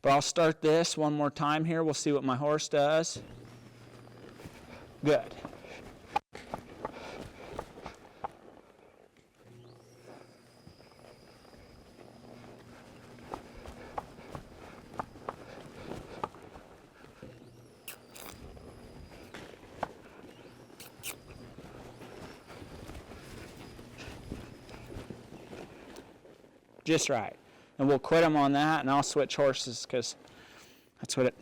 But I'll start this one more time here. We'll see what my horse does. Good. Just right. And we'll quit them on that, and I'll switch horses because that's what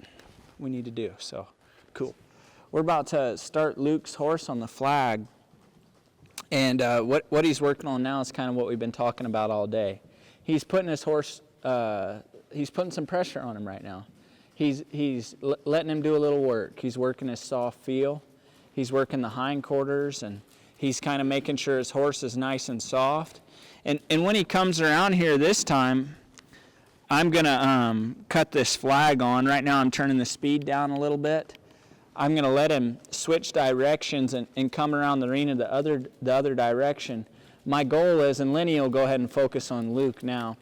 we need to do. So, cool. We're about to start Luke's horse on the flag. And what he's working on now is kind of what we've been talking about all day. He's putting his horse, he's putting some pressure on him right now. He's letting him do a little work. He's working his soft feel. He's working the hindquarters, and he's kind of making sure his horse is nice and soft. And when he comes around here this time, I'm going to cut this flag on. Right now I'm turning the speed down a little bit. I'm going to let him switch directions and come around the arena the other direction. My goal is, and Lenny will go ahead and focus on Luke now,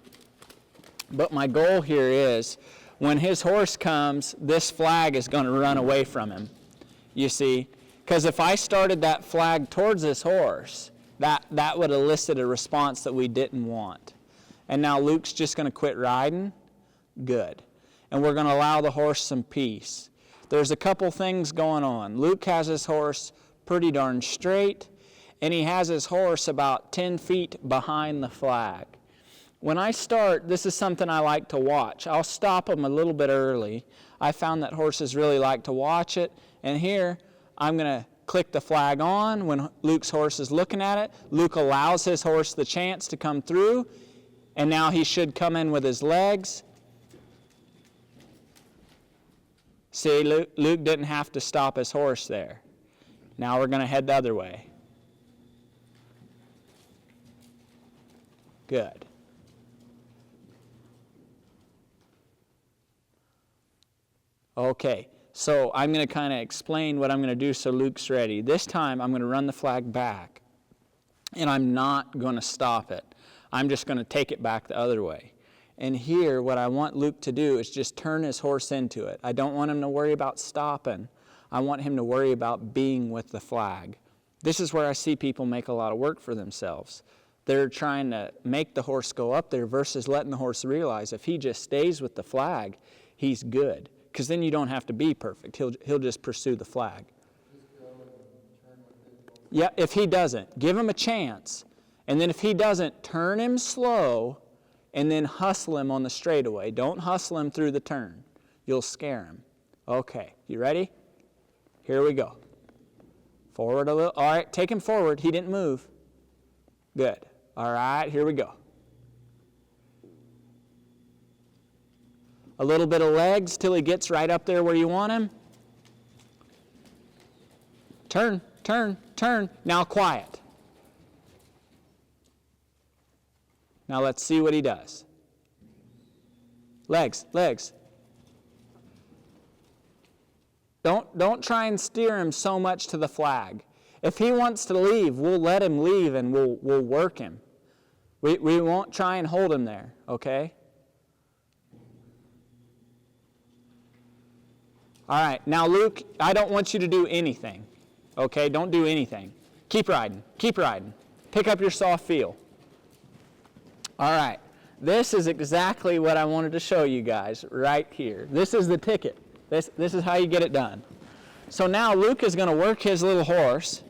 but my goal here is when his horse comes, this flag is going to run away from him, you see. Because if I started that flag towards this horse, that would elicit a response that we didn't want. And now Luke's just going to quit riding. Good. And we're going to allow the horse some peace. There's a couple things going on. Luke has his horse pretty darn straight, and he has his horse about 10 feet behind the flag. When I start, this is something I like to watch. I'll stop him a little bit early. I found that horses really like to watch it. And here, I'm going to click the flag on when Luke's horse is looking at it. Luke allows his horse the chance to come through, and now he should come in with his legs. See, Luke didn't have to stop his horse there. Now we're going to head the other way. Good. Okay, so I'm going to kind of explain what I'm going to do so Luke's ready. This time I'm going to run the flag back, and I'm not going to stop it. I'm just going to take it back the other way. And here, what I want Luke to do is just turn his horse into it. I don't want him to worry about stopping. I want him to worry about being with the flag. This is where I see people make a lot of work for themselves. They're trying to make the horse go up there versus letting the horse realize if he just stays with the flag, he's good. Because then you don't have to be perfect. He'll just pursue the flag. Yeah, if he doesn't, give him a chance. And then if he doesn't, turn him slow and then hustle him on the straightaway. Don't hustle him through the turn. You'll scare him. Okay, you ready? Here we go. Forward a little. All right, take him forward. He didn't move. Good. All right, here we go. A little bit of legs till he gets right up there where you want him. Turn, turn, turn. Now quiet. Now let's see what he does. Legs, legs. Don't try and steer him so much to the flag. If he wants to leave, we'll let him leave and we'll work him. We won't try and hold him there, okay? All right, now Luke, I don't want you to do anything, okay? Don't do anything. Keep riding, keep riding. Pick up your soft feel. All right, this is exactly what I wanted to show you guys right here. This is the ticket. This is how you get it done. So now Luke is going to work his little horse.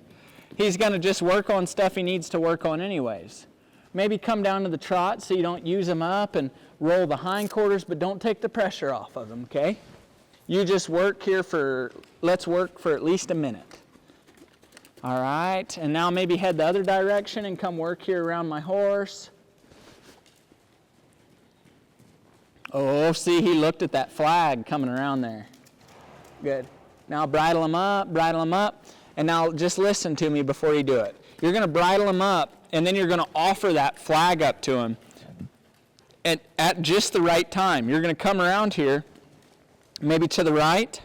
He's going to just work on stuff he needs to work on anyways. Maybe come down to the trot so you don't use him up and roll the hindquarters, but don't take the pressure off of him, okay? You just work here let's work for at least a minute. All right, and now maybe head the other direction and come work here around my horse. Oh, see, he looked at that flag coming around there. Good. Now bridle him up, and now just listen to me before you do it. You're going to bridle him up, and then you're going to offer that flag up to him at just the right time. You're going to come around here, maybe to the right,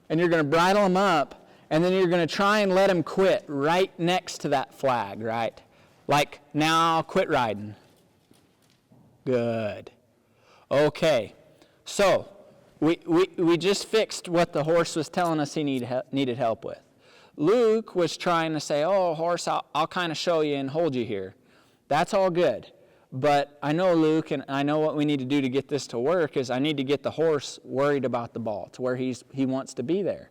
and you're going to bridle him up, and then you're going to try and let him quit right next to that flag, right? Like, now quit riding. Good. Okay, so we just fixed what the horse was telling us he needed help with. Luke was trying to say, oh, horse, I'll kind of show you and hold you here. That's all good. But I know Luke, and I know what we need to do to get this to work is I need to get the horse worried about the ball to where he wants to be there.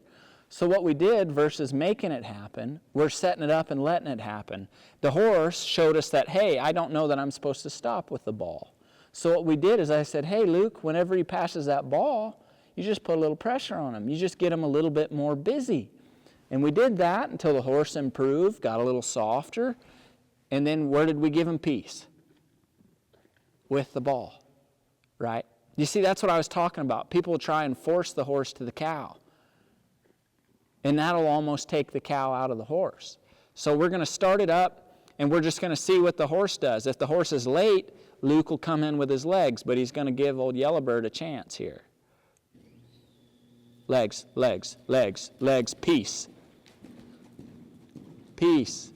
So what we did versus making it happen, we're setting it up and letting it happen. The horse showed us that, hey, I don't know that I'm supposed to stop with the ball. So what we did is I said, hey, Luke, whenever he passes that ball, You just put a little pressure on him. You just get him a little bit more busy. And we did that until the horse improved, got a little softer. And then where did we give him peace? With the ball, right? You see, that's what I was talking about. People will try and force the horse to the cow. And that'll almost take the cow out of the horse. So we're going to start it up, and we're just going to see what the horse does. If the horse is late, Luke will come in with his legs, but he's going to give old Yellowbird a chance here. Legs, legs, legs, legs, peace. Peace.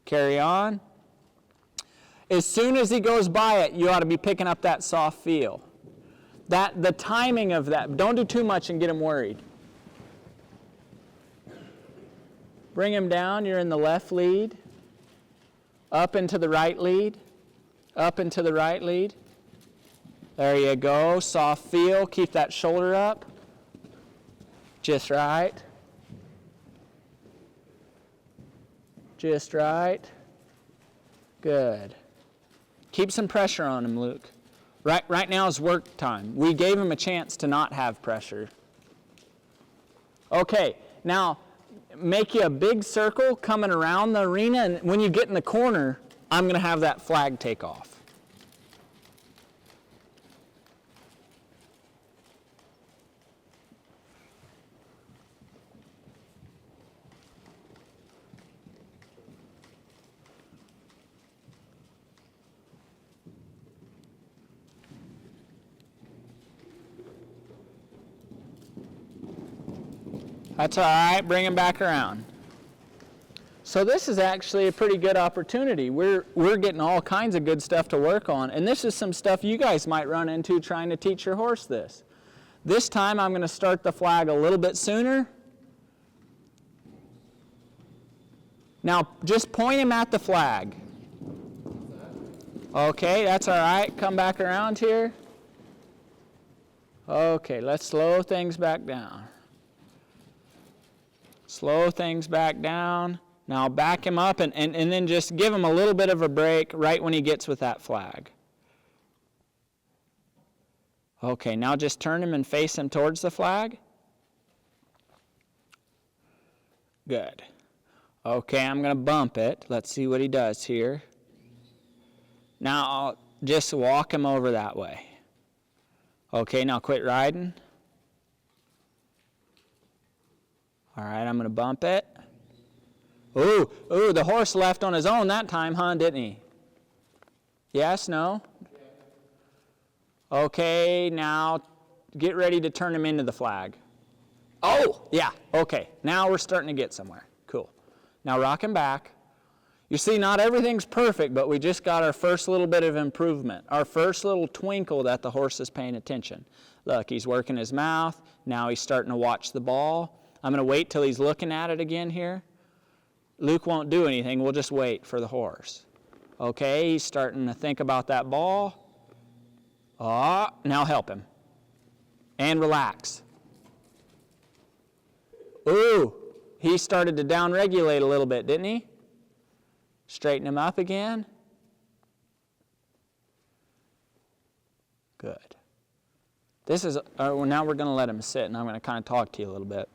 Carry on. As soon as he goes by it, you ought to be picking up that soft feel. The timing of that, don't do too much and get him worried. Bring him down, you're in the left lead. Up into the right lead. Up into the right lead. There you go, soft feel, keep that shoulder up. Just right. Just right. Good. Keep some pressure on him, Luke. Right now is work time. We gave him a chance to not have pressure. Okay, now make you a big circle coming around the arena, and when you get in the corner, I'm going to have that flag take off. That's all right, bring him back around. So this is actually a pretty good opportunity. We're getting all kinds of good stuff to work on, and this is some stuff you guys might run into trying to teach your horse this. This time I'm going to start the flag a little bit sooner. Now just point him at the flag. Okay, that's all right. Come back around here. Okay, let's slow things back down. Slow things back down. Now back him up and then just give him a little bit of a break right when he gets with that flag. Okay, now just turn him and face him towards the flag. Good. Okay, I'm going to bump it. Let's see what he does here. Now I'll just walk him over that way. Okay, now quit riding. All right, I'm going to bump it. Ooh, the horse left on his own that time, huh, didn't he? Yes, no? Okay, now get ready to turn him into the flag. Oh, yeah, okay. Now we're starting to get somewhere. Cool. Now rock him back. You see, not everything's perfect, but we just got our first little bit of improvement, our first little twinkle that the horse is paying attention. Look, he's working his mouth. Now he's starting to watch the ball. I'm going to wait till he's looking at it again here. Luke won't do anything. We'll just wait for the horse. Okay, he's starting to think about that ball. Now help him. And relax. Ooh, he started to downregulate a little bit, didn't he? Straighten him up again. Good. This is, now we're going to let him sit, and I'm going to kind of talk to you a little bit.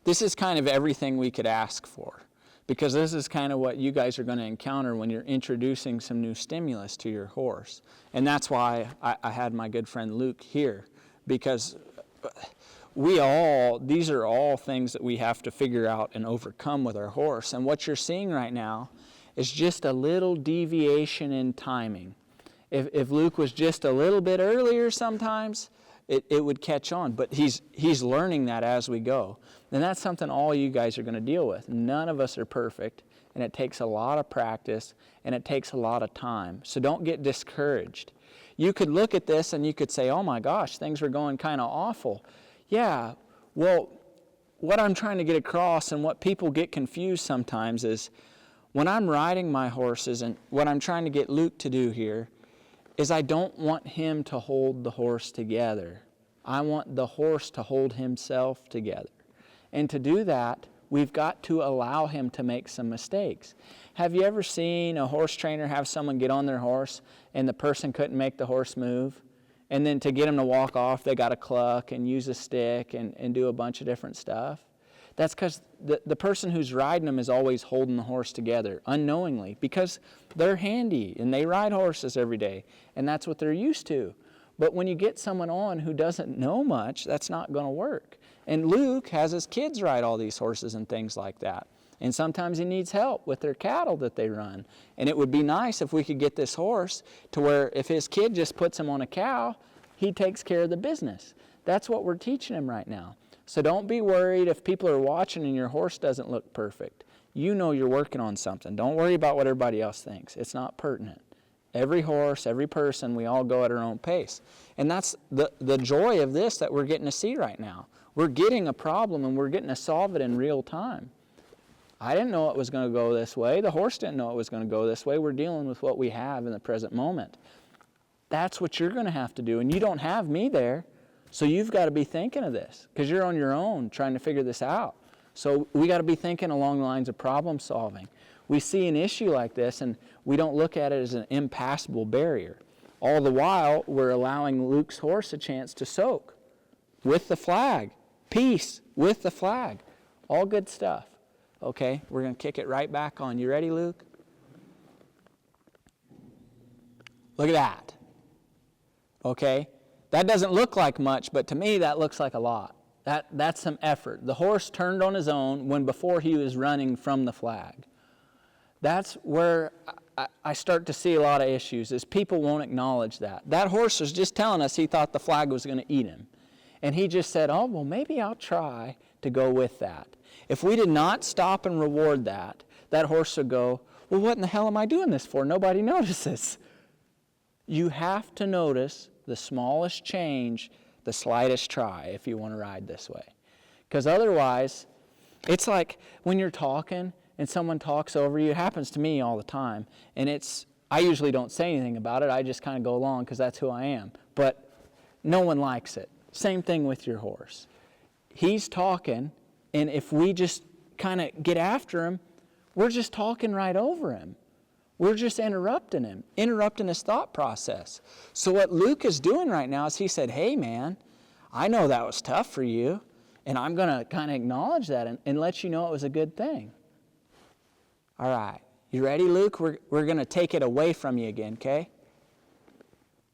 This is kind of everything we could ask for, because this is kind of what you guys are going to encounter when you're introducing some new stimulus to your horse. And that's why I had my good friend Luke here, because these are all things that we have to figure out and overcome with our horse. And what you're seeing right now is just a little deviation in timing. If Luke was just a little bit earlier sometimes, it would catch on. But he's learning that as we go. And that's something all you guys are going to deal with. None of us are perfect, and it takes a lot of practice, and it takes a lot of time. So don't get discouraged. You could look at this and you could say, oh my gosh, things are going kind of awful. Yeah, well, what I'm trying to get across and what people get confused sometimes is when I'm riding my horses, and what I'm trying to get Luke to do here is I don't want him to hold the horse together. I want the horse to hold himself together. And to do that, we've got to allow him to make some mistakes. Have you ever seen a horse trainer have someone get on their horse and the person couldn't make the horse move? And then to get him to walk off, they got to cluck and use a stick and do a bunch of different stuff? That's because the person who's riding them is always holding the horse together unknowingly, because they're handy and they ride horses every day and that's what they're used to. But when you get someone on who doesn't know much, that's not going to work. And Luke has his kids ride all these horses and things like that. And sometimes he needs help with their cattle that they run. And it would be nice if we could get this horse to where if his kid just puts him on a cow, he takes care of the business. That's what we're teaching him right now. So don't be worried if people are watching and your horse doesn't look perfect. You know you're working on something. Don't worry about what everybody else thinks. It's not pertinent. Every horse, every person, we all go at our own pace. And that's the joy of this that we're getting to see right now. We're getting a problem and we're getting to solve it in real time. I didn't know it was going to go this way. The horse didn't know it was going to go this way. We're dealing with what we have in the present moment. That's what you're going to have to do. And you don't have me there. So you've got to be thinking of this because you're on your own trying to figure this out. So we got to be thinking along the lines of problem solving. We see an issue like this and we don't look at it as an impassable barrier. All the while, we're allowing Luke's horse a chance to soak with the flag. Peace with the flag. All good stuff. Okay, we're going to kick it right back on. You ready, Luke? Look at that. Okay, that doesn't look like much, but to me that looks like a lot. That's some effort. The horse turned on his own when before he was running from the flag. That's where I start to see a lot of issues, is people won't acknowledge that. That horse was just telling us he thought the flag was going to eat him. And he just said, oh, well, maybe I'll try to go with that. If we did not stop and reward that, that horse would go, well, what in the hell am I doing this for? Nobody notices. You have to notice the smallest change, the slightest try if you want to ride this way. Because otherwise, it's like when you're talking and someone talks over you. It happens to me all the time. And I usually don't say anything about it. I just kind of go along because that's who I am. But no one likes it. Same thing with your horse. He's talking, and if we just kind of get after him, we're just talking right over him. We're just interrupting him, interrupting his thought process. So what Luke is doing right now is he said, hey, man, I know that was tough for you, and I'm going to kind of acknowledge that and let you know it was a good thing. All right. You ready, Luke? We're going to take it away from you again, okay?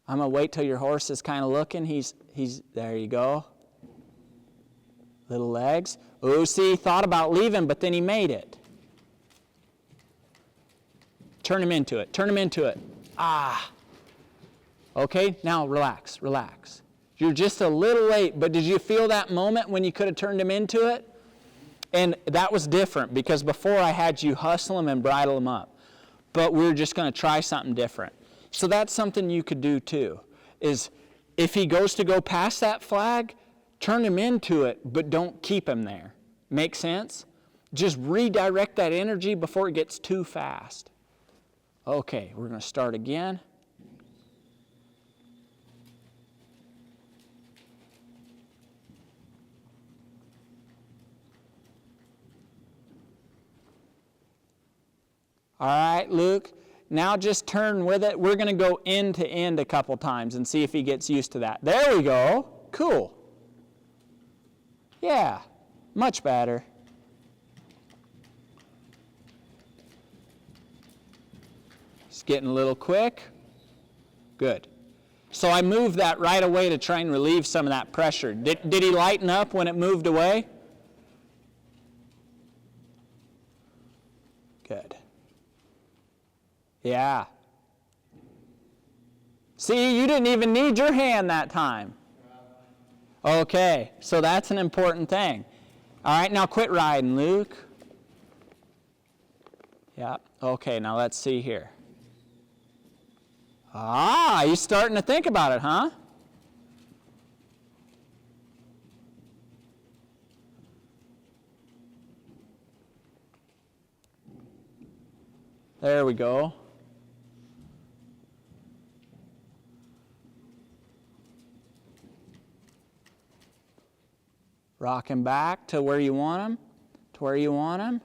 I'm going to wait till your horse is kind of looking. He's there you go. Little legs. Oh, see, he thought about leaving, but then he made it. Turn him into it. Turn him into it. Ah. Okay, now relax, relax. You're just a little late, but did you feel that moment when you could have turned him into it? And that was different because before I had you hustle him and bridle him up. But we're just going to try something different. So that's something you could do too, is if he goes to go past that flag, turn him into it, but don't keep him there. Make sense? Just redirect that energy before it gets too fast. Okay, we're going to start again. All right, Luke. Now just turn with it. We're going to go end to end a couple times and see if he gets used to that. There we go. Cool. Yeah, much better. It's getting a little quick. Good. So I moved that right away to try and relieve some of that pressure. Did he lighten up when it moved away? Good. Yeah. See, you didn't even need your hand that time. Okay, so that's an important thing. All right, now quit riding, Luke. Yeah, okay, now let's see here. Ah, you're starting to think about it, huh? There we go. Rock him back to where you want him, to where you want him.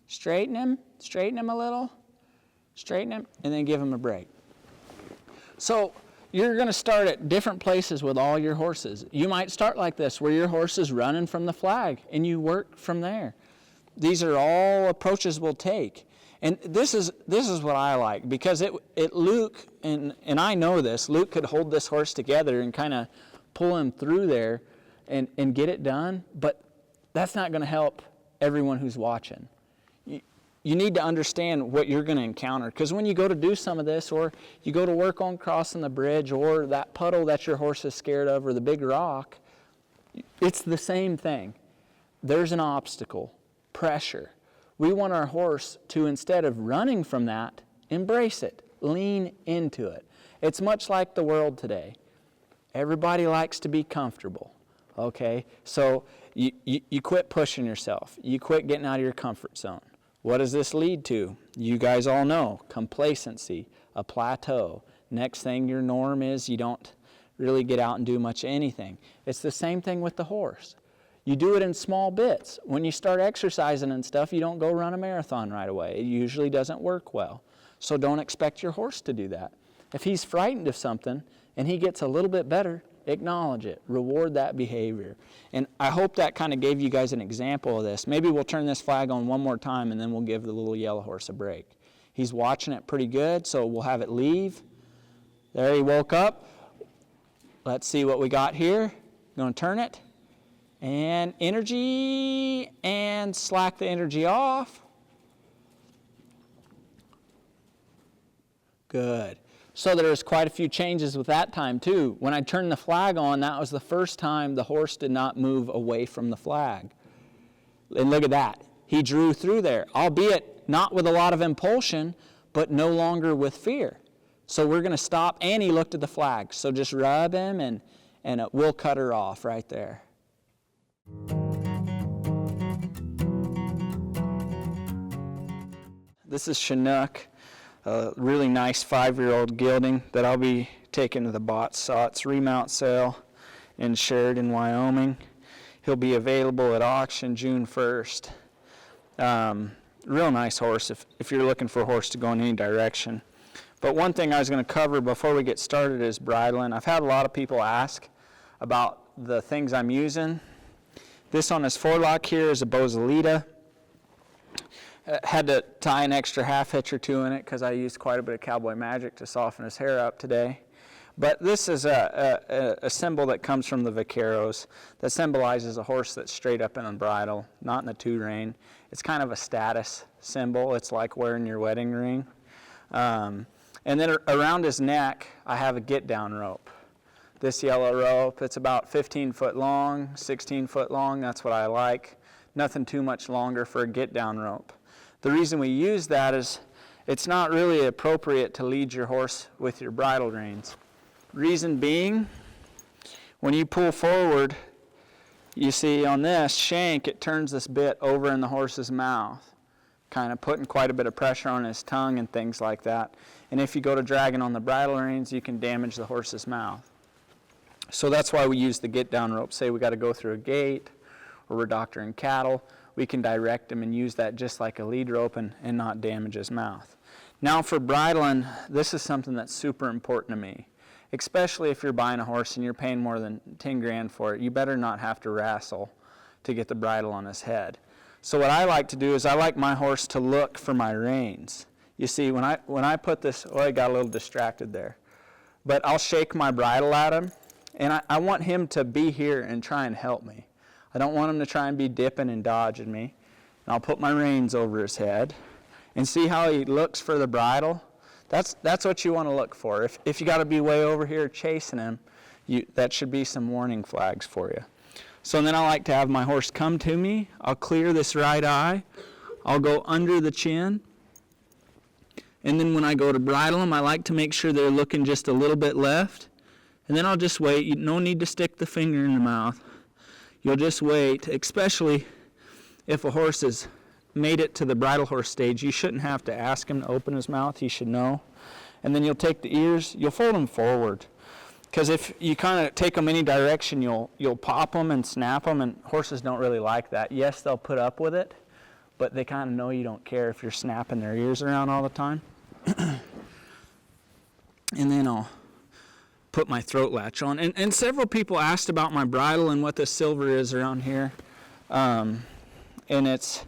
Straighten him a little, straighten him, and then give him a break. So you're going to start at different places with all your horses. You might start like this, where your horse is running from the flag, and you work from there. These are all approaches we'll take. And this is what I like, because Luke, and I know this, Luke could hold this horse together and kind of pull him through there and get it done, but that's not going to help everyone who's watching. You need to understand what you're going to encounter, because when you go to do some of this, or you go to work on crossing the bridge, or that puddle that your horse is scared of, or the big rock, it's the same thing. There's an obstacle, pressure. We want our horse to, instead of running from that, embrace it, lean into it. It's much like the world today. Everybody likes to be comfortable, okay? So you quit pushing yourself. You quit getting out of your comfort zone. What does this lead to? You guys all know, complacency, a plateau. Next thing your norm is, you don't really get out and do much anything. It's the same thing with the horse. You do it in small bits. When you start exercising and stuff, you don't go run a marathon right away. It usually doesn't work well. So don't expect your horse to do that. If he's frightened of something and he gets a little bit better, acknowledge it. Reward that behavior. And I hope that kind of gave you guys an example of this. Maybe we'll turn this flag on one more time, and then we'll give the little yellow horse a break. He's watching it pretty good, so we'll have it leave. There, he woke up. Let's see what we got here. Going to turn it. And energy, and slack the energy off. Good. So there's quite a few changes with that time too. When I turned the flag on, that was the first time the horse did not move away from the flag. And look at that. He drew through there, albeit not with a lot of impulsion, but no longer with fear. So we're going to stop, and he looked at the flag. So just rub him, and we'll cut her off right there. This is Chinook, a really nice 5-year-old gelding that I'll be taking to the Botts remount sale in Sheridan, Wyoming. He'll be available at auction June 1st. Real nice horse if you're looking for a horse to go in any direction. But one thing I was going to cover before we get started is bridling. I've had a lot of people ask about the things I'm using. This on his forelock here is a Bosalita. Had to tie an extra half hitch or two in it because I used quite a bit of Cowboy Magic to soften his hair up today. But this is a symbol that comes from the vaqueros that symbolizes a horse that's straight up in a bridle, not in a two-rein. It's kind of a status symbol. It's like wearing your wedding ring. And then around his neck, I have a get-down rope. This yellow rope, it's about 15 foot long, 16 foot long. That's what I like. Nothing too much longer for a get-down rope. The reason we use that is it's not really appropriate to lead your horse with your bridle reins. Reason being, when you pull forward, you see on this shank, it turns this bit over in the horse's mouth, kind of putting quite a bit of pressure on his tongue and things like that. And if you go to dragging on the bridle reins, you can damage the horse's mouth. So that's why we use the get-down rope. Say we got to go through a gate, or we're doctoring cattle, we can direct him and use that just like a lead rope and not damage his mouth. Now for bridling, this is something that's super important to me. Especially if you're buying a horse and you're paying more than 10 grand for it, you better not have to wrestle to get the bridle on his head. So what I like to do is I like my horse to look for my reins. You see, when I put this, I got a little distracted there. But I'll shake my bridle at him, and I want him to be here and try and help me. I don't want him to try and be dipping and dodging me. And I'll put my reins over his head, and see how he looks for the bridle. That's what you want to look for. If you got to be way over here chasing him, that should be some warning flags for you. So then I like to have my horse come to me. I'll clear this right eye. I'll go under the chin. And then when I go to bridle them, I like to make sure they're looking just a little bit left. And then I'll just wait. No need to stick the finger in the mouth. You'll just wait, especially if a horse has made it to the bridle horse stage. You shouldn't have to ask him to open his mouth. He should know. And then you'll take the ears, you'll fold them forward. Because if you kind of take them any direction, you'll pop them and snap them, and horses don't really like that. Yes, they'll put up with it, but they kind of know you don't care if you're snapping their ears around all the time. And then I'll put my throat latch on. And several people asked about my bridle and what the silver is around here. And it's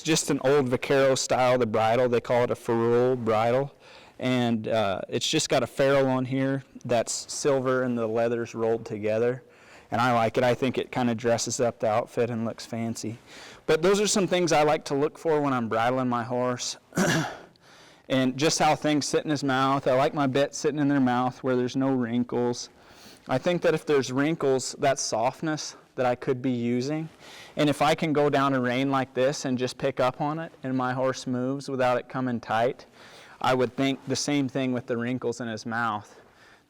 just an old vaquero style, the bridle. They call it a ferrule bridle. And it's just got a ferrule on here that's silver and the leather's rolled together. And I like it. I think it kind of dresses up the outfit and looks fancy. But those are some things I like to look for when I'm bridling my horse. And just how things sit in his mouth. I like my bit sitting in their mouth where there's no wrinkles. I think that if there's wrinkles, that's softness that I could be using. And if I can go down a rein like this and just pick up on it and my horse moves without it coming tight, I would think the same thing with the wrinkles in his mouth.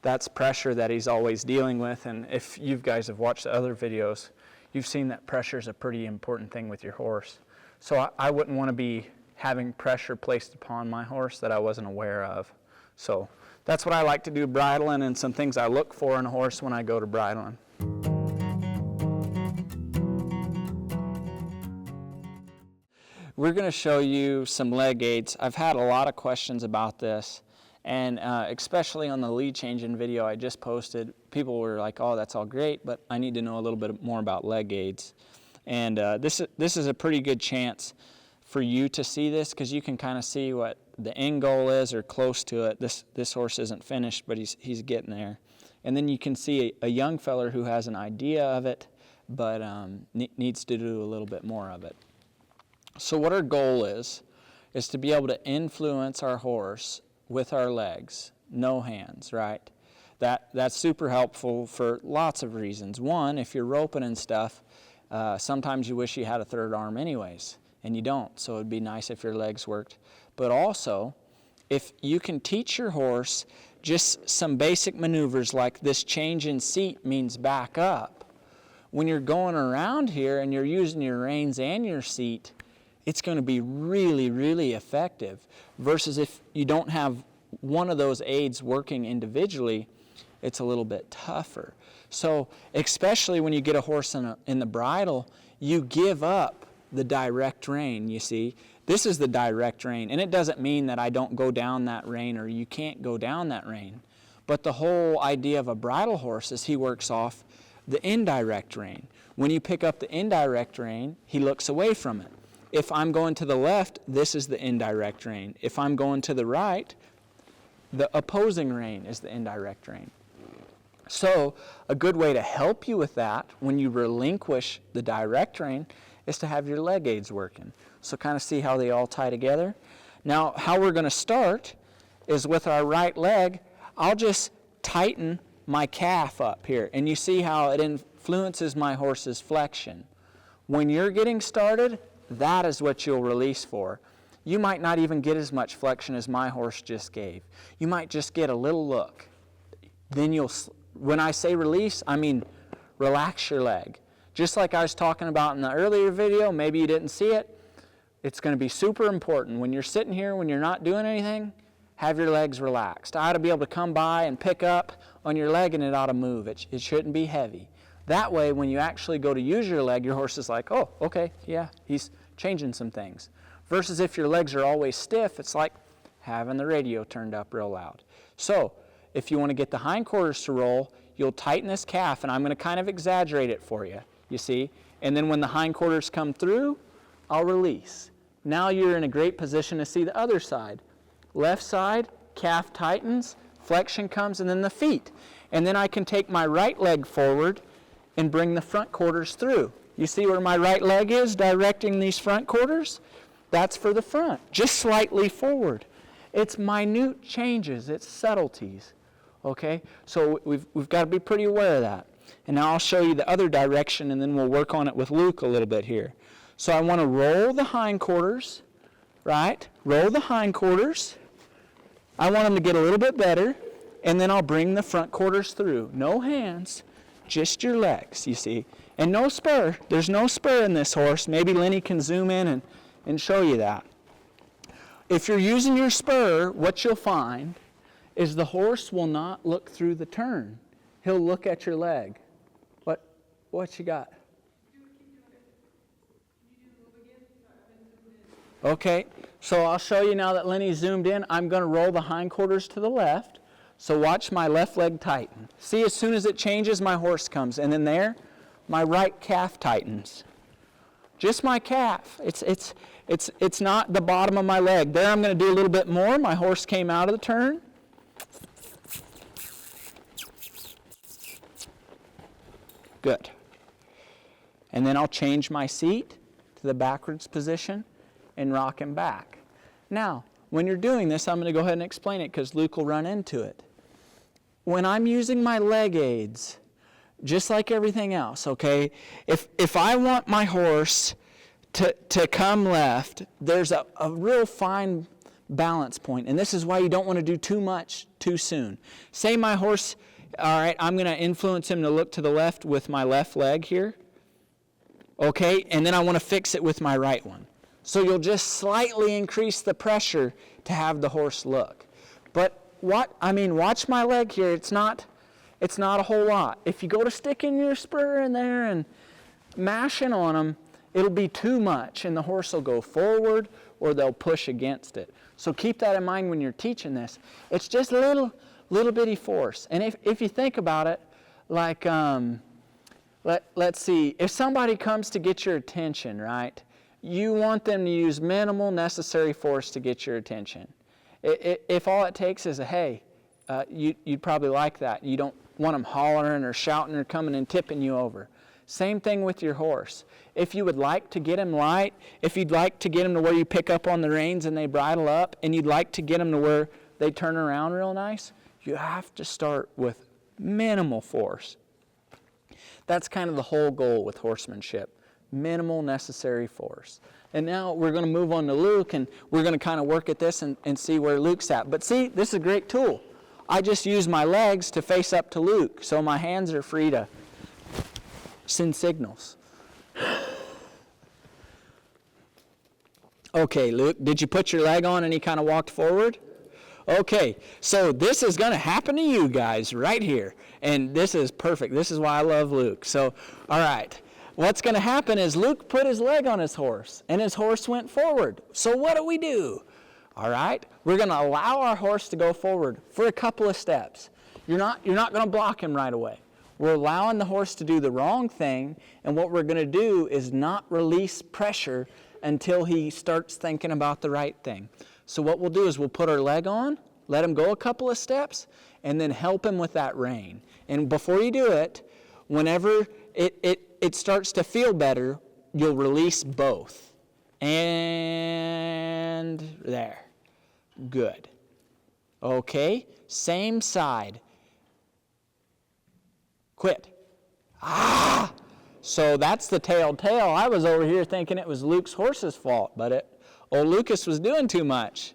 That's pressure that he's always dealing with. And if you guys have watched the other videos, you've seen that pressure is a pretty important thing with your horse. So I wouldn't want to be having pressure placed upon my horse that I wasn't aware of. So that's what I like to do bridling, and some things I look for in a horse when I go to bridling. We're going to show you some leg aids. I've had a lot of questions about this, and especially on the lead changing video I just posted, people were like, oh, that's all great, but I need to know a little bit more about leg aids. And this is a pretty good chance for you to see this, because you can kind of see what the end goal is or close to it. This horse isn't finished, but he's getting there. And then you can see a young feller who has an idea of it, but needs to do a little bit more of it. So what our goal is to be able to influence our horse with our legs, no hands, right? That's super helpful for lots of reasons. One, if you're roping and stuff, sometimes you wish you had a third arm anyways, and you don't, so it'd be nice if your legs worked. But also, if you can teach your horse just some basic maneuvers like this change in seat means back up, when you're going around here and you're using your reins and your seat, it's going to be really, really effective. Versus if you don't have one of those aids working individually, it's a little bit tougher. So especially when you get a horse in the bridle, you give up the direct rein, you see. This is the direct rein, and it doesn't mean that I don't go down that rein or you can't go down that rein. But the whole idea of a bridle horse is he works off the indirect rein. When you pick up the indirect rein, he looks away from it. If I'm going to the left, this is the indirect rein. If I'm going to the right, the opposing rein is the indirect rein. So a good way to help you with that when you relinquish the direct rein is to have your leg aids working. So kind of see how they all tie together. Now how we're going to start is with our right leg. I'll just tighten my calf up here, and you see how it influences my horse's flexion. When you're getting started, that is what you'll release for. You might not even get as much flexion as my horse just gave. You might just get a little look. Then when I say release, I mean relax your leg. Just like I was talking about in the earlier video, maybe you didn't see it, it's going to be super important. When you're sitting here, when you're not doing anything, have your legs relaxed. I ought to be able to come by and pick up on your leg and it ought to move. It shouldn't be heavy. That way, when you actually go to use your leg, your horse is like, oh, okay, yeah, he's changing some things. Versus if your legs are always stiff, it's like having the radio turned up real loud. So, if you want to get the hindquarters to roll, you'll tighten this calf, and I'm going to kind of exaggerate it for you, you see? And then when the hindquarters come through, I'll release. Now you're in a great position to see the other side. Left side, calf tightens, flexion comes, and then the feet. And then I can take my right leg forward and bring the front quarters through. You see where my right leg is directing these front quarters? That's for the front, just slightly forward. It's minute changes, it's subtleties. Okay, so we've got to be pretty aware of that. And now I'll show you the other direction, and then we'll work on it with Luke a little bit here. So I want to roll the hindquarters, right? Roll the hindquarters. I want them to get a little bit better, and then I'll bring the front quarters through. No hands, just your legs, you see. And no spur. There's no spur in this horse. Maybe Lenny can zoom in and show you that. If you're using your spur, what you'll find is the horse will not look through the turn. He'll look at your leg. What you got? Okay, so I'll show you now that Lenny's zoomed in. I'm going to roll the hindquarters to the left. So watch my left leg tighten. See, as soon as it changes, my horse comes. And then there, my right calf tightens. Just my calf. It's not the bottom of my leg. There I'm going to do a little bit more. My horse came out of the turn. Good. And then I'll change my seat to the backwards position and rock him back. Now, when you're doing this, I'm going to go ahead and explain it because Luke will run into it. When I'm using my leg aids, just like everything else, okay, if I want my horse to come left, there's a real fine balance point, and this is why you don't want to do too much too soon. Say my horse, all right, I'm going to influence him to look to the left with my left leg here, okay, and then I want to fix it with my right one. So you'll just slightly increase the pressure to have the horse look. But watch my leg here. It's not a whole lot. If you go to sticking your spur in there and mashing on them, it'll be too much, and the horse will go forward or they'll push against it. So keep that in mind when you're teaching this. It's just a little bitty force. And if you think about it, like let's see, if somebody comes to get your attention, right? You want them to use minimal necessary force to get your attention. If all it takes is a hey, you'd probably like that. You don't want them hollering or shouting or coming and tipping you over. Same thing with your horse. If you would like to get him light, if you'd like to get him to where you pick up on the reins and they bridle up, and you'd like to get them to where they turn around real nice, you have to start with minimal force. That's kind of the whole goal with horsemanship. Minimal necessary force. And now we're going to move on to Luke, and we're going to kind of work at this and see where Luke's at. But see, this is a great tool. I just use my legs to face up to Luke, so my hands are free to send signals. Okay, Luke, did you put your leg on and he kind of walked forward? Okay, so this is going to happen to you guys right here. And this is perfect. This is why I love Luke. So, all right. What's going to happen is Luke put his leg on his horse, and his horse went forward. So what do? All right, we're going to allow our horse to go forward for a couple of steps. You're not going to block him right away. We're allowing the horse to do the wrong thing, and what we're going to do is not release pressure until he starts thinking about the right thing. So what we'll do is we'll put our leg on, let him go a couple of steps, and then help him with that rein. And before you do it, whenever it starts to feel better, you'll release both. And there. Good. Okay, same side. Quit. Ah! So that's the tail. I was over here thinking it was Luke's horse's fault, but old Lucas was doing too much.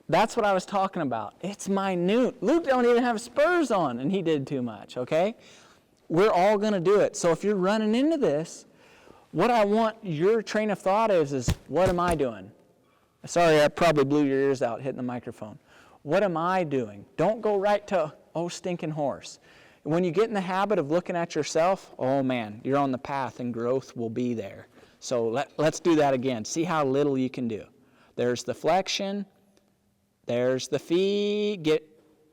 That's what I was talking about. It's minute. Luke don't even have spurs on, and he did too much, okay? We're all going to do it. So if you're running into this, what I want your train of thought is what am I doing? Sorry, I probably blew your ears out hitting the microphone. What am I doing? Don't go right to, stinking horse. When you get in the habit of looking at yourself, oh man, you're on the path and growth will be there. So let's do that again. See how little you can do. There's the flexion. There's the feet.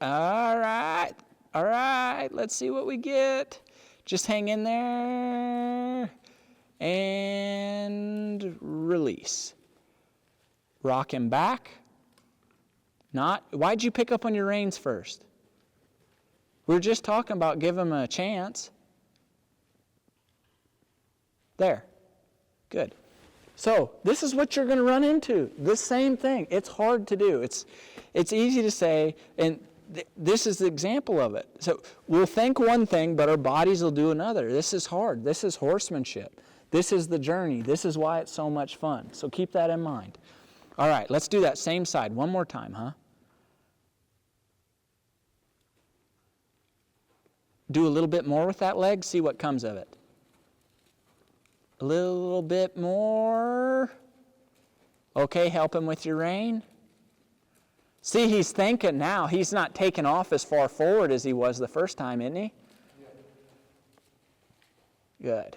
All right. Let's see what we get. Just hang in there and release. Rock him back. Why'd you pick up on your reins first? We're just talking about give him a chance. There. Good. So this is what you're going to run into. The same thing. It's hard to do. It's easy to say, and this is the example of it. So we'll think one thing, but our bodies will do another. This is hard. This is horsemanship. This is the journey. This is why it's so much fun. So keep that in mind. All right, let's do that same side one more time, huh? Do a little bit more with that leg, see what comes of it. A little bit more. Okay, help him with your rein. See, he's thinking now. He's not taking off as far forward as he was the first time, isn't he? Good.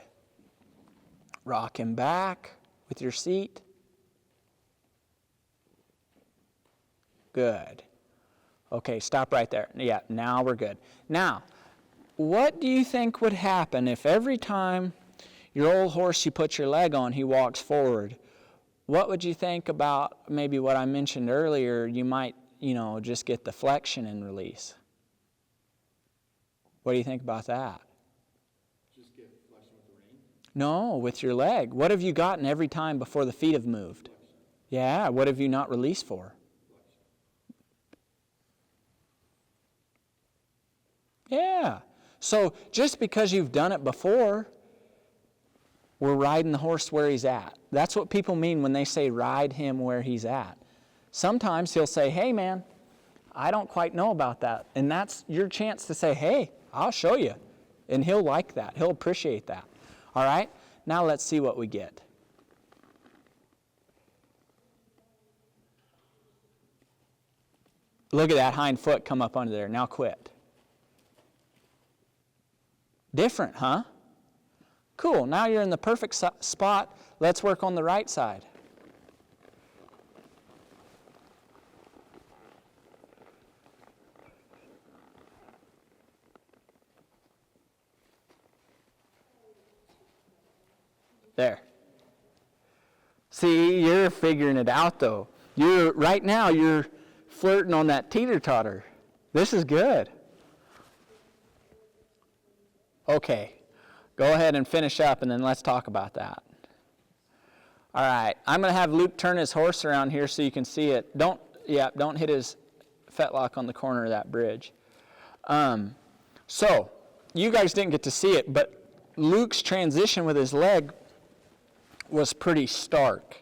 Rock him back with your seat. Good. Okay, stop right there. Yeah, now we're good. Now, what do you think would happen if every time your old horse you put your leg on, he walks forward? What would you think about maybe what I mentioned earlier? You might, just get the flexion and release. What do you think about that? Just get flexion with the rein. No, with your leg. What have you gotten every time before the feet have moved? Yeah, what have you not released for? Yeah. So just because you've done it before, we're riding the horse where he's at. That's what people mean when they say ride him where he's at. Sometimes he'll say, hey man, I don't quite know about that. And that's your chance to say, hey, I'll show you. And he'll like that. He'll appreciate that. All right? Now let's see what we get. Look at that hind foot come up under there. Now quit. Different, huh? Cool. Now you're in the perfect spot. Let's work on the right side. There. See, you're figuring it out though. Right now you're flirting on that teeter-totter. This is good. Okay, go ahead and finish up and then let's talk about that. All right, I'm going to have Luke turn his horse around here so you can see it. Don't hit his fetlock on the corner of that bridge. So, you guys didn't get to see it, but Luke's transition with his leg was pretty stark.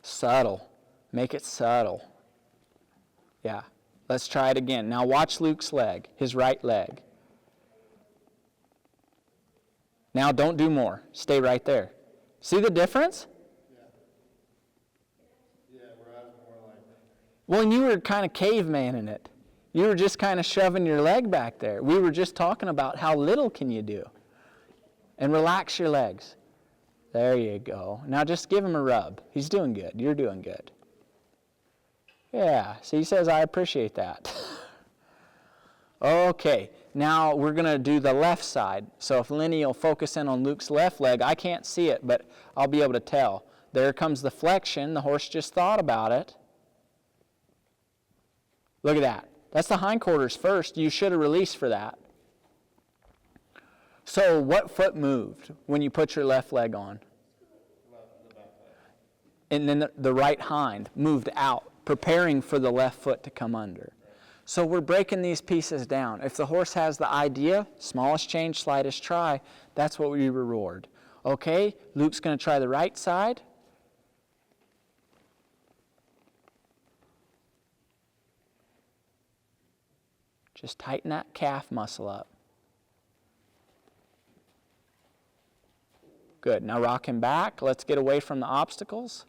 Subtle. Make it subtle. Yeah, let's try it again. Now watch Luke's leg, his right leg. Now don't do more. Stay right there. See the difference? Yeah, where I was more like... Well, and you were kind of caveman-ing it. You were just kind of shoving your leg back there. We were just talking about how little can you do. And relax your legs. There you go. Now just give him a rub. He's doing good. You're doing good. Yeah, see, he says, I appreciate that. Okay, now we're going to do the left side. So if Lenny will focus in on Luke's left leg, I can't see it, but I'll be able to tell. There comes the flexion. The horse just thought about it. Look at that. That's the hindquarters first. You should have released for that. So what foot moved when you put your left leg on? the back leg. And then the right hind moved out, preparing for the left foot to come under. So we're breaking these pieces down. If the horse has the idea, smallest change, slightest try, that's what we reward. Okay, Luke's going to try the right side. Just tighten that calf muscle up. Good. Now rock him back. Let's get away from the obstacles.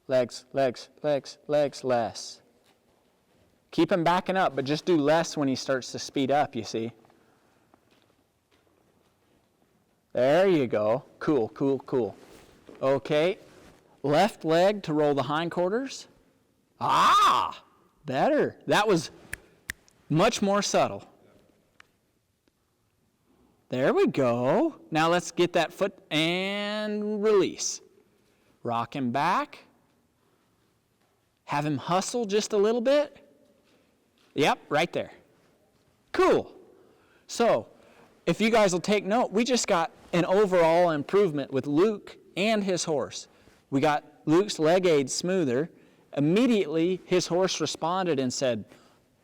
Legs, legs, legs, legs, less. Keep him backing up, but just do less when he starts to speed up, you see. There you go. Cool, cool, cool. Okay. Left leg to roll the hindquarters. Ah! Better. That was much more subtle. There we go. Now let's get that foot and release. Rock him back. Have him hustle just a little bit. Yep, right there. Cool. So, if you guys will take note, we just got an overall improvement with Luke and his horse. We got Luke's leg aid smoother. Immediately, his horse responded and said,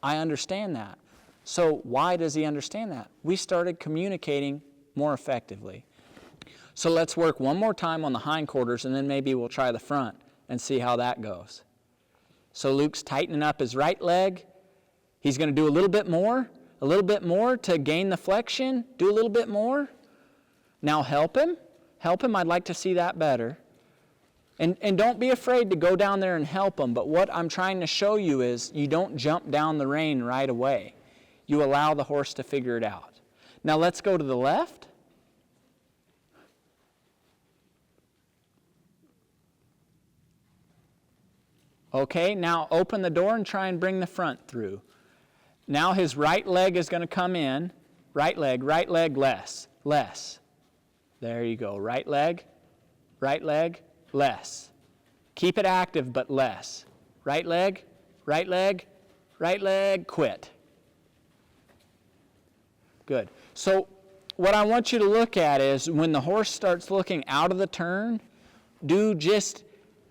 I understand that. So why does he understand that? We started communicating more effectively. So let's work one more time on the hindquarters, and then maybe we'll try the front and see how that goes. So Luke's tightening up his right leg. He's going to do a little bit more to gain the flexion. Do a little bit more. Now help him. Help him. I'd like to see that better. And don't be afraid to go down there and help him. But what I'm trying to show you is you don't jump down the rein right away. You allow the horse to figure it out. Now let's go to the left. Okay, now open the door and try and bring the front through. Now his right leg is going to come in. Right leg, less. There you go. Right leg, less. Keep it active, but less. Right leg, quit. Good. So what I want you to look at is when the horse starts looking out of the turn, do just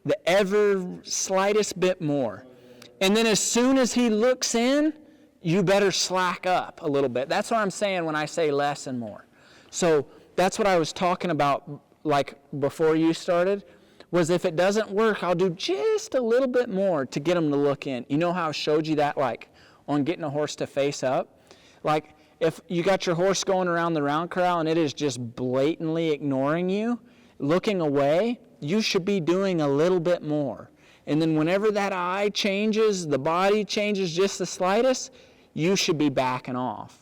the ever slightest bit more. And then as soon as he looks in, you better slack up a little bit. That's what I'm saying when I say less and more. So that's what I was talking about like before you started, was if it doesn't work, I'll do just a little bit more to get him to look in. You know how I showed you that like on getting a horse to face up? Like if you got your horse going around the round corral and it is just blatantly ignoring you, looking away, you should be doing a little bit more. And then whenever that eye changes, the body changes just the slightest, you should be backing off.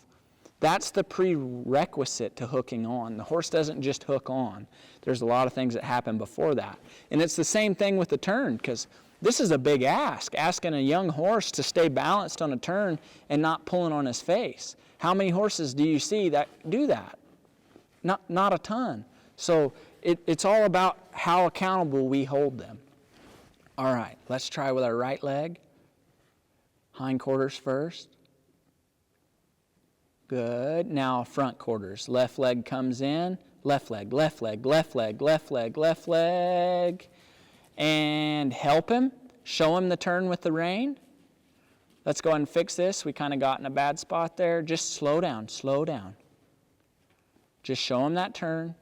That's the prerequisite to hooking on. The horse doesn't just hook on. There's a lot of things that happen before that. And it's the same thing with the turn, because this is a big ask, asking a young horse to stay balanced on a turn and not pulling on his face. How many horses do you see that do that? Not a ton. So it's all about how accountable we hold them. All right, let's try with our right leg. Hindquarters first. Good. Now front quarters. Left leg comes in. Left leg. And help him. Show him the turn with the rein. Let's go ahead and fix this. We kind of got in a bad spot there. Just slow down. Just show him that turn.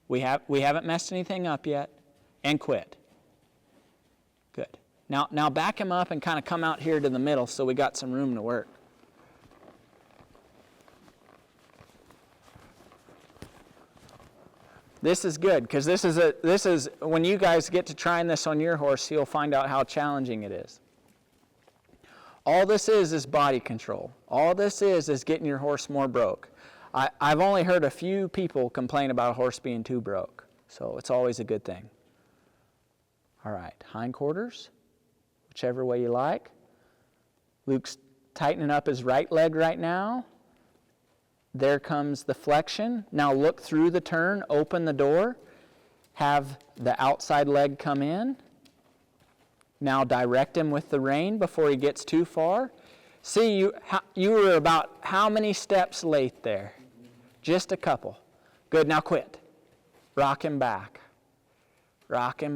We haven't messed anything up yet. And quit. Good. Now back him up and kind of come out here to the middle so we got some room to work. This is good, because this is when you guys get to trying this on your horse, you'll find out how challenging it is. All this is body control. All this is getting your horse more broke. I've only heard a few people complain about a horse being too broke, so it's always a good thing. All right, hindquarters, whichever way you like. Luke's tightening up his right leg right now. There comes the flexion. Now look through the turn, open the door, have the outside leg come in. Now direct him with the rein before he gets too far. See, you were about how many steps late there? Just a couple. Good, now quit. Rock him back. Little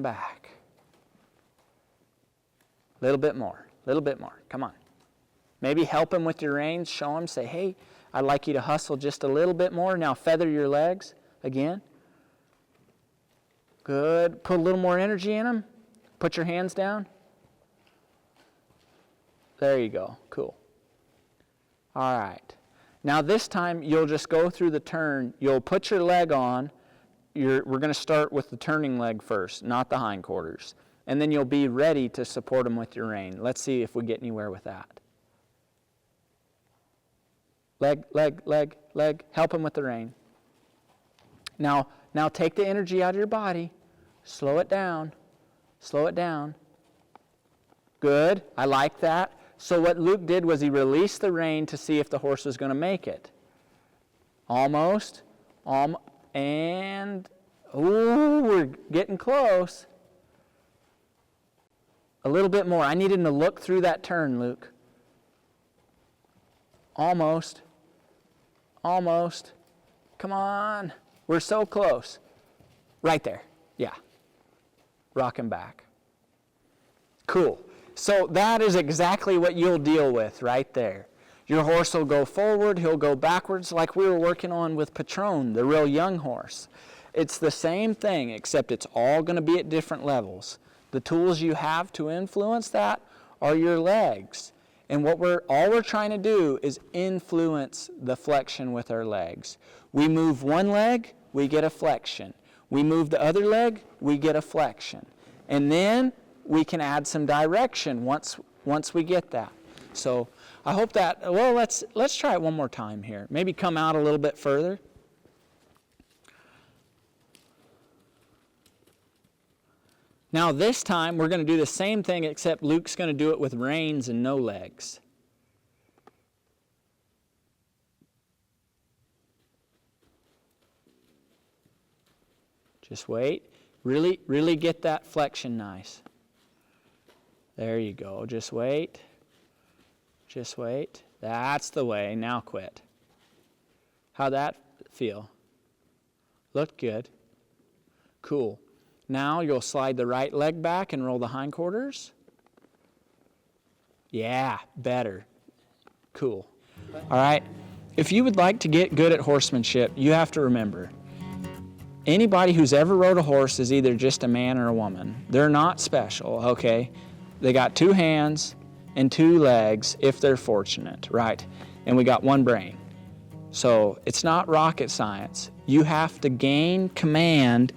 bit more. Come on. Maybe help him with your reins. Show him. Say, hey, I'd like you to hustle just a little bit more. Now feather your legs again. Good. Put a little more energy in them. Put your hands down. There you go. Cool. All right. Now this time you'll just go through the turn. You'll put your leg on. We're going to start with the turning leg first, not the hindquarters. And then you'll be ready to support them with your rein. Let's see if we get anywhere with that. Leg. Help him with the rein. Now take the energy out of your body. Slow it down. Good. I like that. So what Luke did was he released the rein to see if the horse was going to make it. Almost. And, we're getting close. A little bit more. I need him to look through that turn, Luke. Almost. Come on. We're so close. Right there. Yeah. Rock him back. Cool. So that is exactly what you'll deal with right there. Your horse will go forward, he'll go backwards, like we were working on with Patron, the real young horse. It's the same thing, except it's all going to be at different levels. The tools you have to influence that are your legs. And all we're trying to do is influence the flexion with our legs. We move one leg, we get a flexion. We move the other leg, we get a flexion. And then we can add some direction once we get that. So I hope that, let's try it one more time here. Maybe come out a little bit further. Now this time we're going to do the same thing, except Luke's going to do it with reins and no legs. Just wait. Really, really get that flexion nice. There you go. Just wait. Just wait. That's the way. Now quit. How'd that feel? Looked good. Cool. Now you'll slide the right leg back and roll the hindquarters. Yeah, better. Cool. All right. If you would like to get good at horsemanship, you have to remember, anybody who's ever rode a horse is either just a man or a woman. They're not special, okay? They got 2 hands and 2 legs if they're fortunate, right? And we got 1 brain. So it's not rocket science. You have to gain command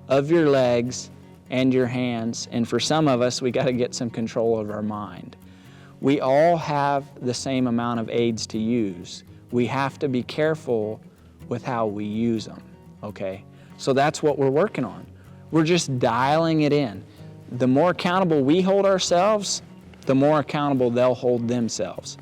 of your legs and your hands. And for some of us, we got to get some control of our mind. We all have the same amount of aids to use. We have to be careful with how we use them, okay? So that's what we're working on. We're just dialing it in. The more accountable we hold ourselves, the more accountable they'll hold themselves.